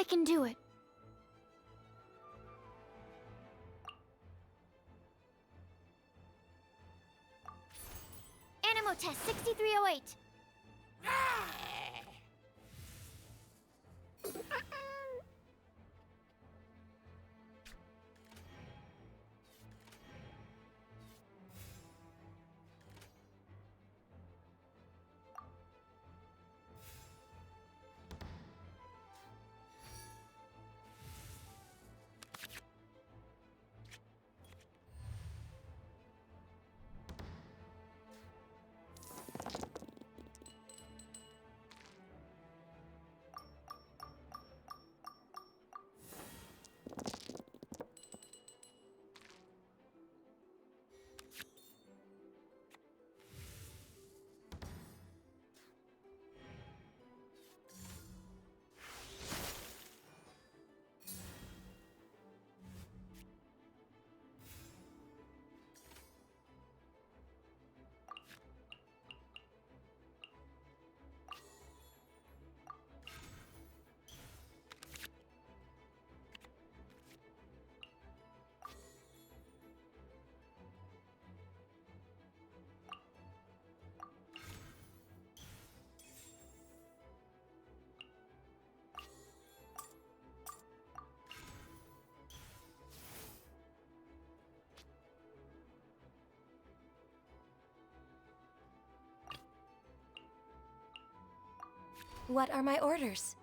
I can do it. Animo test 6308.
What are my orders?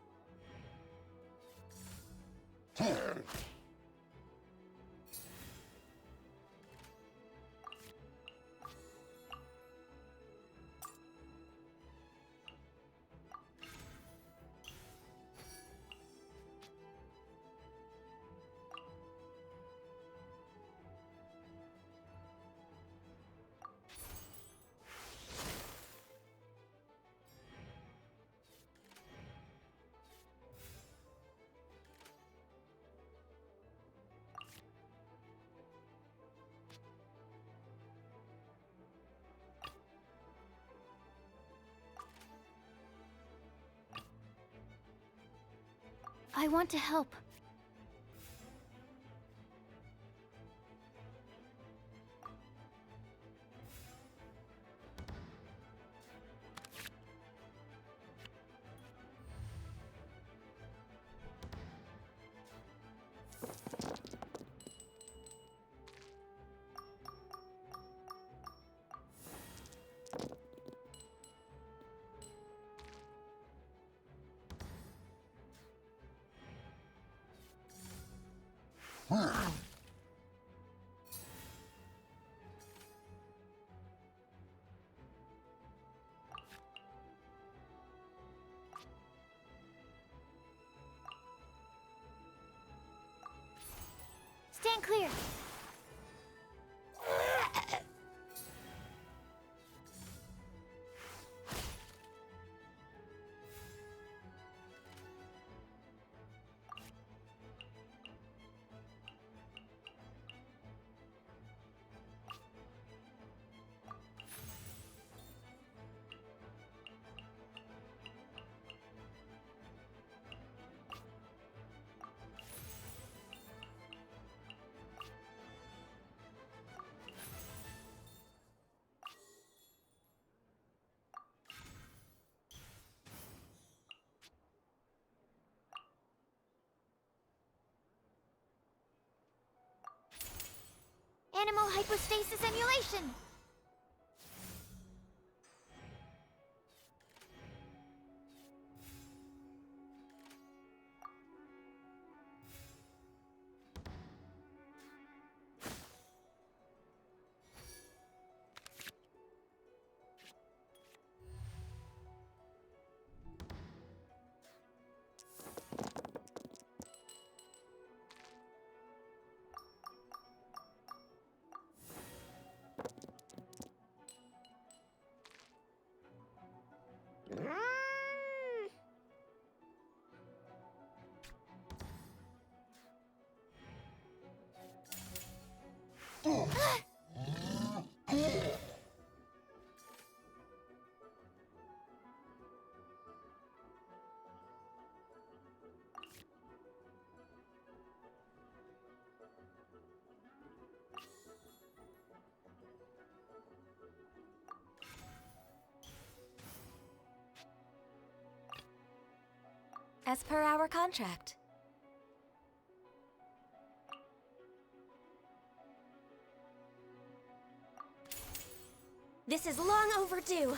I want to help. Stand clear. Animal hypostasis emulation!
As per our contract. This is long overdue.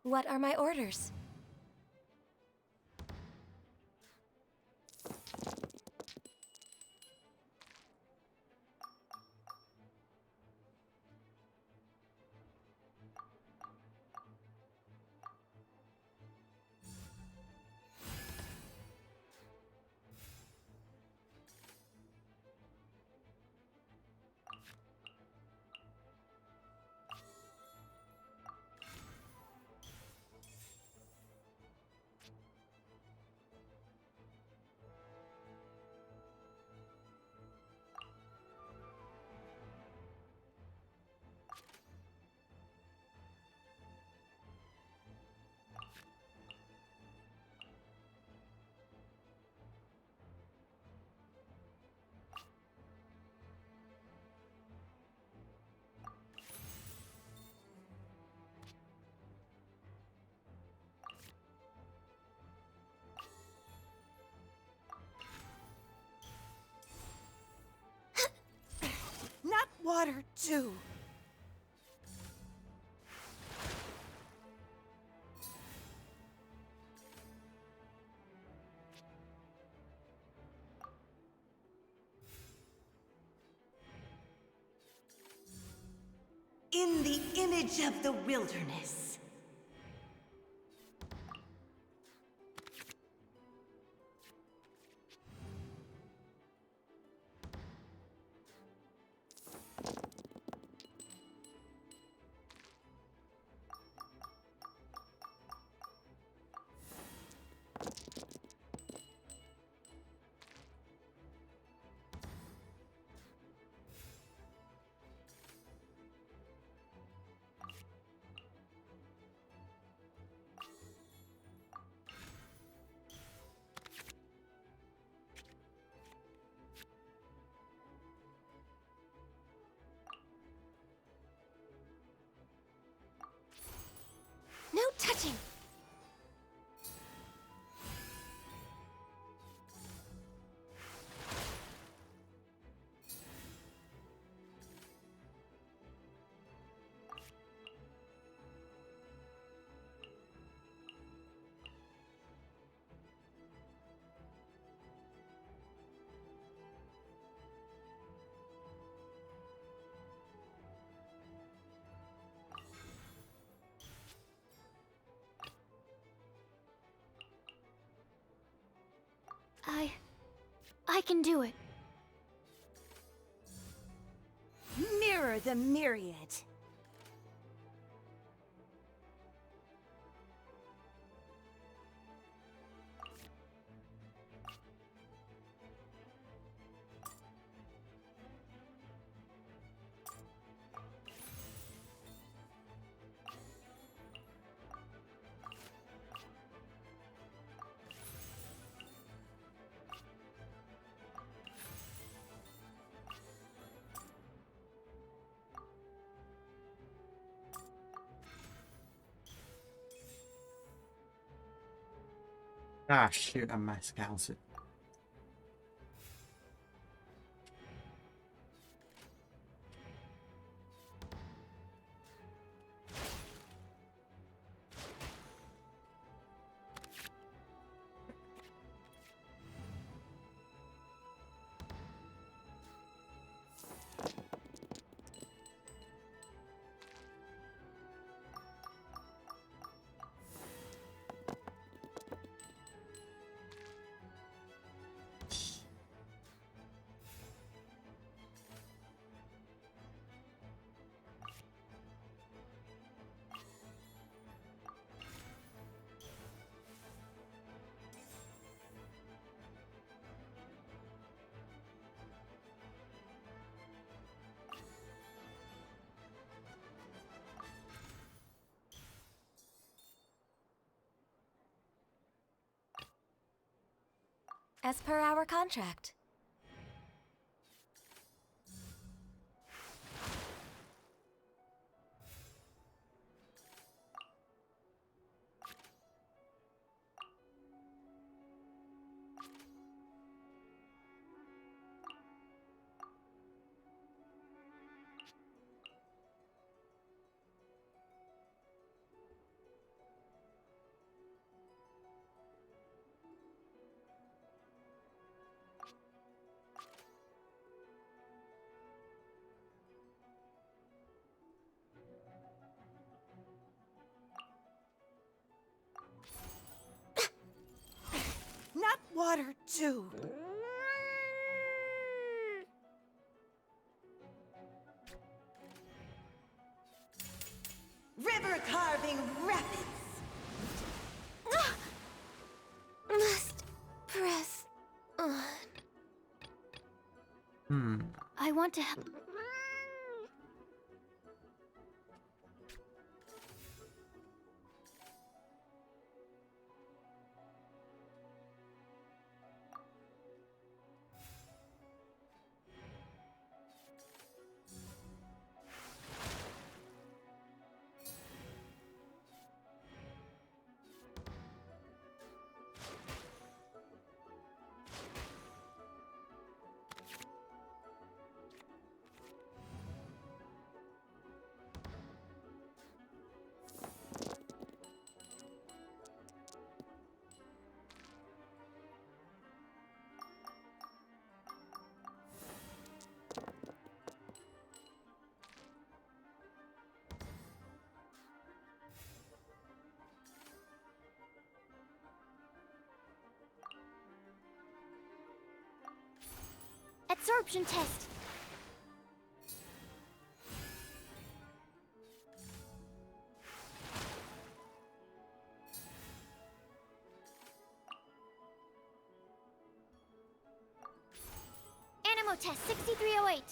What are my orders?
Not water, too. In the image of the wilderness.
No touching!
I can do it.
Mirror the myriad.
Ah, shoot, I miscounted it.
As per our contract.
Water too. River carving rapids.
Must press on.
I want to help.
Absorption test. Animo test 6308.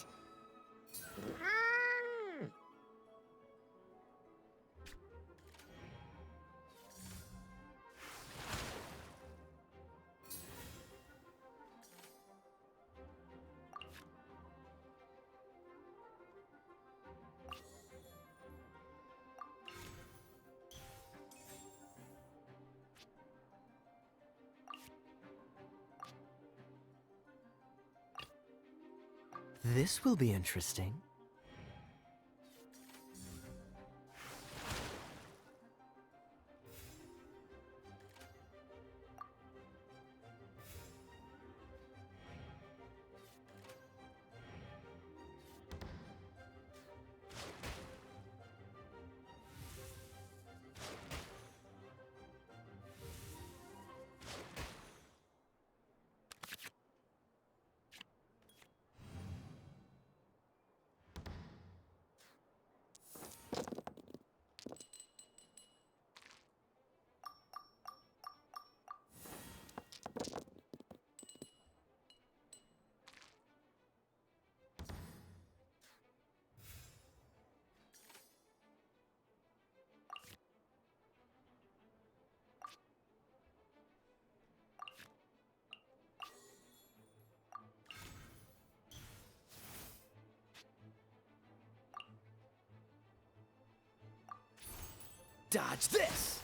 This will be interesting. Dodge this!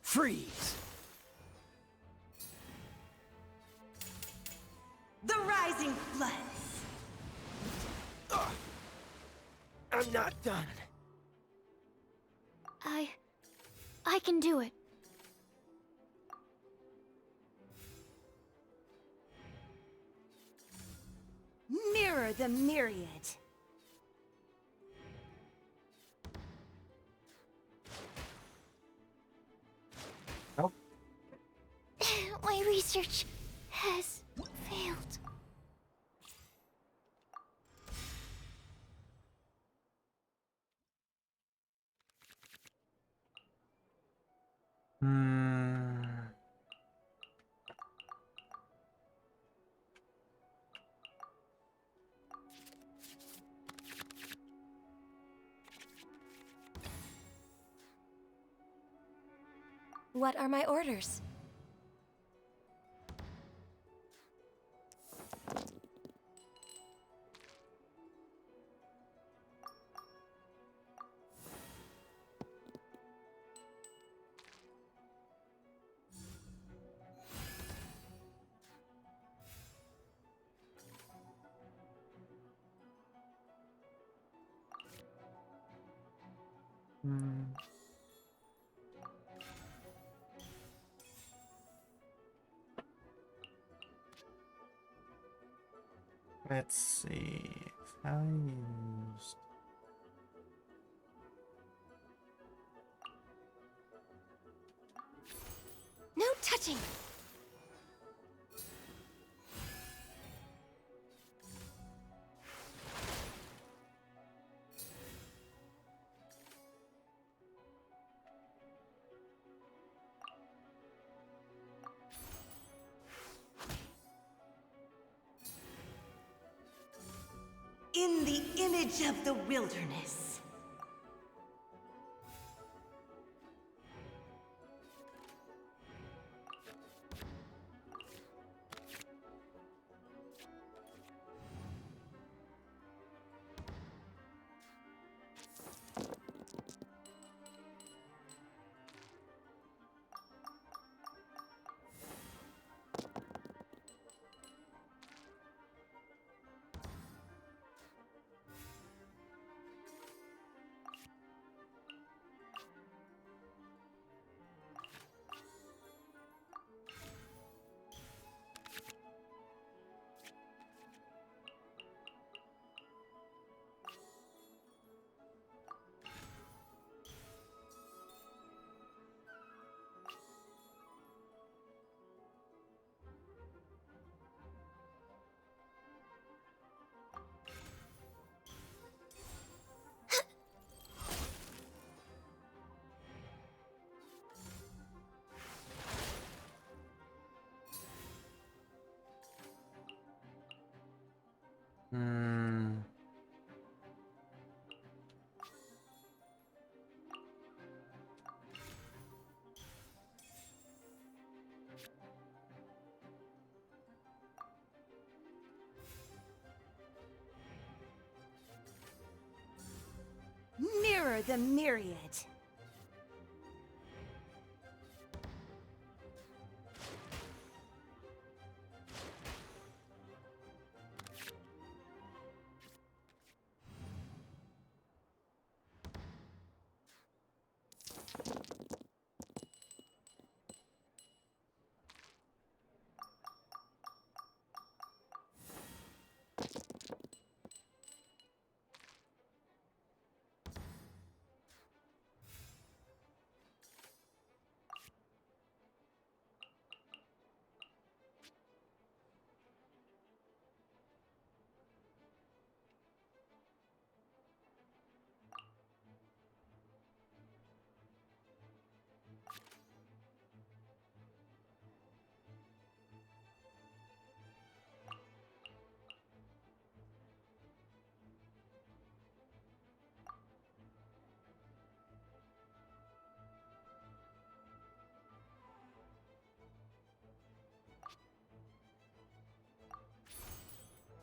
Freeze!
The rising floods.
I'm not done.
I can do it.
Mirror the myriad.
My research has failed.
What are my orders?
Let's see if I used.
No touching!
In the image of the wilderness. Mirror the myriad.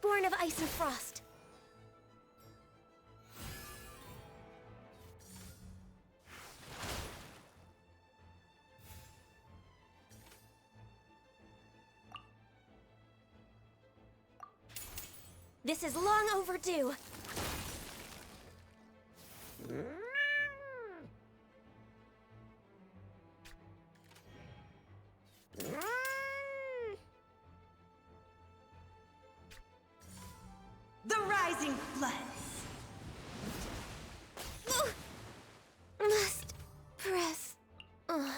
Born of ice and frost. This is long overdue.
The rising floods.
Must press on.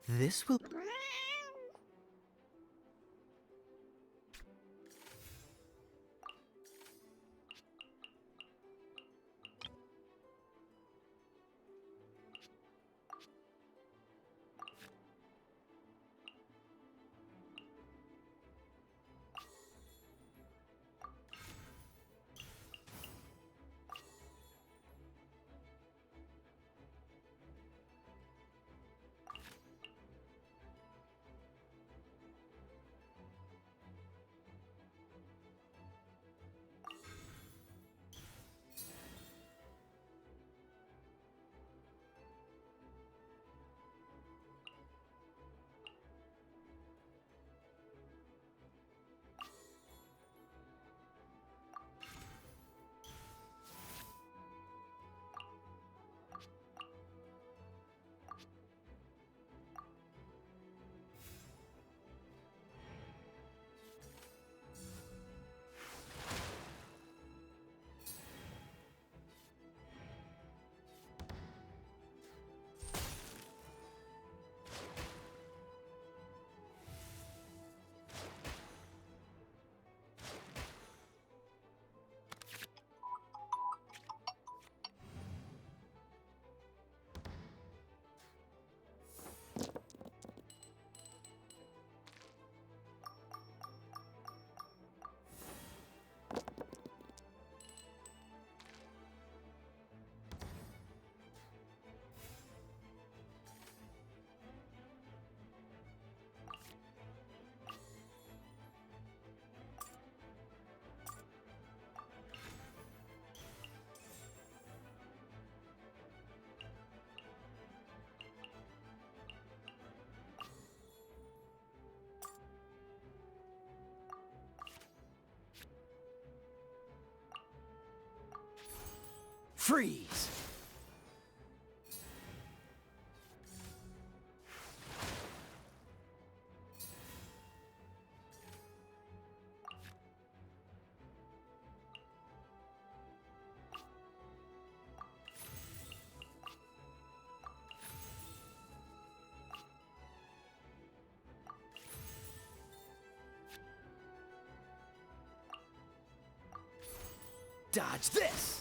This will... Freeze! Dodge this!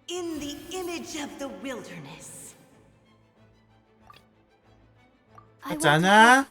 In the image of the wilderness.
맞잖아.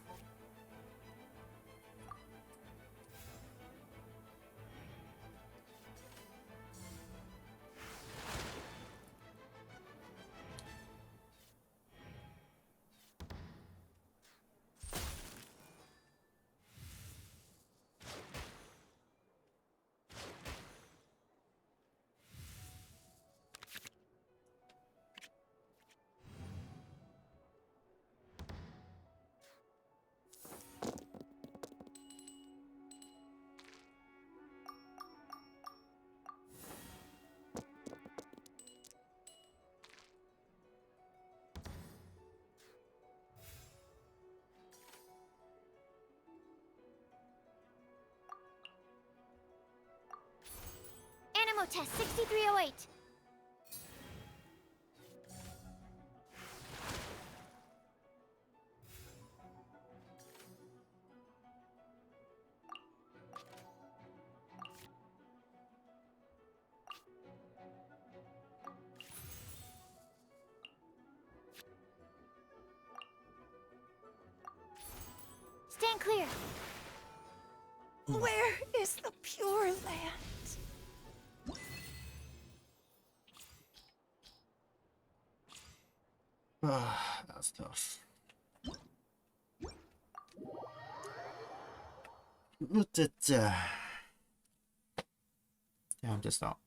Animo test 6308. Stand clear.
Where is the Pure Land?
That was tough. Time to stop.